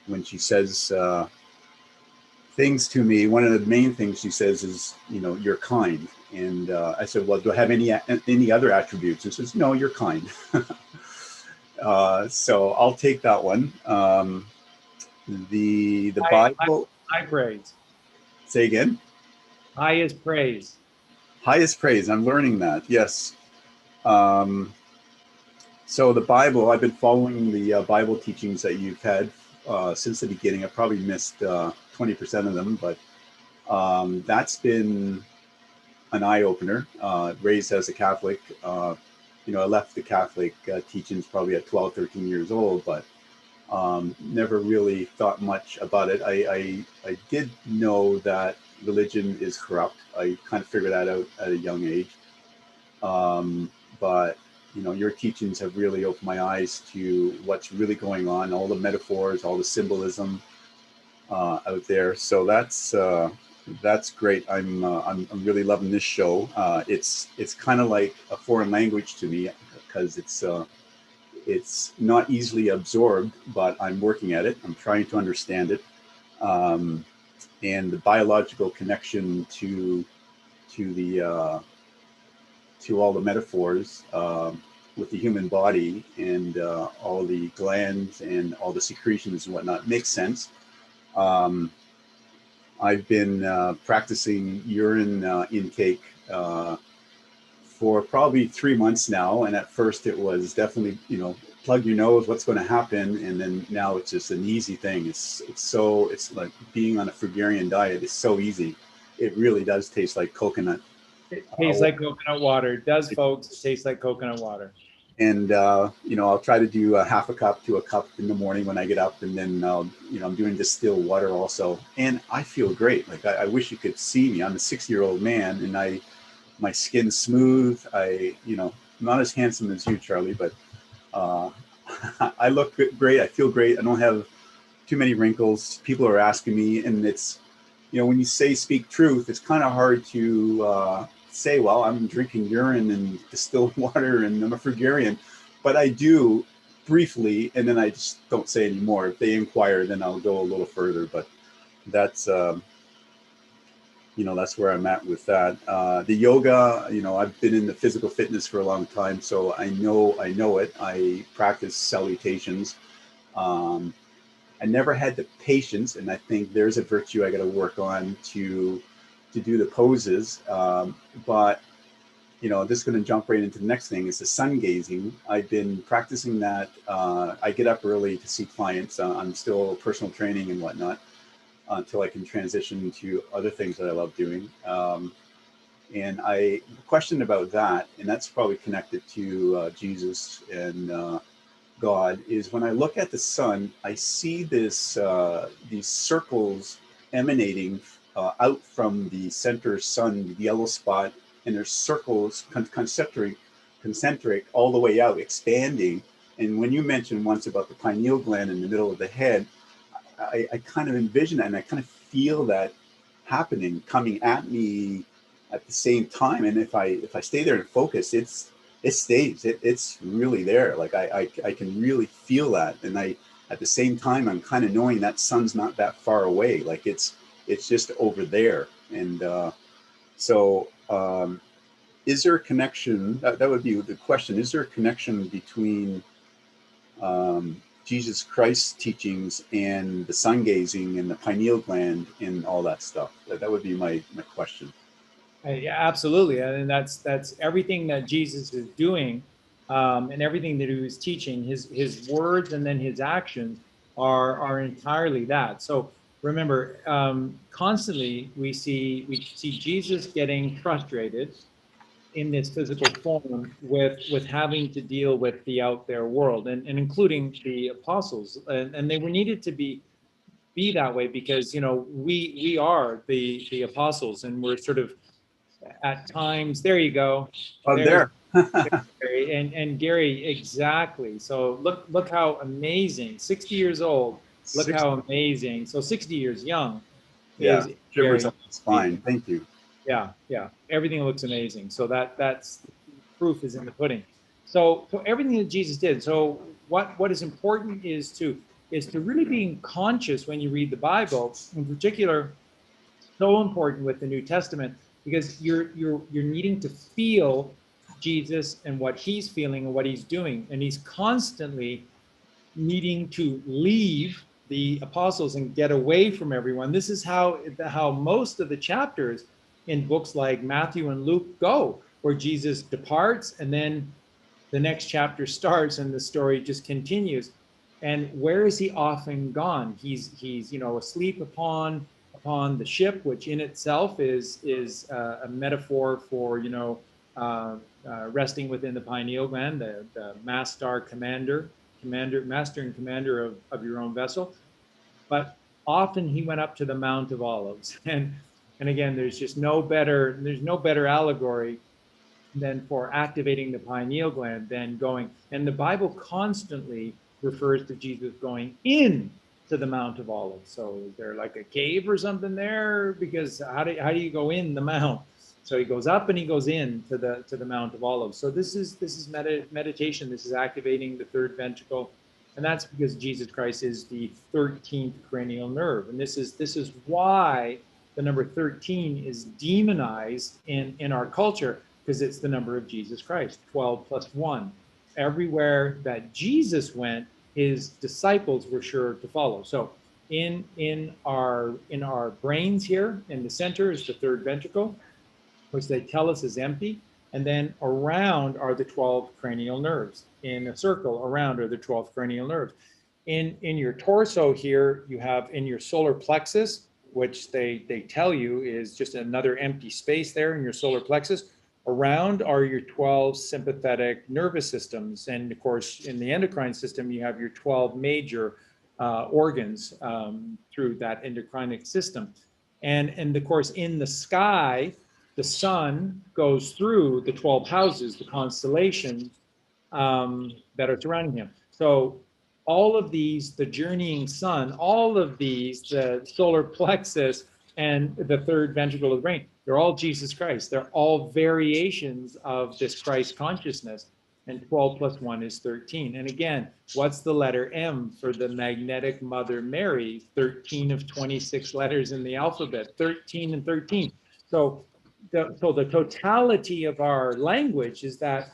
when she says things to me, one of the main things she says is, you know, you're kind. And I said, well, do I have any other attributes? And she says, no, you're kind. So I'll take that one. The Bible. High praise. Say again. Highest praise. Highest praise. I'm learning that. Yes. So the Bible, I've been following the Bible teachings that you've had since the beginning. I probably missed 20% of them, but that's been an eye-opener. Raised as a Catholic, you know, I left the Catholic teachings probably at 12, 13 years old, but never really thought much about it. I did know that religion is corrupt. I kind of figured that out at a young age. But you know, your teachings have really opened my eyes to what's really going on, all the metaphors, all the symbolism out there. So that's great. I'm really loving this show. It's kind of like a foreign language to me because it's not easily absorbed, but I'm working at it. I'm trying to understand it. and the biological connection to the to all the metaphors with the human body and all the glands and all the secretions and whatnot makes sense. I've been practicing urine intake for probably 3 months now, and at first it was definitely, you know, plug your nose, what's going to happen, and then now it's just an easy thing. It's like being on a fruitarian diet is so easy. It really does taste like coconut. It tastes like coconut water. It does, folks. It tastes like coconut water. And you know, I'll try to do a half a cup to a cup in the morning when I get up, and then you know, I'm doing distilled water also, and I feel great. Like I wish you could see me. I'm a 60-year-old man, and my skin's smooth. You know, I'm not as handsome as you, Charlie, but I look great. I feel great. I don't have too many wrinkles. People are asking me, and it's, you know, when you say speak truth, it's kind of hard to say, well, I'm drinking urine and distilled water and I'm a fruitarian, but I do briefly, and then I just don't say anymore. If they inquire, then I'll go a little further, but that's, you know, that's where I'm at with that. The yoga, you know, I've been in the physical fitness for a long time, so I know it. I practice salutations. I never had the patience, and I think there's a virtue I got to work on to do the poses. But, you know, this is going to jump right into the next thing, is the sun gazing. I've been practicing that. I get up early to see clients. I'm still personal training and whatnot until I can transition to other things that I love doing. And I questioned about that, and that's probably connected to Jesus and God, is when I look at the sun, I see this these circles emanating out from the center sun, the yellow spot, and there's circles concentric all the way out, expanding. And when you mentioned once about the pineal gland in the middle of the head, I kind of envision that, and I kind of feel that happening, coming at me at the same time. And if I stay there and focus, it stays. It's really there. Like I can really feel that, and at the same time I'm kind of knowing that sun's not that far away. Like it's just over there. And so is there a connection? That would be the question. Is there a connection between Jesus Christ's teachings and the sun gazing and the pineal gland and all that stuff? That would be my question. Yeah, absolutely, and that's everything that Jesus is doing, and everything that he was teaching. His words and then his actions are entirely that. So remember, constantly we see Jesus getting frustrated in this physical form with having to deal with the out there world, and including the apostles, and they were needed to be that way, because, you know, we are the apostles, and we're sort of at times, there you go. Oh, there. Gary. And Gary, exactly. So look how amazing, 60 years old. Look 60. How amazing. So 60 years young. Yeah, shivers up the spine. Thank you. Yeah. Everything looks amazing. So that's proof is in the pudding. So everything that Jesus did. So what is important is to really being conscious when you read the Bible, in particular, so important with the New Testament, because you're needing to feel Jesus and what he's feeling and what he's doing, and he's constantly needing to leave the apostles and get away from everyone. This is how most of the chapters in books like Matthew and Luke go, where Jesus departs and then the next chapter starts and the story just continues. And where is he often gone? He's asleep upon the ship, which in itself is a metaphor for resting within the pineal gland, the master and commander of your own vessel. But often he went up to the Mount of Olives, and again, there's no better allegory than for activating the pineal gland than going. And the Bible constantly refers to Jesus going in to the Mount of Olives. So is there like a cave or something there? Because how do you go in the mount? So he goes up and he goes in to the Mount of Olives. So this is meditation. This is activating the third ventricle. And that's because Jesus Christ is the 13th cranial nerve. And this is why the number 13 is demonized in our culture, because it's the number of Jesus Christ, 12 plus 1. Everywhere that Jesus went, his disciples were sure to follow. So in our brains here, in the center is the third ventricle, which they tell us is empty. And then around are the 12 cranial nerves. In a circle around are the 12 cranial nerves. In your torso here, you have in your solar plexus, which they tell you is just another empty space there in your solar plexus. Around are your 12 sympathetic nervous systems. And of course, in the endocrine system, you have your 12 major organs through that endocrine system. And of course, in the sky, the sun goes through the 12 houses, the constellations that are surrounding him. So all of these, the journeying sun, all of these, the solar plexus and the third ventricle of the brain, they're all Jesus Christ. They're all variations of this Christ consciousness. And 12 plus 1 is 13. And again, what's the letter M for the magnetic Mother Mary? 13 of 26 letters in the alphabet, 13 and 13. So the totality of our language is that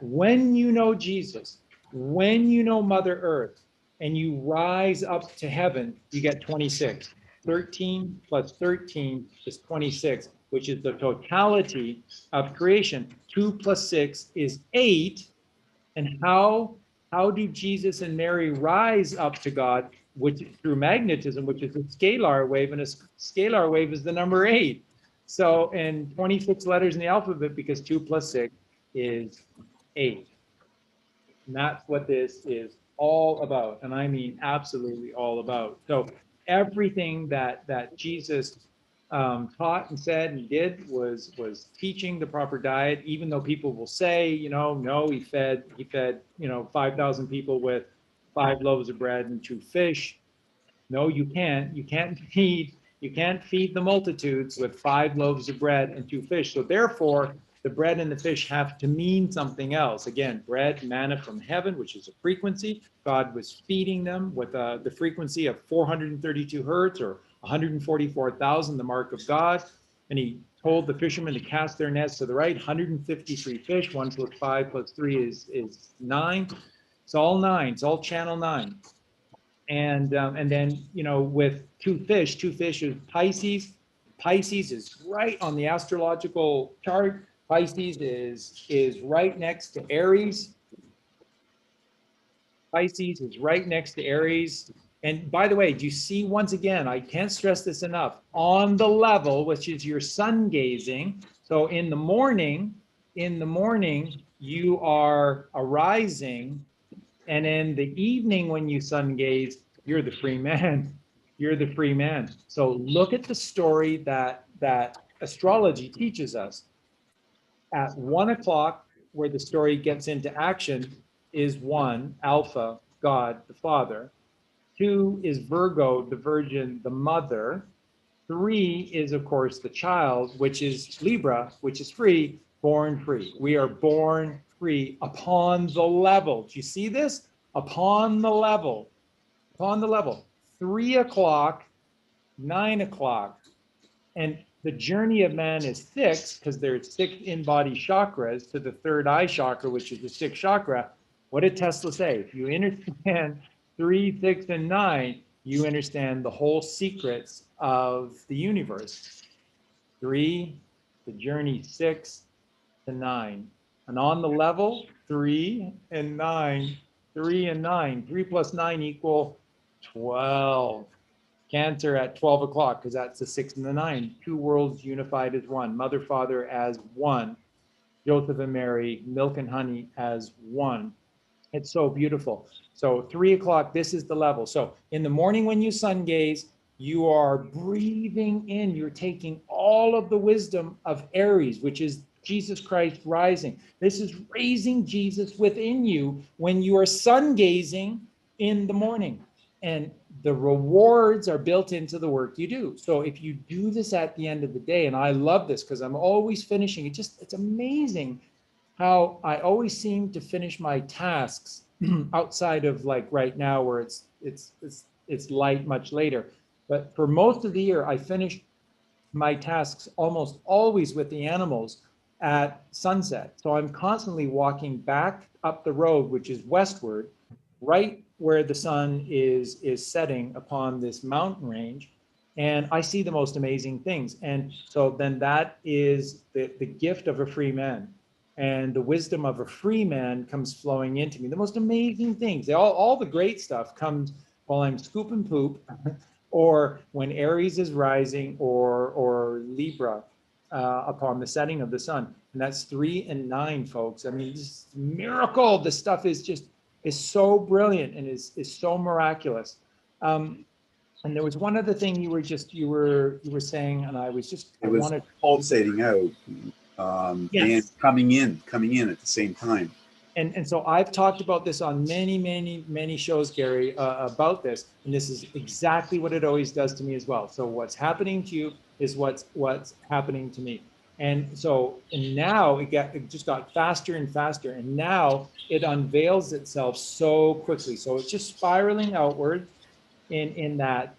when you know Jesus, when you know Mother Earth, and you rise up to heaven, you get 26. 13 plus 13 is 26, which is the totality of creation. 2 plus 6 is 8. And how do Jesus and Mary rise up to God, which through magnetism, which is a scalar wave, and a scalar wave is the number 8. So, and 26 letters in the alphabet, because 2 plus 6 is 8. And that's what this is all about. And I mean absolutely all about. So everything that Jesus taught and said and did was teaching the proper diet, even though people will say, no, he fed 5,000 people with 5 loaves of bread and 2 fish. No, you can't feed the multitudes with 5 loaves of bread and 2 fish. So therefore, the bread and the fish have to mean something else. Again, bread, manna from heaven, which is a frequency. God was feeding them with the frequency of 432 hertz or 144,000, the mark of God. And he told the fishermen to cast their nets to the right, 153 fish, 1 plus 5 plus 3 is 9. It's all 9, it's all channel 9. And then, with 2 fish is Pisces. Pisces is right on the astrological chart. Pisces is right next to Aries. Pisces is right next to Aries. And by the way, do you see, once again, I can't stress this enough, on the level, which is your sun gazing. So in the morning, you are arising. And in the evening, when you sun gaze, you're the free man. You're the free man. So look at the story that astrology teaches us. At 1 o'clock, where the story gets into action, is 1, Alpha, God, the Father. 2 is Virgo, the Virgin, the Mother. 3 is, of course, the child, which is Libra, which is free, born free. We are born free upon the level. Do you see this? Upon the level. Upon the level. 3 o'clock, 9 o'clock. And the journey of man is 6, because there's 6 in-body chakras to the third eye chakra, which is the 6th chakra. What did Tesla say? If you understand 3, 6, and 9, you understand the whole secrets of the universe. 3, the journey 6 to 9. And on the level, 3 and 9, 3 and 9. 3 plus 9 equal 12. Cancer at 12 o'clock, because that's the 6 and the 9. 2 worlds unified as one. Mother, Father as one. Joseph and Mary, milk and honey as one. It's so beautiful. So 3 o'clock, this is the level. So in the morning when you sun gaze, you are breathing in, you're taking all of the wisdom of Aries, which is Jesus Christ rising. This is raising Jesus within you when you are sun gazing in the morning. And the rewards are built into the work you do. So if you do this at the end of the day, and I love this because I'm always finishing, it's amazing how I always seem to finish my tasks outside of like right now where it's light much later. But for most of the year, I finish my tasks almost always with the animals at sunset. So I'm constantly walking back up the road, which is westward, right where the sun is setting upon this mountain range. And I see the most amazing things. And so then that is the gift of a free man. And the wisdom of a free man comes flowing into me. The most amazing things, all the great stuff comes while I'm scooping poop, or when Aries is rising, or Libra upon the setting of the sun. And that's 3 and 9, folks. I mean, this is a miracle. This stuff is so brilliant and is so miraculous. And there was one other thing you were saying, and I was pulsating out, yes, and coming in at the same time. And so I've talked about this on many shows, Gary, about this, and this is exactly what it always does to me as well. So what's happening to you is what's happening to me. And so, and now it just got faster and faster, and now it unveils itself so quickly. So it's just spiraling outward in that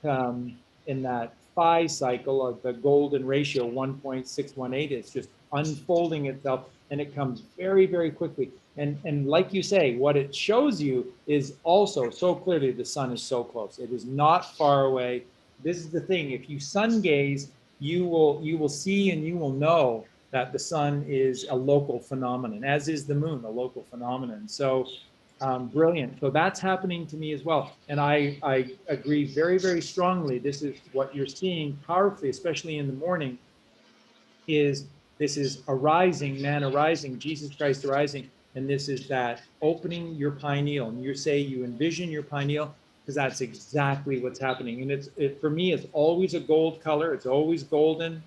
phi cycle of the golden ratio 1.618. It's just unfolding itself, and it comes very quickly. And like you say, what it shows you is also so clearly the sun is so close. It is not far away. This is the thing. If you sun gaze, you will see and you will know that the sun is a local phenomenon, as is the moon a local phenomenon. So brilliant. So that's happening to me as well. And I agree very strongly. This is what you're seeing powerfully, especially in the morning, is this is arising, man arising, Jesus Christ arising. And this is that opening your pineal. And you envision your pineal, because that's exactly what's happening. And for me, it's always a gold color. It's always golden.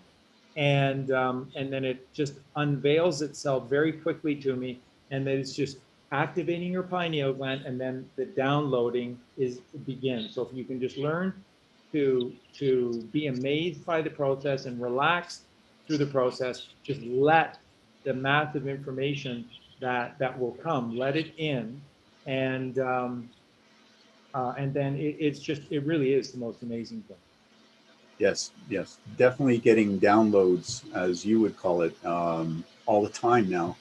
And then it just unveils itself very quickly to me. And then it's just activating your pineal gland, and then the downloading begins. So if you can just learn to be amazed by the process and relax through the process, just let the massive information that will come, let it in, and then it really is the most amazing thing. Yes, definitely getting downloads, as you would call it, all the time now.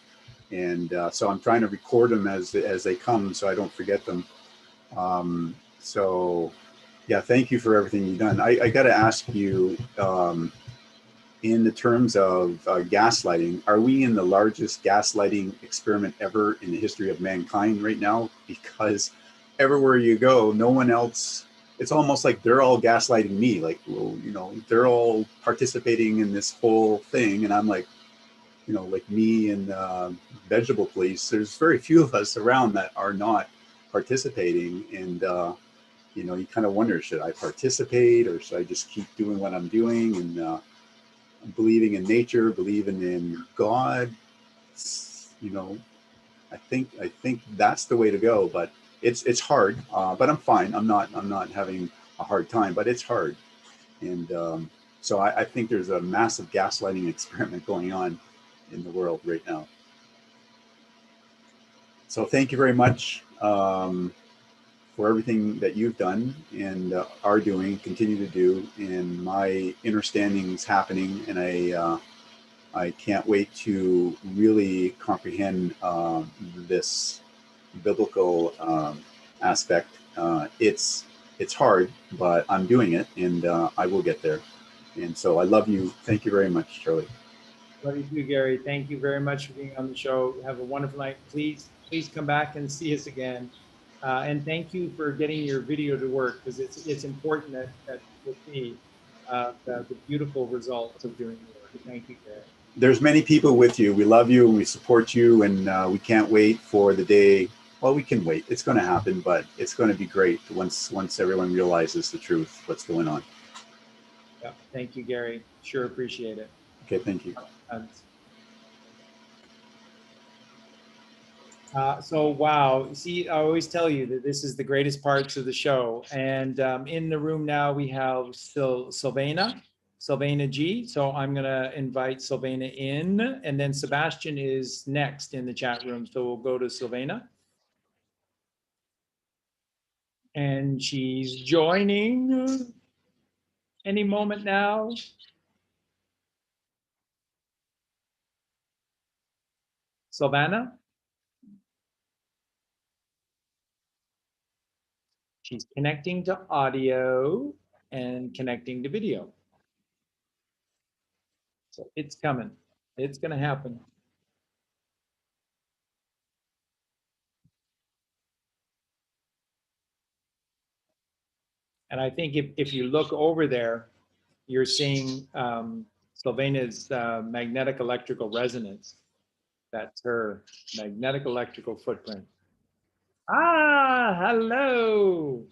And so I'm trying to record them as they come, so I don't forget them. So yeah, thank you for everything you've done. I got to ask you, in the terms of gaslighting, are we in the largest gaslighting experiment ever in the history of mankind right now? Because everywhere you go, no one else, it's almost like they're all gaslighting me. Like, well, they're all participating in this whole thing. And I'm like, like me and vegetable police, there's very few of us around that are not participating. And, you kind of wonder, should I participate, or should I just keep doing what I'm doing? And believing in nature, believing in God, I think that's the way to go. But it's hard, but I'm fine. I'm not having a hard time, but it's hard. And so I think there's a massive gaslighting experiment going on in the world right now. So thank you very much for everything that you've done and are doing, continue to do. And my understanding's happening, and I can't wait to really comprehend this biblical aspect. It's hard, but I'm doing it, and I will get there. And so I love you. Thank you very much, Charlie. Love you too, Gary. Thank you very much for being on the show. Have a wonderful night. Please come back and see us again. And thank you for getting your video to work, because it's important that we'll see the beautiful results of doing the work. Thank you, Gary. There's many people with you. We love you and we support you, and we can't wait for the day. Well, we can wait. It's going to happen, but it's going to be great once everyone realizes the truth, what's going on. Yeah. Thank you, Gary. Sure appreciate it. Okay, thank you. So, wow. See, I always tell you that this is the greatest parts of the show. And in the room now, we have Sylvana G. So I'm going to invite Sylvana in, and then Sebastian is next in the chat room. So we'll go to Sylvana. And she's joining any moment now. Sylvana? She's connecting to audio and connecting to video. So it's coming. It's going to happen. And I think if you look over there, you're seeing Sylvana's magnetic electrical resonance. That's her magnetic electrical footprint. Ah, hello.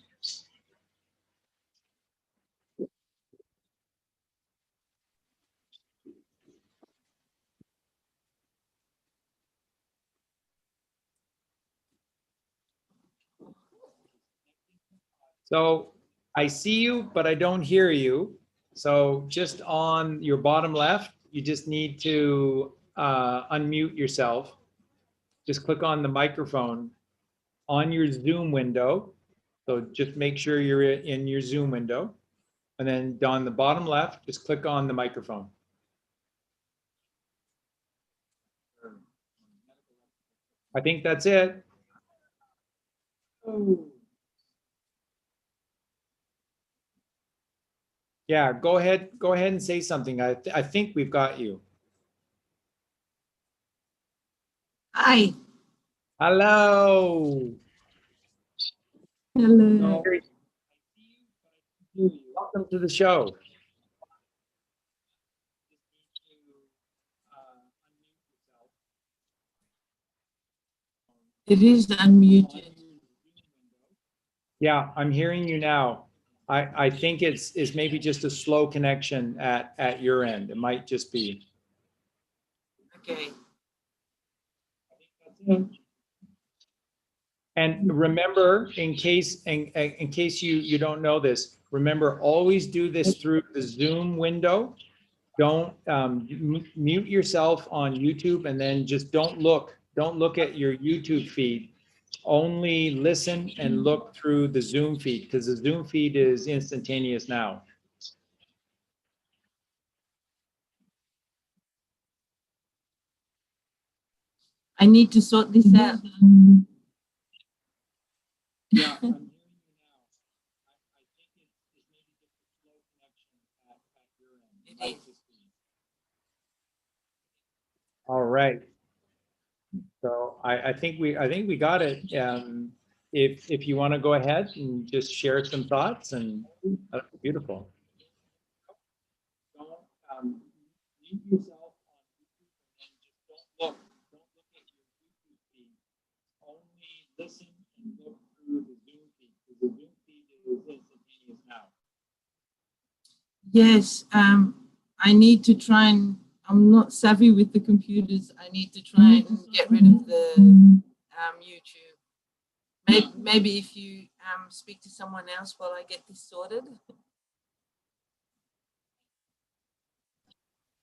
So I see you, but I don't hear you. So just on your bottom left, you just need to unmute yourself. Just click on the microphone on your Zoom window. So just make sure you're in your Zoom window. And then on the bottom left, just click on the microphone. I think that's it. Yeah, go ahead and say something. I think we've got you. Hi. Hello. Hello. Welcome to the show. It is unmuted. Yeah, I'm hearing you now. I think it's maybe just a slow connection at your end. It might just be. Okay. And remember, in case you don't know this, remember, always do this through the Zoom window. Don't mute yourself on YouTube, and then just don't look at your YouTube feed. Only listen and look through the Zoom feed, because the Zoom feed is instantaneous now. I need to sort this out. Yeah. It is. All right. So I think we got it. If you want to go ahead and just share some thoughts, and that'd be beautiful. Don't mute yourself on YouTube, and just don't look at your YouTube feed. Only listen and look through the Zoom feed, because the Zoom feed is instantaneous now. Yes, I need to try and, I'm not savvy with the computers. I need to try and get rid of the YouTube. Maybe if you speak to someone else while I get this sorted.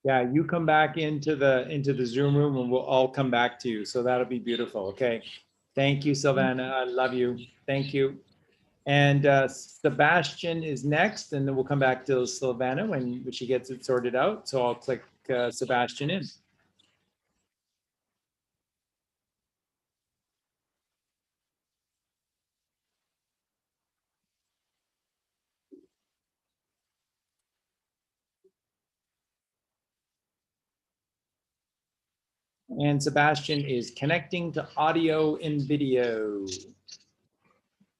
Yeah, you come back into the Zoom room, and we'll all come back to you. So that'll be beautiful. Okay. Thank you, Sylvana. I love you. Thank you. And Sebastian is next, and then we'll come back to Sylvana when she gets it sorted out. So I'll click Sebastian in. And Sebastian is connecting to audio and video.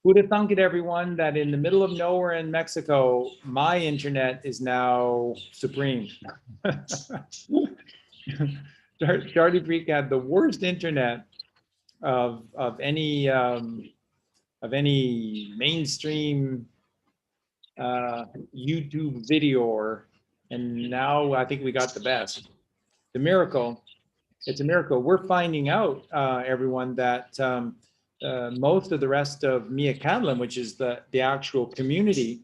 Who'd have thunk it, everyone, that in the middle of nowhere in Mexico, my internet is now supreme. Charlie Freak had the worst internet of any mainstream YouTube video, and now I think we got the best. The miracle, it's a miracle. We're finding out, everyone, that most of the rest of Mia Catalan, which is the actual community,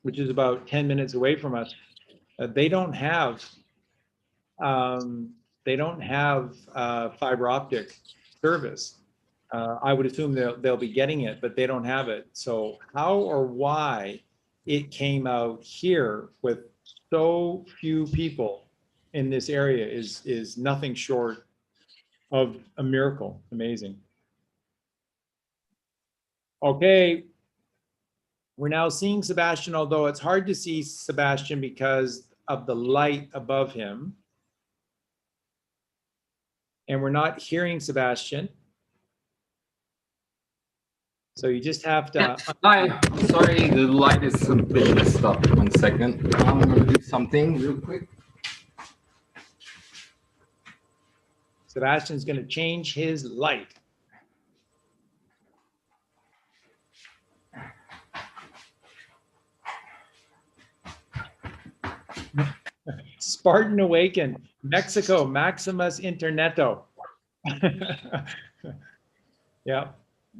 which is about 10 minutes away from us, they don't have fiber optic service. I would assume they'll be getting it, but they don't have it. So how or why it came out here with so few people in this area is nothing short of a miracle. Amazing. Okay, we're now seeing Sebastian, although it's hard to see Sebastian because of the light above him. And we're not hearing Sebastian. So you just have to. Hi, sorry, the light is a bit messed up. 1 second. I'm gonna do something real quick. Sebastian's going to change his light. Spartan Awakened, Mexico, Maximus Interneto. Yeah,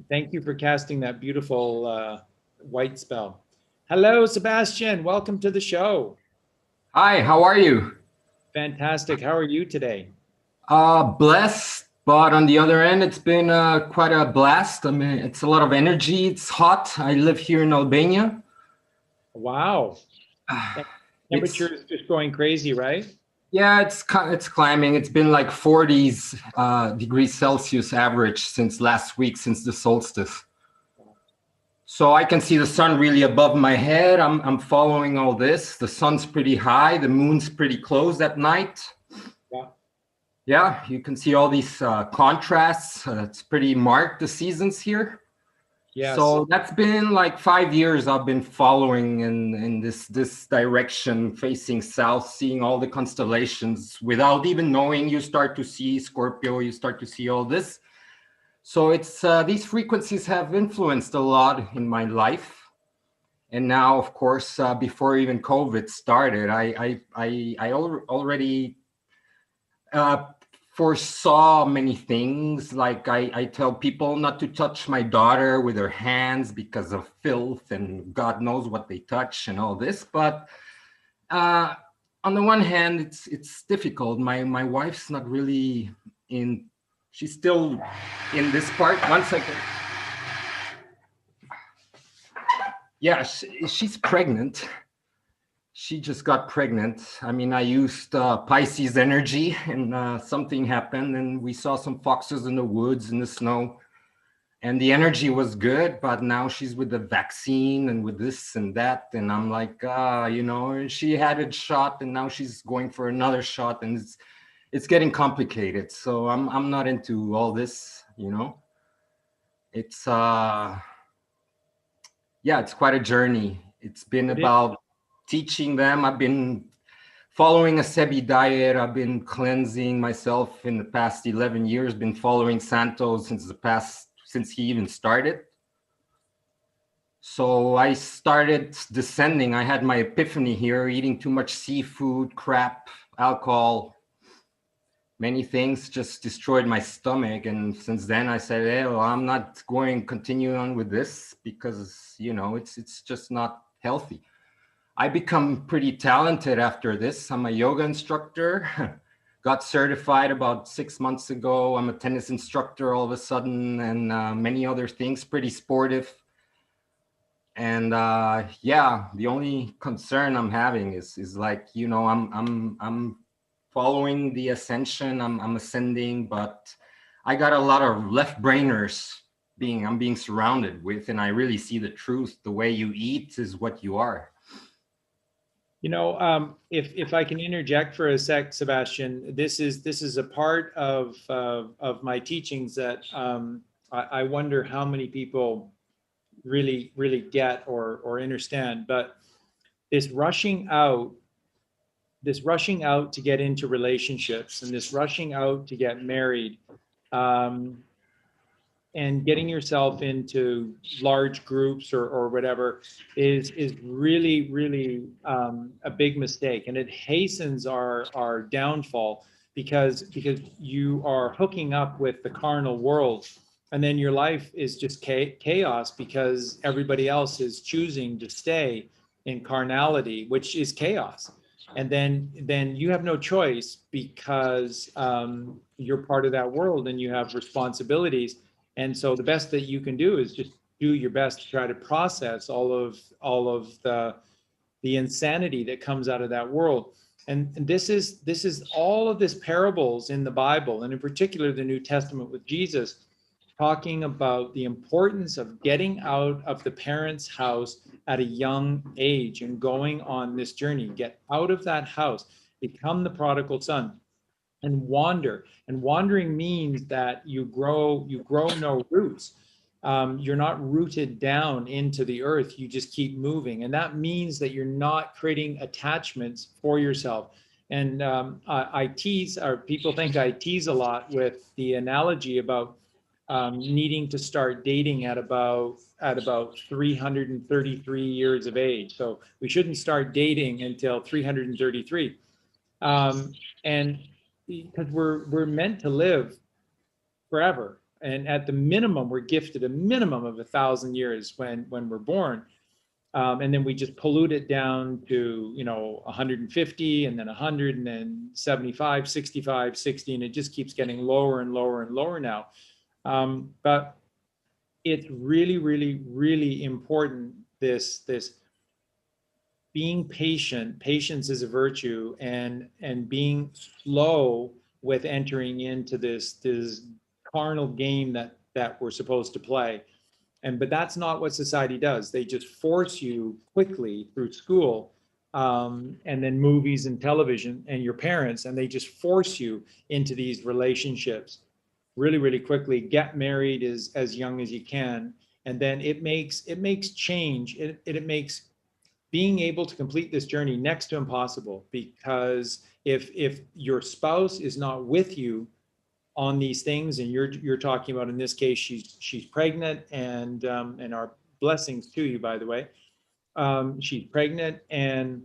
thank you for casting that beautiful white spell. Hello, Sebastian. Welcome to the show. Hi, how are you? Fantastic. How are you today? Blessed, but on the other end, it's been quite a blast. I mean, it's a lot of energy. It's hot. I live here in Albania. Wow. Temperature is just going crazy, right? Yeah, it's climbing. It's been like 40s degrees Celsius average since last week, since the solstice. So I can see the sun really above my head. I'm following all this. The sun's pretty high. The moon's pretty close at night. Yeah, you can see all these contrasts. It's pretty marked, the seasons here. Yeah. So that's been like 5 years I've been following in this direction, facing south, seeing all the constellations. Without even knowing, you start to see Scorpio, you start to see all this. So it's these frequencies have influenced a lot in my life. And now, of course, before even COVID started, I already foresaw many things. Like I tell people not to touch my daughter with her hands because of filth and God knows what they touch and all this. But on the one hand, it's difficult. My wife's not really in. She's still in this part. 1 second. Yeah, she's pregnant. She just got pregnant. I mean, I used Pisces energy and something happened and we saw some foxes in the woods, in the snow. And the energy was good, but now she's with the vaccine and with this and that. And I'm like, you know, she had a shot and now she's going for another shot and it's getting complicated. So I'm not into all this, you know. It's, yeah, it's quite a journey. It's been about teaching them. I've been following a Sebi diet. I've been cleansing myself in the past 11 years, been following Santos since he even started. So I started descending. I had my epiphany here, eating too much seafood, crap, alcohol, many things just destroyed my stomach. And since then I said, hey, well, I'm not going to continue on with this because, you know, it's just not healthy. I become pretty talented after this. I'm a yoga instructor, got certified about 6 months ago. I'm a tennis instructor all of a sudden and many other things, pretty sportive. And yeah, the only concern I'm having is like, you know, I'm following the ascension, I'm ascending, but I got a lot of left brainers I'm being surrounded with, and I really see the truth. The way you eat is what you are. You know, if I can interject for a sec, Sebastian, this is a part of my teachings that I wonder how many people really get or understand. But this rushing out to get into relationships and this rushing out to get married, and getting yourself into large groups or whatever is really a big mistake, and it hastens our downfall because you are hooking up with the carnal world, and then your life is just chaos because everybody else is choosing to stay in carnality, which is chaos. And then you have no choice because you're part of that world and you have responsibilities. And so the best that you can do is just do your best to try to process all of the insanity that comes out of that world. And this is all of this parables in the Bible, and in particular the New Testament with Jesus, talking about the importance of getting out of the parents' house at a young age and going on this journey. Get out of that house, become the prodigal son, and wander. And wandering means that you grow no roots. You're not rooted down into the earth. You just keep moving. And that means that you're not creating attachments for yourself. And I tease, or people think I tease a lot with the analogy about needing to start dating at about 333 years of age. So we shouldn't start dating until 333. And because we're meant to live forever. And at the minimum, we're gifted a minimum of 1,000 years when we're born. And then we just pollute it down to, 150 and then 100 and then 75, 65, 60, and it just keeps getting lower and lower and lower now. But it's really, really, really important, this being patient. Patience is a virtue, and being slow with entering into this carnal game that we're supposed to play. But that's not what society does. They just force you quickly through school, and then movies and television and your parents, and they just force you into these relationships really, really quickly. Get married as young as you can, and then it makes change. It makes being able to complete this journey next to impossible, because if your spouse is not with you on these things, and you're talking about, in this case, she's pregnant, and our blessings to you, by the way. She's pregnant, and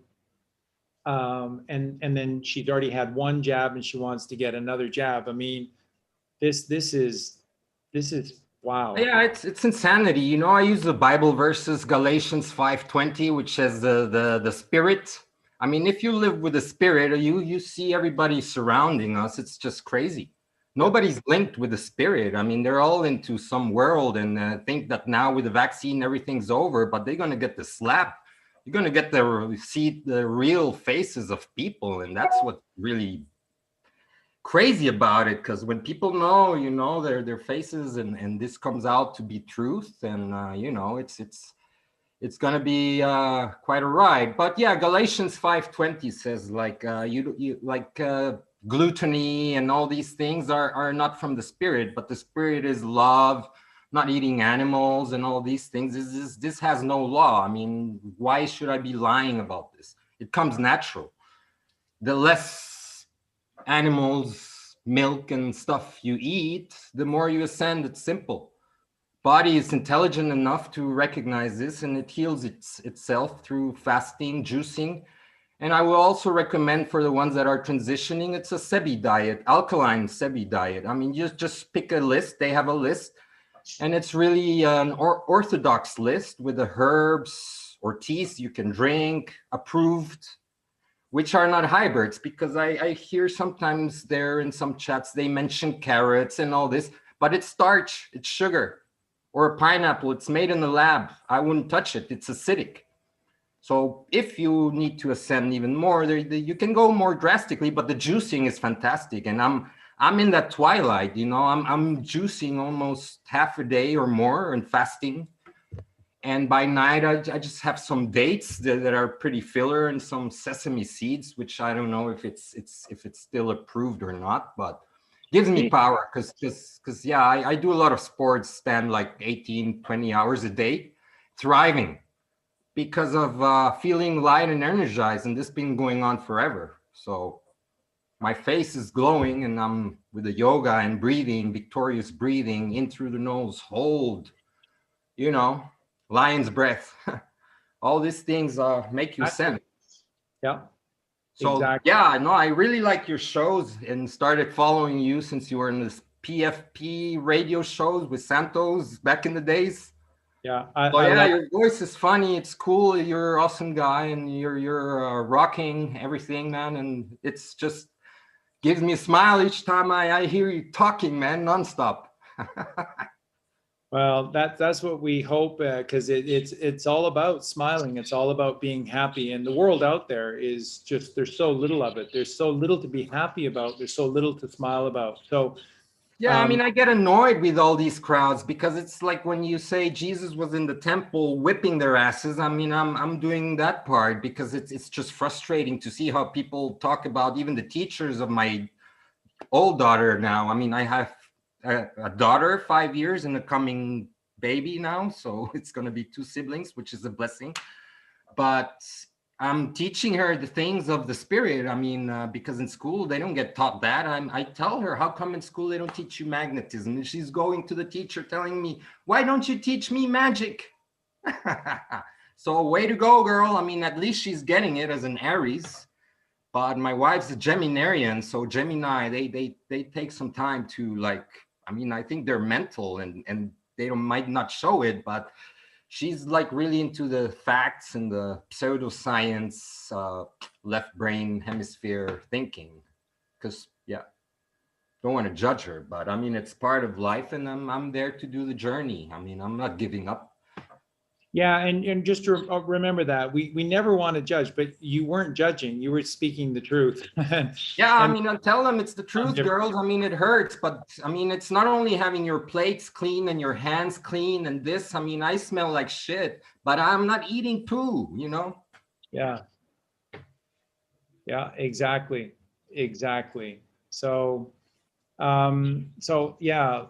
then she's already had one jab and she wants to get another jab. I mean, this is wow. Yeah, it's insanity. I use the Bible verses, Galatians 5:20, which says the spirit. I mean, if you live with the spirit, you see everybody surrounding us. It's just crazy. Nobody's linked with the spirit. I mean, they're all into some world and think that now with the vaccine, everything's over, but they're going to get the slap. You're going to get see the real faces of people. And that's what really crazy about it, because when people know their faces, and this comes out to be truth, and it's gonna be quite a ride. But yeah, Galatians 5:20 says gluttony and all these things are not from the spirit, but the spirit is love, not eating animals and all these things. This has no law. I mean, why should I be lying about this? It comes natural. The less animals, milk and stuff you eat, the more you ascend. It's simple. Body is intelligent enough to recognize this, and it heals itself through fasting, juicing. And I will also recommend, for the ones that are transitioning, it's a SEBI diet, alkaline SEBI diet. I mean, just pick a list. They have a list, and it's really an orthodox list with the herbs or teas you can drink, approved, which are not hybrids, because I hear sometimes there in some chats, they mention carrots and all this, but it's starch, it's sugar, or a pineapple. It's made in the lab. I wouldn't touch it. It's acidic. So if you need to ascend even more, you can go more drastically, but the juicing is fantastic. And I'm in that twilight, I'm juicing almost half a day or more and fasting. And by night, I just have some dates that are pretty filler, and some sesame seeds, which I don't know if it's still approved or not, but gives me power, because yeah, I do a lot of sports, stand like 18, 20 hours a day, thriving because of feeling light and energized, and this been going on forever. So my face is glowing, and I'm with the yoga and breathing, victorious breathing in through the nose, hold, lion's breath. All these things make you ascend. Yeah. So exactly. Yeah, no, I really like your shows, and started following you since you were in this PFP radio shows with Santos back in the days. Yeah. Your voice is funny. It's cool. You're an awesome guy, and you're rocking everything, man. And it's just gives me a smile each time I hear you talking, man, nonstop. Well, that's what we hope, because it's all about smiling. It's all about being happy. And the world out there is just, there's so little of it. There's so little to be happy about. There's so little to smile about. So Yeah, I mean, I get annoyed with all these crowds because it's like when you say Jesus was in the temple whipping their asses. I mean, I'm doing that part because it's just frustrating to see how people talk about even the teachers of my old daughter now. I mean, I have a daughter, 5 years, and a coming baby now, so it's going to be 2 siblings, which is a blessing. But I'm teaching her the things of the spirit. I mean, because in school they don't get taught that. I tell her, how come in school they don't teach you magnetism? And she's going to the teacher telling me, why don't you teach me magic? So way to go, girl. I mean, at least she's getting it as an Aries. But my wife's a Geminarian, so Gemini, they take some time to, like, I mean, I think they're mental and they might not show it, but she's like really into the facts and the pseudoscience, left brain hemisphere thinking. Because, yeah, don't want to judge her, but I mean, it's part of life, and I'm there to do the journey. I mean, I'm not giving up. yeah, and just to remember that we never want to judge, but you weren't judging. You were speaking the truth. Yeah, I And mean, I tell them it's the truth, girls. I mean, it hurts, but I mean, it's not only having your plates clean and your hands clean and this. I mean, I smell like shit, but I'm not eating poo, you know? yeah, yeah, exactly, exactly. So, yeah,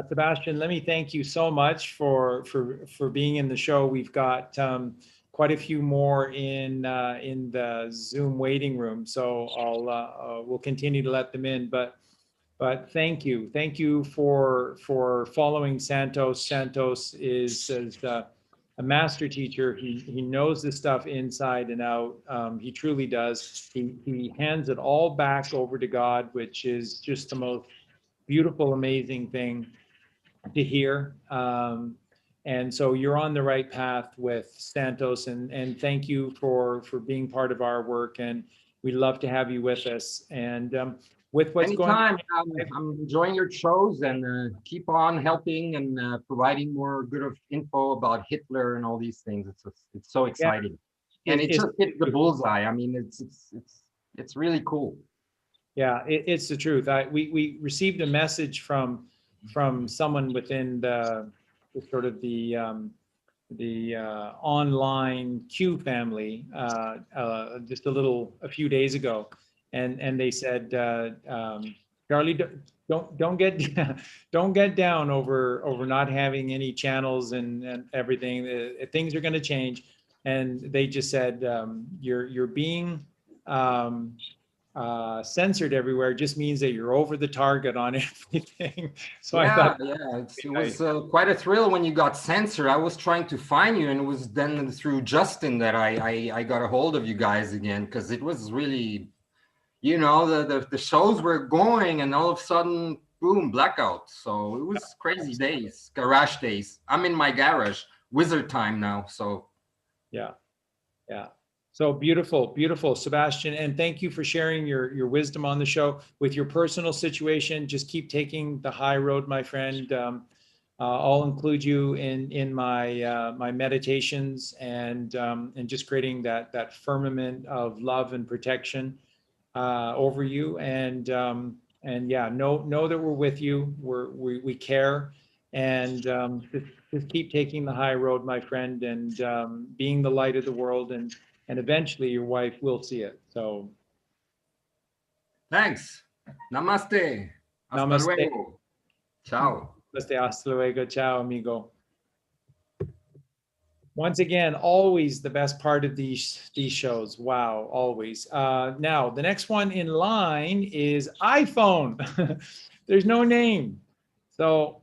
Sebastian, let me thank you so much for being in the show. We've got quite a few more in the Zoom waiting room, so we'll continue to let them in. But thank you for following Santos. Santos is a master teacher. He knows this stuff inside and out. He truly does. He hands it all back over to God, which is just the most beautiful, amazing thing to hear. And so you're on the right path with Santos, and thank you for being part of our work. And we'd love to have you with us. And with what's Anytime. going on, I'm enjoying your shows, and keep on helping and providing more good of info about Hitler and all these things. It's so exciting, and it just hit the bullseye. I mean, it's really cool. Yeah, it's the truth. We received a message from someone within the sort of the online Q family just a few days ago, and they said, Charlie, don't get don't get down over not having any channels and everything. Things are going to change, and they just said, you're being censored everywhere just means that you're over the target on everything. So Yeah, I thought, it was quite a thrill when you got censored. I was trying to find you, and it was then through Justin that I got a hold of you guys again, because it was really, you know, the shows were going, and all of a sudden, boom, blackout. So it was crazy days, garage days. I'm in my garage, wizard time now. So yeah. So beautiful, Sebastian, and thank you for sharing your wisdom on the show. With your personal situation, just keep taking the high road, my friend. I'll include you in my my meditations, and just creating that firmament of love and protection over you. And yeah, know that we're with you. We care, and just keep taking the high road, my friend, and being the light of the world, and eventually your wife will see it. So thanks. Namaste. Hasta namaste. luego. Ciao. Namaste. Hasta luego. Ciao, amigo. Once again, always the best part of these shows. Wow, always. Now, the next one in line is iPhone. There's no name. So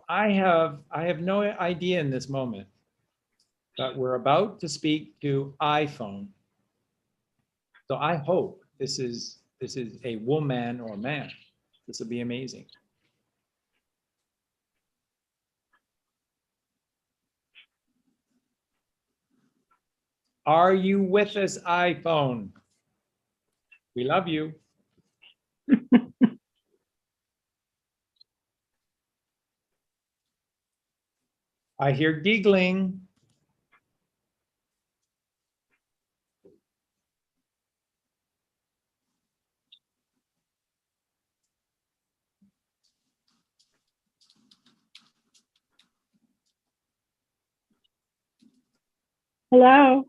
I have no idea in this moment, but we're about to speak to iPhone. So I hope this is a woman or man. This will be amazing. Are you with us, iPhone? We love you. I hear giggling. Hello.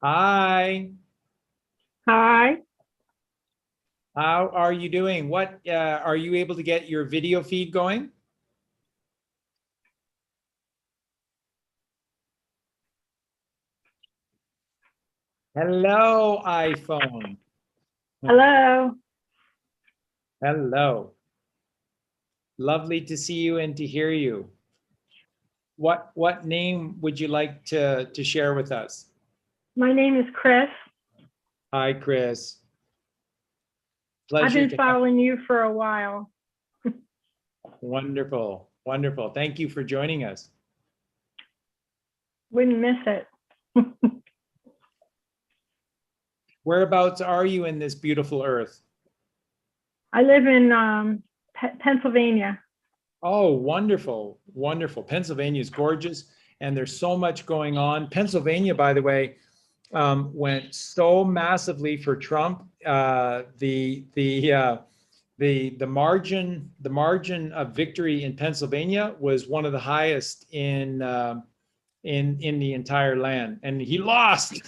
Hi. Hi. How are you doing? What are you able to get your video feed going? Hello, iPhone. Hello. Hello. Lovely to see you and to hear you. What name would you like to share with us? My name is Chris. Hi, Chris. I've Pleasure been to have. following you for a while. Wonderful, wonderful. Thank you for joining us. Wouldn't miss it. Whereabouts are you in this beautiful earth? I live in Pennsylvania. Oh, wonderful, wonderful. Pennsylvania is gorgeous, and there's so much going on. Pennsylvania, by the way, went so massively for Trump. The margin of victory in Pennsylvania was one of the highest in the entire land, and he lost.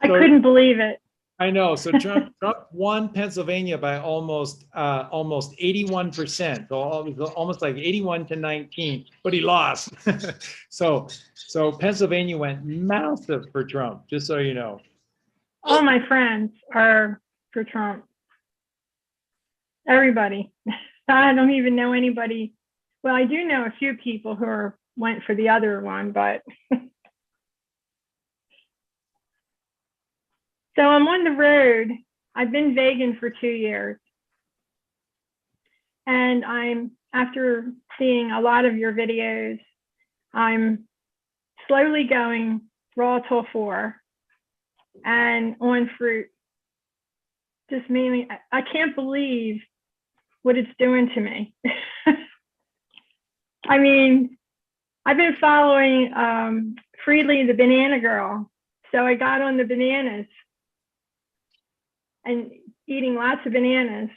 I couldn't believe it. I know. So Trump won Pennsylvania by almost 81%. So almost like 81-19, but he lost. so Pennsylvania went massive for Trump, just so you know. All my friends are for Trump. Everybody. I don't even know anybody. Well, I do know a few people who went for the other one, but so I'm on the road. I've been vegan for 2 years. And after seeing a lot of your videos, I'm slowly going raw till 4 and on fruit. Just mainly, I can't believe what it's doing to me. I mean, I've been following Freely the Banana Girl. So I got on the bananas and eating lots of bananas.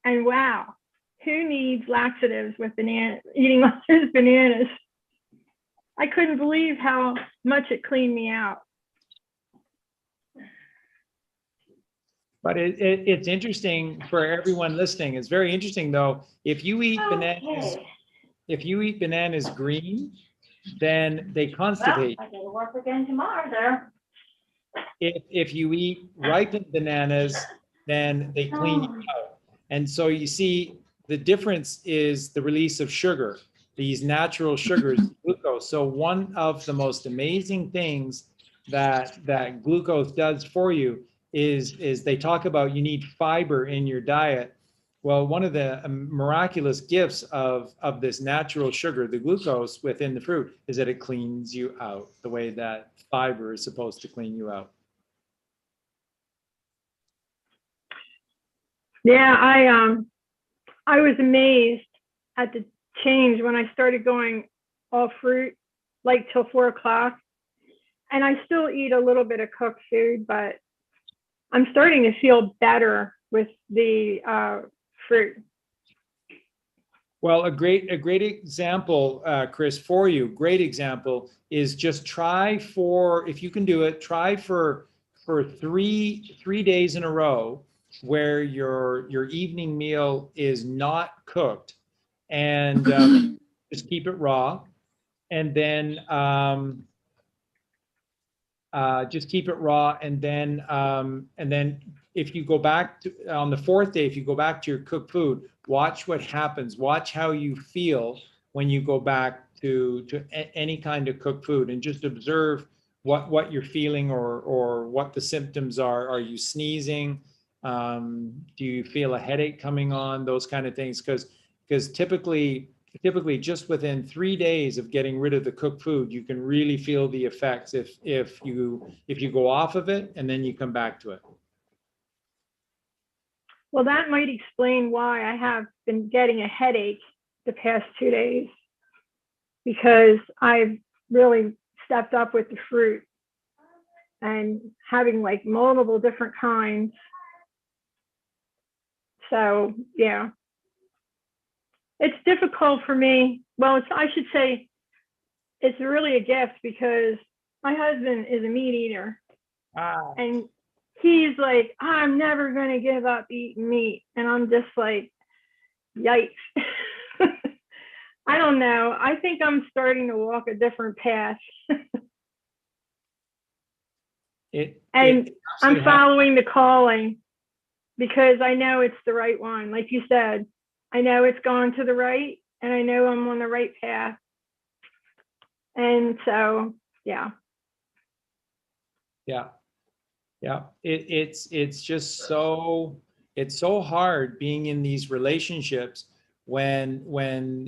And wow, who needs laxatives with eating lots of bananas? I couldn't believe how much it cleaned me out. But it's interesting for everyone listening. It's very interesting though. If you eat bananas green, then they constipate. I gotta work again tomorrow there. If you eat ripened bananas, then they clean you out. And so you see the difference is the release of sugar, these natural sugars, glucose. So one of the most amazing things that glucose does for you is they talk about you need fiber in your diet. Well, one of the miraculous gifts of this natural sugar, the glucose within the fruit, is that it cleans you out the way that fiber is supposed to clean you out. Yeah, I was amazed at the change when I started going all fruit, like till 4 o'clock. And I still eat a little bit of cooked food, but I'm starting to feel better with the fruit. Well, a great example, Chris, for you, great example is just try for, if you can do it, try for 3 days in a row where your evening meal is not cooked, and just keep it raw, and then just keep it raw, and then if you go back to, on the 4th day, if you go back to your cooked food, watch what happens. Watch how you feel when you go back to any kind of cooked food, and just observe what you're feeling or what the symptoms are. Are you sneezing? Do you feel a headache coming on? Those kind of things, because typically just within 3 days of getting rid of the cooked food, you can really feel the effects if you go off of it and then you come back to it. Well, that might explain why I have been getting a headache the past 2 days. because I've really stepped up with the fruit and having like multiple different kinds. So yeah, it's difficult for me. Well, I should say it's really a gift because my husband is a meat eater. And he's like, I'm never going to give up eating meat. And I'm just like, yikes. I don't know. I think I'm starting to walk a different path. I'm following the calling because I know it's the right one. Like you said, I know it's gone to the right and I know I'm on the right path. And so, yeah. Yeah. Yeah. It's just so, it's so hard being in these relationships when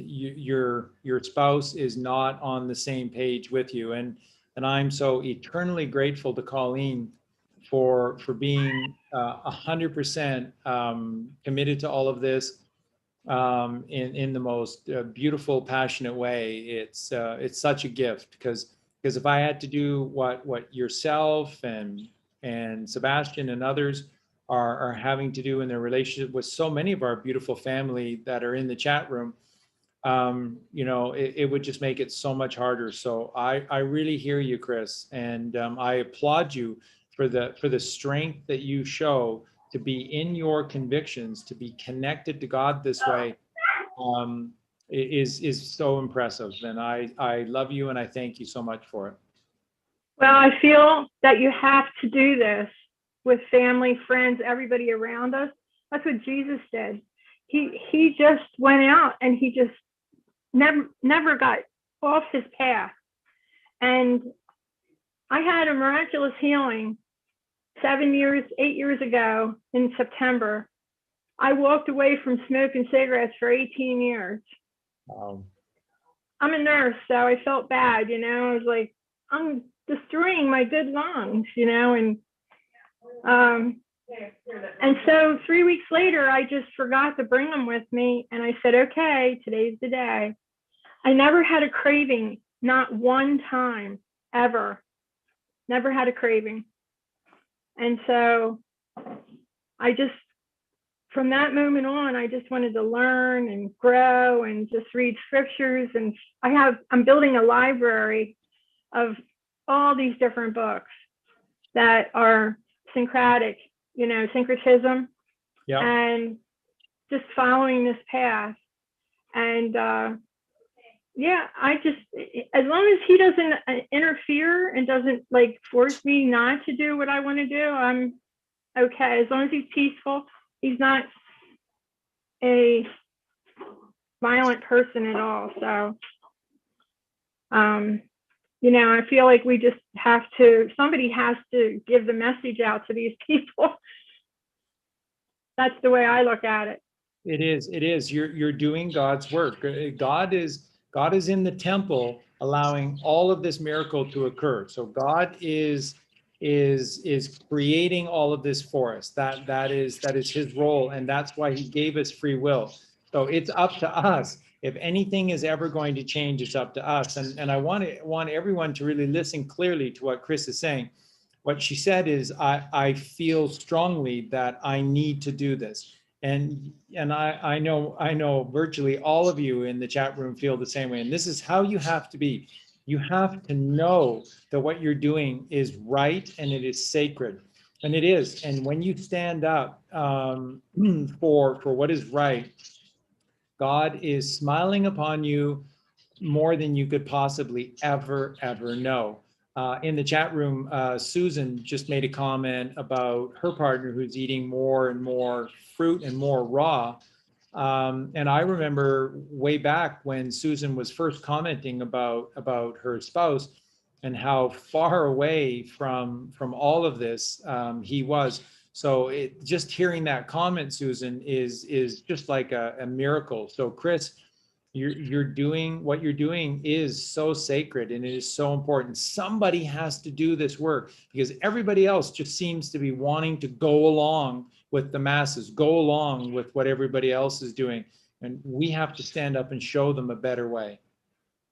your spouse is not on the same page with you. And I'm so eternally grateful to Colleen for being 100% committed to all of this in the most beautiful, passionate way. It's such a gift because if I had to do what yourself and Sebastian and others are having to do in their relationship with so many of our beautiful family that are in the chat room, you know, it would just make it so much harder. So I really hear you, Chris, and I applaud you for the strength that you show to be in your convictions, to be connected to God this way, is so impressive. And I love you and I thank you so much for it. Well, I feel that you have to do this with family, friends, everybody around us. That's what Jesus did. He just went out and he just never got off his path. And I had a miraculous healing 8 years ago in September. I walked away from smoking cigarettes for 18 years. Wow. I'm a nurse, so I felt bad, you know. I was like, I'm destroying my good lungs, you know, and so 3 weeks later, I just forgot to bring them with me, and I said, okay, today's the day. I never had a craving, not one time, ever. Never had a craving. And so I just, from that moment on, I just wanted to learn and grow and just read scriptures. And I'm building a library of all these different books that are syncretic, you know, syncretism, Yeah. and just following this path. And yeah, I just, as long as he doesn't interfere and doesn't like force me not to do what I want to do, I'm okay. As long as he's peaceful, he's not a violent person at all. So, you know, I feel like we just have to, somebody has to give the message out to these people. That's the way I look at it. It is. You're doing God's work. God is in the temple allowing all of this miracle to occur. So God is creating all of this for us. That is his role, and that's why he gave us free will. So it's up to us. If anything is ever going to change, it's up to us. And I want everyone to really listen clearly to what Chris is saying. What she said is, I feel strongly that I need to do this. And I know virtually all of you in the chat room feel the same way. And this is how you have to be. You have to know that what you're doing is right and it is sacred. And it is. And when you stand up for what is right, God is smiling upon you more than you could possibly ever know. In the chat room, Susan just made a comment about her partner who's eating more and more fruit and more raw. And I remember way back when Susan was first commenting about her spouse and how far away from all of this he was. So just hearing that comment, Susan, is just like a miracle. So Chris, you're doing what you're doing is so sacred and it is so important. Somebody has to do this work because everybody else just seems to be wanting to go along with the masses, go along with what everybody else is doing. And we have to stand up and show them a better way.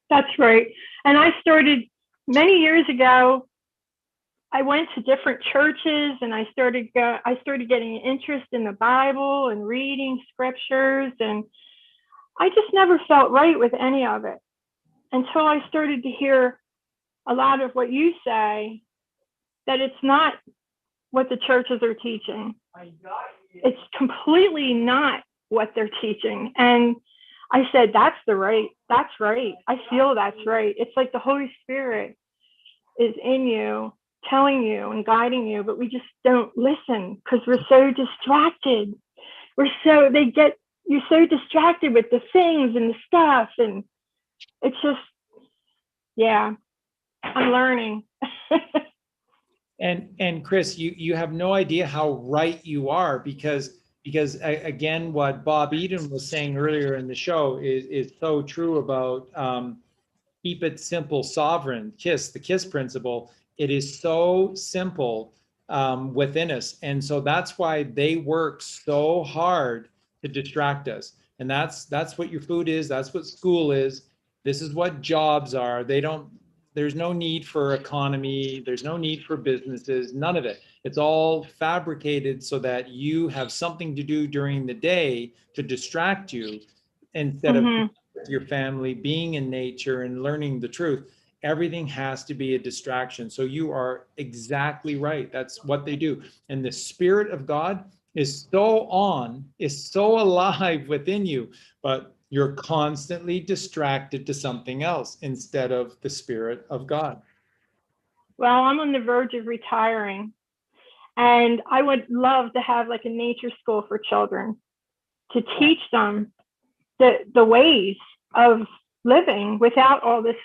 That's right. And I started many years ago. I went to different churches, and I started getting interest in the Bible and reading scriptures, and I just never felt right with any of it until I started to hear a lot of what you say, that it's not what the churches are teaching. It's completely not what they're teaching. And I said, that's right. I feel that's right. It's like the Holy Spirit is in you, telling you and guiding you, but we just don't listen because we're so distracted. You're so distracted with the things and the stuff. And it's just, yeah, I'm learning. And Chris, you have no idea how right you are, because again, what Bob Eden was saying earlier in the show is so true about keep it simple, sovereign, the KISS principle. It is so simple within us. And so that's why they work so hard to distract us. And that's what your food is. That's what school is. This is what jobs are. There's no need for economy. There's no need for businesses, none of it. It's all fabricated so that you have something to do during the day to distract you instead of your family, being in nature and learning the truth. Everything has to be a distraction. So you are exactly right. That's what they do. And the Spirit of God is so alive within you, but you're constantly distracted to something else instead of the Spirit of God. Well, I'm on the verge of retiring, and I would love to have like a nature school for children to teach them the ways of living without all this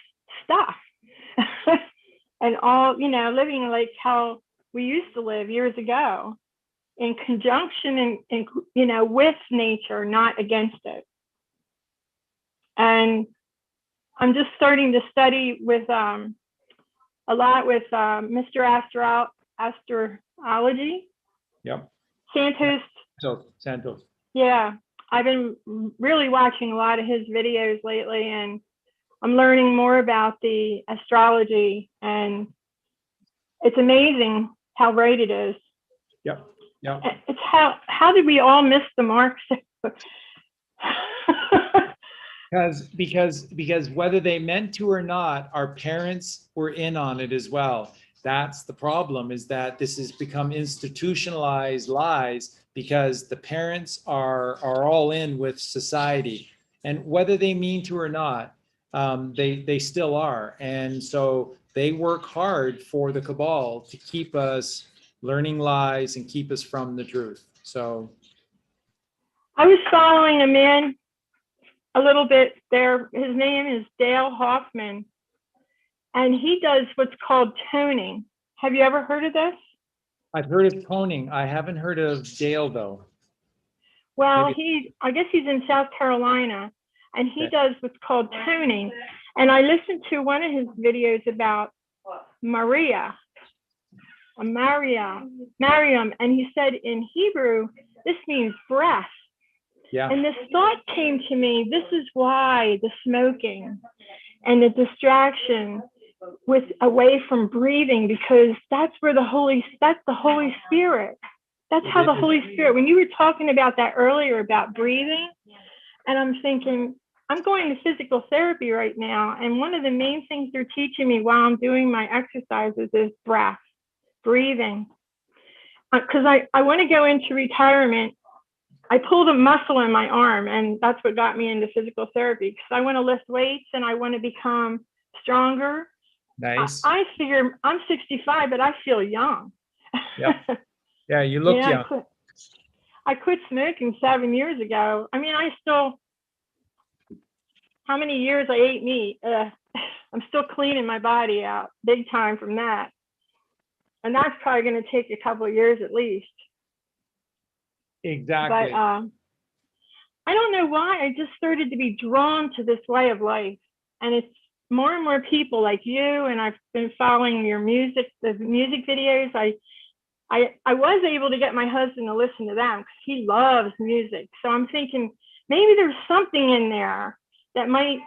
stuff and all, living like how we used to live years ago, in conjunction and with nature, not against it. And I'm just starting to study with a lot with Mr. Astrology. Yep. Santos. Yeah, I've been really watching a lot of his videos lately, and I'm learning more about the astrology, and it's amazing how right it is. Yep. Yep. It's how did we all miss the mark? Because whether they meant to or not, our parents were in on it as well. That's the problem, is that this has become institutionalized lies because the parents are all in with society, and whether they mean to or not, they still are. And so they work hard for the cabal to keep us learning lies and keep us from the truth. So I was following a man a little bit there. His name is Dale Hoffman, and he does what's called toning. Have you ever heard of this? I've heard of toning. I haven't heard of Dale though. Well, I guess he's in South Carolina, and he does what's called toning. And I listened to one of his videos about Mariam, and he said in Hebrew, this means breath. Yeah. And this thought came to me, this is why the smoking and the distraction away from breathing, because that's the Holy Spirit. That's how the Holy Spirit, when you were talking about that earlier about breathing, and I'm thinking, I'm going to physical therapy right now, and one of the main things they're teaching me while I'm doing my exercises is breath, breathing. Because I want to go into retirement. I pulled a muscle in my arm, and that's what got me into physical therapy, because I want to lift weights and I want to become stronger. Nice. I figure I'm 65, but I feel young. Yeah, you look young. I quit smoking 7 years ago. I mean, how many years I ate meat? I'm still cleaning my body out big time from that. And that's probably going to take a couple of years at least. Exactly. But I don't know why. I just started to be drawn to this way of life. And it's more and more people like you, and I've been following the music videos. I was able to get my husband to listen to them because he loves music. So I'm thinking maybe there's something in there that might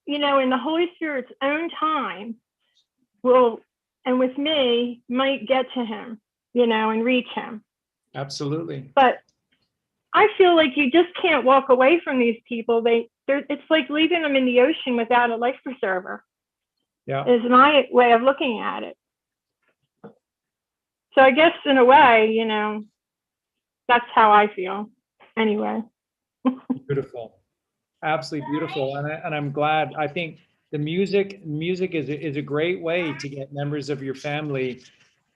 you know, in the Holy Spirit's own time will, and with me, might get to him, you know, and reach him. Absolutely. But I feel like you just can't walk away from these people. It's like leaving them in the ocean without a life preserver. Yeah. Is my way of looking at it. So I guess in a way, you know, that's how I feel. Anyway. Beautiful. Absolutely beautiful. And I'm glad. I think the music is a great way to get members of your family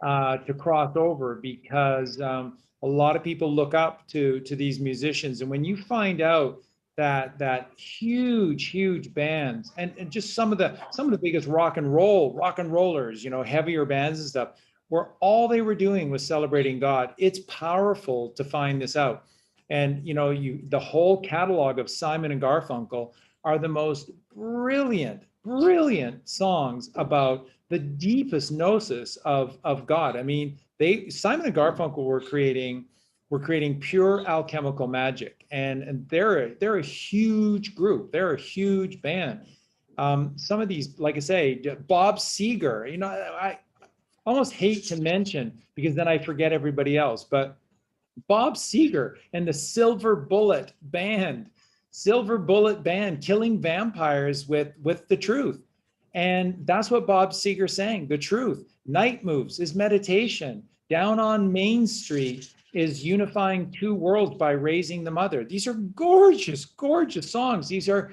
to cross over, because a lot of people look up to these musicians. And when you find out that huge bands and just some of the biggest rock and rollers, you know, heavier bands and stuff, where all they were doing was celebrating God. It's powerful to find this out. And you know, the whole catalog of Simon and Garfunkel are the most brilliant songs about the deepest gnosis of God. I mean, Simon and Garfunkel were creating pure alchemical magic, and they're a huge group. They're a huge band. Some of these, like I say, Bob Seger, you know, I almost hate to mention because then I forget everybody else, but Bob Seger and the Silver Bullet Band, killing vampires with the truth. And that's what Bob Seger sang, the truth. Night Moves is meditation. Down on Main Street is unifying two worlds by raising the mother. These are gorgeous songs. These are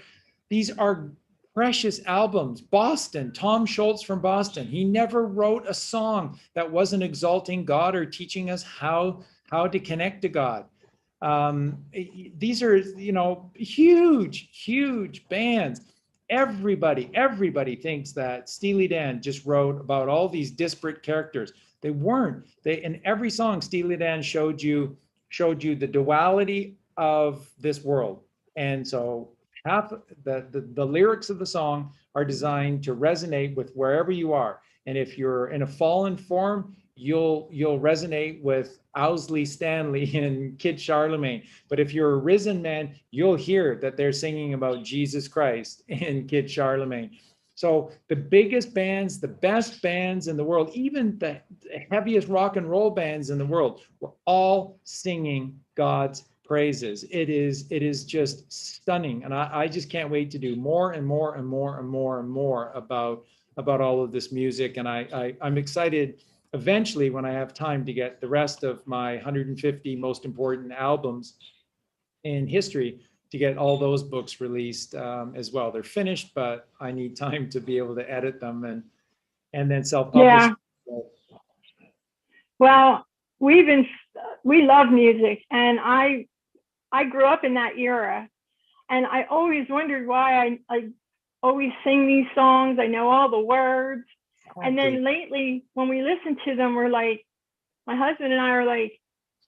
precious albums. Boston, Tom Schultz from Boston, he never wrote a song that wasn't exalting God or teaching us how to connect to God. These are, you know, huge bands. Everybody thinks that Steely Dan just wrote about all these disparate characters. They weren't. In every song, Steely Dan showed you the duality of this world. And so half the lyrics of the song are designed to resonate with wherever you are. And if you're in a fallen form, you'll resonate with Owsley Stanley and Kid Charlemagne. But if you're a risen man, you'll hear that they're singing about Jesus Christ and Kid Charlemagne. So the biggest bands, the best bands in the world, even the heaviest rock and roll bands in the world, were all singing God's praises. It is just stunning. And I just can't wait to do more and more about all of this music. And I'm excited eventually, when I have time, to get the rest of my 150 most important albums in history, to get all those books released as well. They're finished, but I need time to be able to edit them and then self-publish. Yeah. Well, we love music, and I grew up in that era, and I always wondered why I always sing these songs. I know all the words. And then lately, when we listen to them, we're like, my husband and I are like,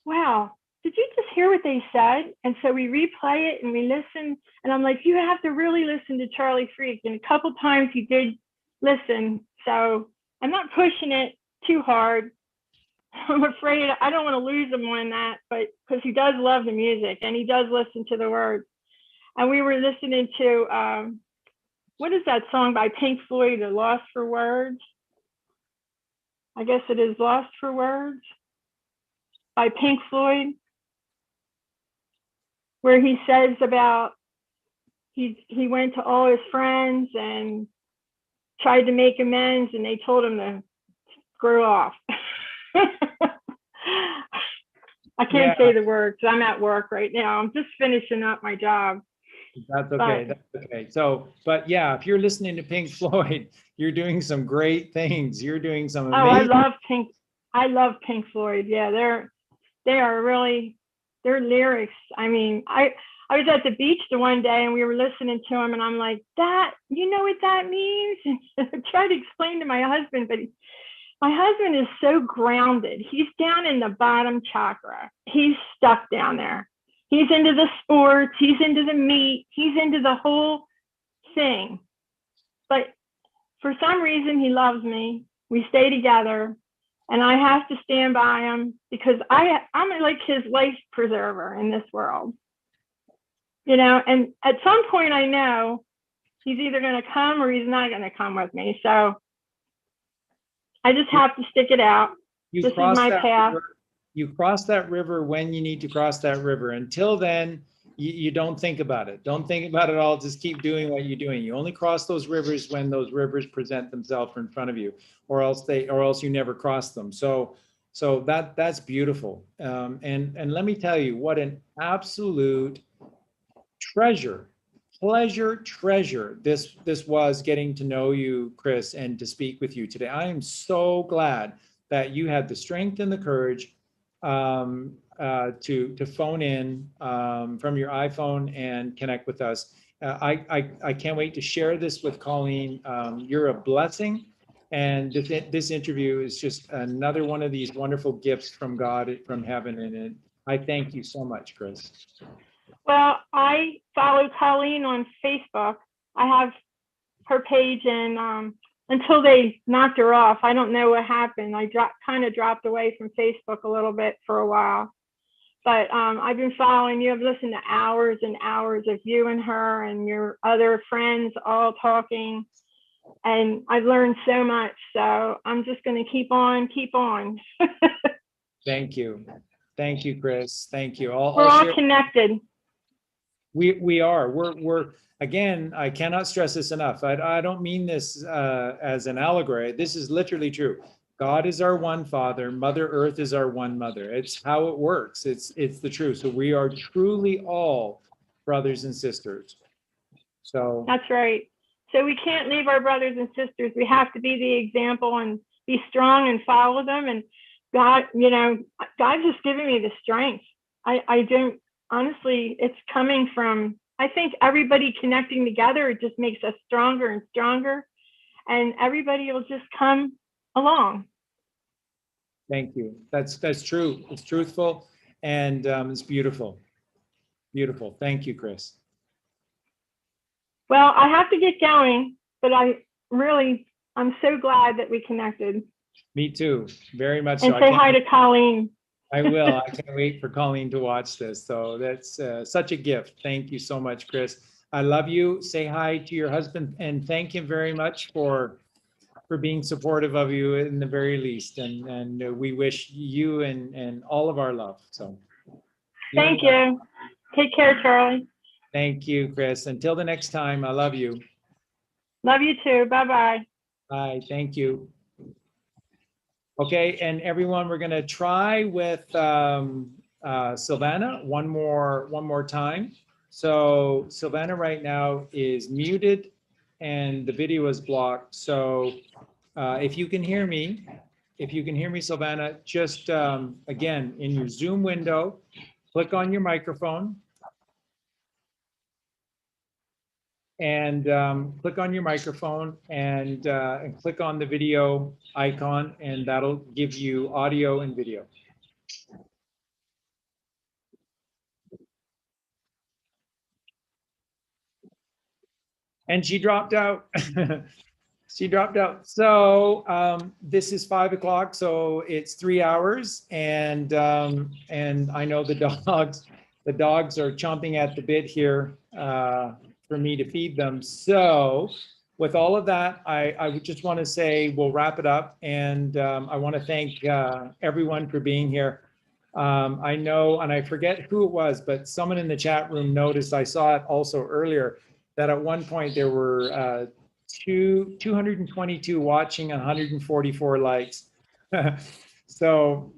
wow, did you just hear what they said? And so we replay it and we listen. And I'm like, you have to really listen to Charlie Freak. And a couple times he did listen. So I'm not pushing it too hard. I'm afraid I don't want to lose him on that, but because he does love the music and he does listen to the words. And we were listening to, what is that song by Pink Floyd, Lost for Words? I guess it is Lost for Words by Pink Floyd, where he says about he went to all his friends and tried to make amends, and they told him to screw off. I can't say the words. I'm at work right now. I'm just finishing up my job. That's okay. That's okay. So, but yeah, if you're listening to Pink Floyd, you're doing some great things. You're doing some amazing. I love Pink Floyd. Yeah, they are really, their lyrics. I mean, I was at the beach the one day and we were listening to them, and I'm like, that, you know what that means? And I tried to explain to my husband, but my husband is so grounded. He's down in the bottom chakra. He's stuck down there. He's into the sports, he's into the meat, he's into the whole thing. But for some reason, he loves me. We stay together, and I have to stand by him because I'm like his life preserver in this world. You know, and at some point I know he's either going to come or he's not going to come with me. So I just have to stick it out. You This is cross my that path. river. You cross that river when you need to cross that river. Until then, you don't think about it. Don't think about it all. Just keep doing what you're doing. You only cross those rivers when those rivers present themselves in front of you, or else you never cross them. So that's beautiful. And let me tell you what an absolute treasure this was, getting to know you, Chris, and to speak with you today. I am so glad that you had the strength and the courage to phone in from your iPhone and connect with us. I can't wait to share this with Colleen. You're a blessing, and this interview is just another one of these wonderful gifts from God, from heaven, and I thank you so much, Chris. Well, I follow Colleen on Facebook. I have her page, and until they knocked her off, I don't know what happened. I kind of dropped away from Facebook a little bit for a while. But I've been following you. I've listened to hours and hours of you and her and your other friends all talking. And I've learned so much. So I'm just going to keep on. Thank you. Thank you, Chris. Thank you. We're all connected. We are. We're again, I cannot stress this enough. I don't mean this as an allegory. This is literally true. God is our one Father. Mother Earth is our one mother. It's how it works. It's the truth. So we are truly all brothers and sisters. So that's right. So we can't leave our brothers and sisters. We have to be the example and be strong and follow them. And God, God's just giving me the strength. I don't, honestly, it's coming from, I think everybody connecting together, it just makes us stronger and stronger, and everybody will just come along. Thank you. That's true. It's truthful, and it's beautiful. Beautiful. Thank you, Chris. Well, I have to get going, but I'm so glad that we connected. Me too. Very much and so. And say hi to Colleen. I will. I can't wait for Colleen to watch this. So that's such a gift. Thank you so much, Chris. I love you. Say hi to your husband and thank him very much for being supportive of you in the very least. And we wish you and all of our love. So thank you. Take care, Charlie. Thank you, Chris. Until the next time, I love you. Love you too. Bye-bye. Bye. Thank you. Okay, and everyone, we're going to try with Silvana one more time. So Silvana right now is muted and the video is blocked. So if you can hear me, Silvana, just again, in your Zoom window, click on your microphone and click on your microphone and click on the video icon, and that'll give you audio and video. And she dropped out. She dropped out. So this is 5 o'clock, so it's 3 hours, and I know the dogs are chomping at the bit here for me to feed them. So with all of that, I would just want to say we'll wrap it up, and I want to thank everyone for being here. I know, and I forget who it was, but someone in the chat room noticed, I saw it also earlier, that at one point there were 222 watching and 144 likes. So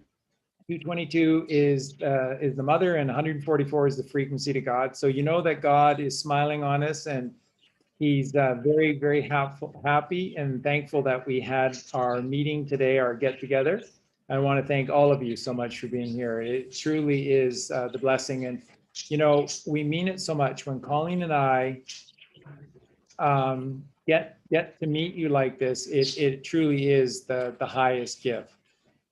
222 is the mother and 144 is the frequency to God. So you know that God is smiling on us, and he's very, very happy and thankful that we had our meeting today, our get together. I want to thank all of you so much for being here. It truly is the blessing. And, we mean it so much when Colleen and I get to meet you like this. It truly is the highest gift.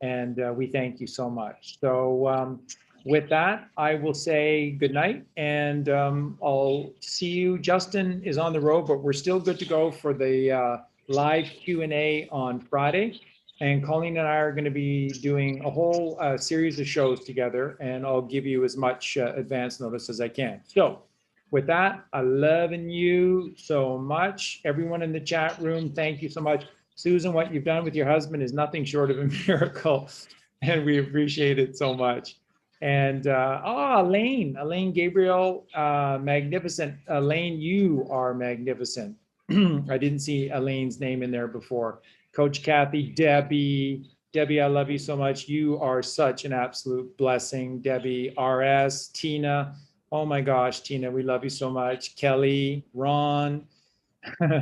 And we thank you so much. So with that, I will say good night, and I'll see you. Justin is on the road, but we're still good to go for the live Q&A on Friday. And Colleen and I are going to be doing a whole series of shows together, and I'll give you as much advance notice as I can. So with that, I loving you so much. Everyone in the chat room, thank you so much. Susan, what you've done with your husband is nothing short of a miracle, and we appreciate it so much. And Elaine Gabriel, magnificent. Elaine, you are magnificent. I didn't see Elaine's name in there before. Coach Kathy, Debbie, I love you so much. You are such an absolute blessing. Debbie, RS, Tina. Oh my gosh, Tina, we love you so much. Kelly, Ron,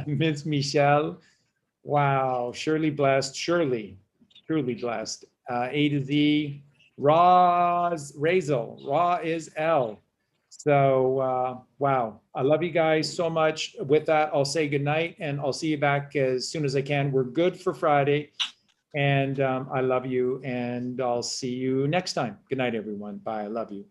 Miss Michelle. Wow, Shirley blessed. Shirley, truly blessed. A to Z, Razel, Ra is L. So, wow, I love you guys so much. With that, I'll say goodnight and I'll see you back as soon as I can. We're good for Friday. And I love you and I'll see you next time. Good night, everyone. Bye. I love you.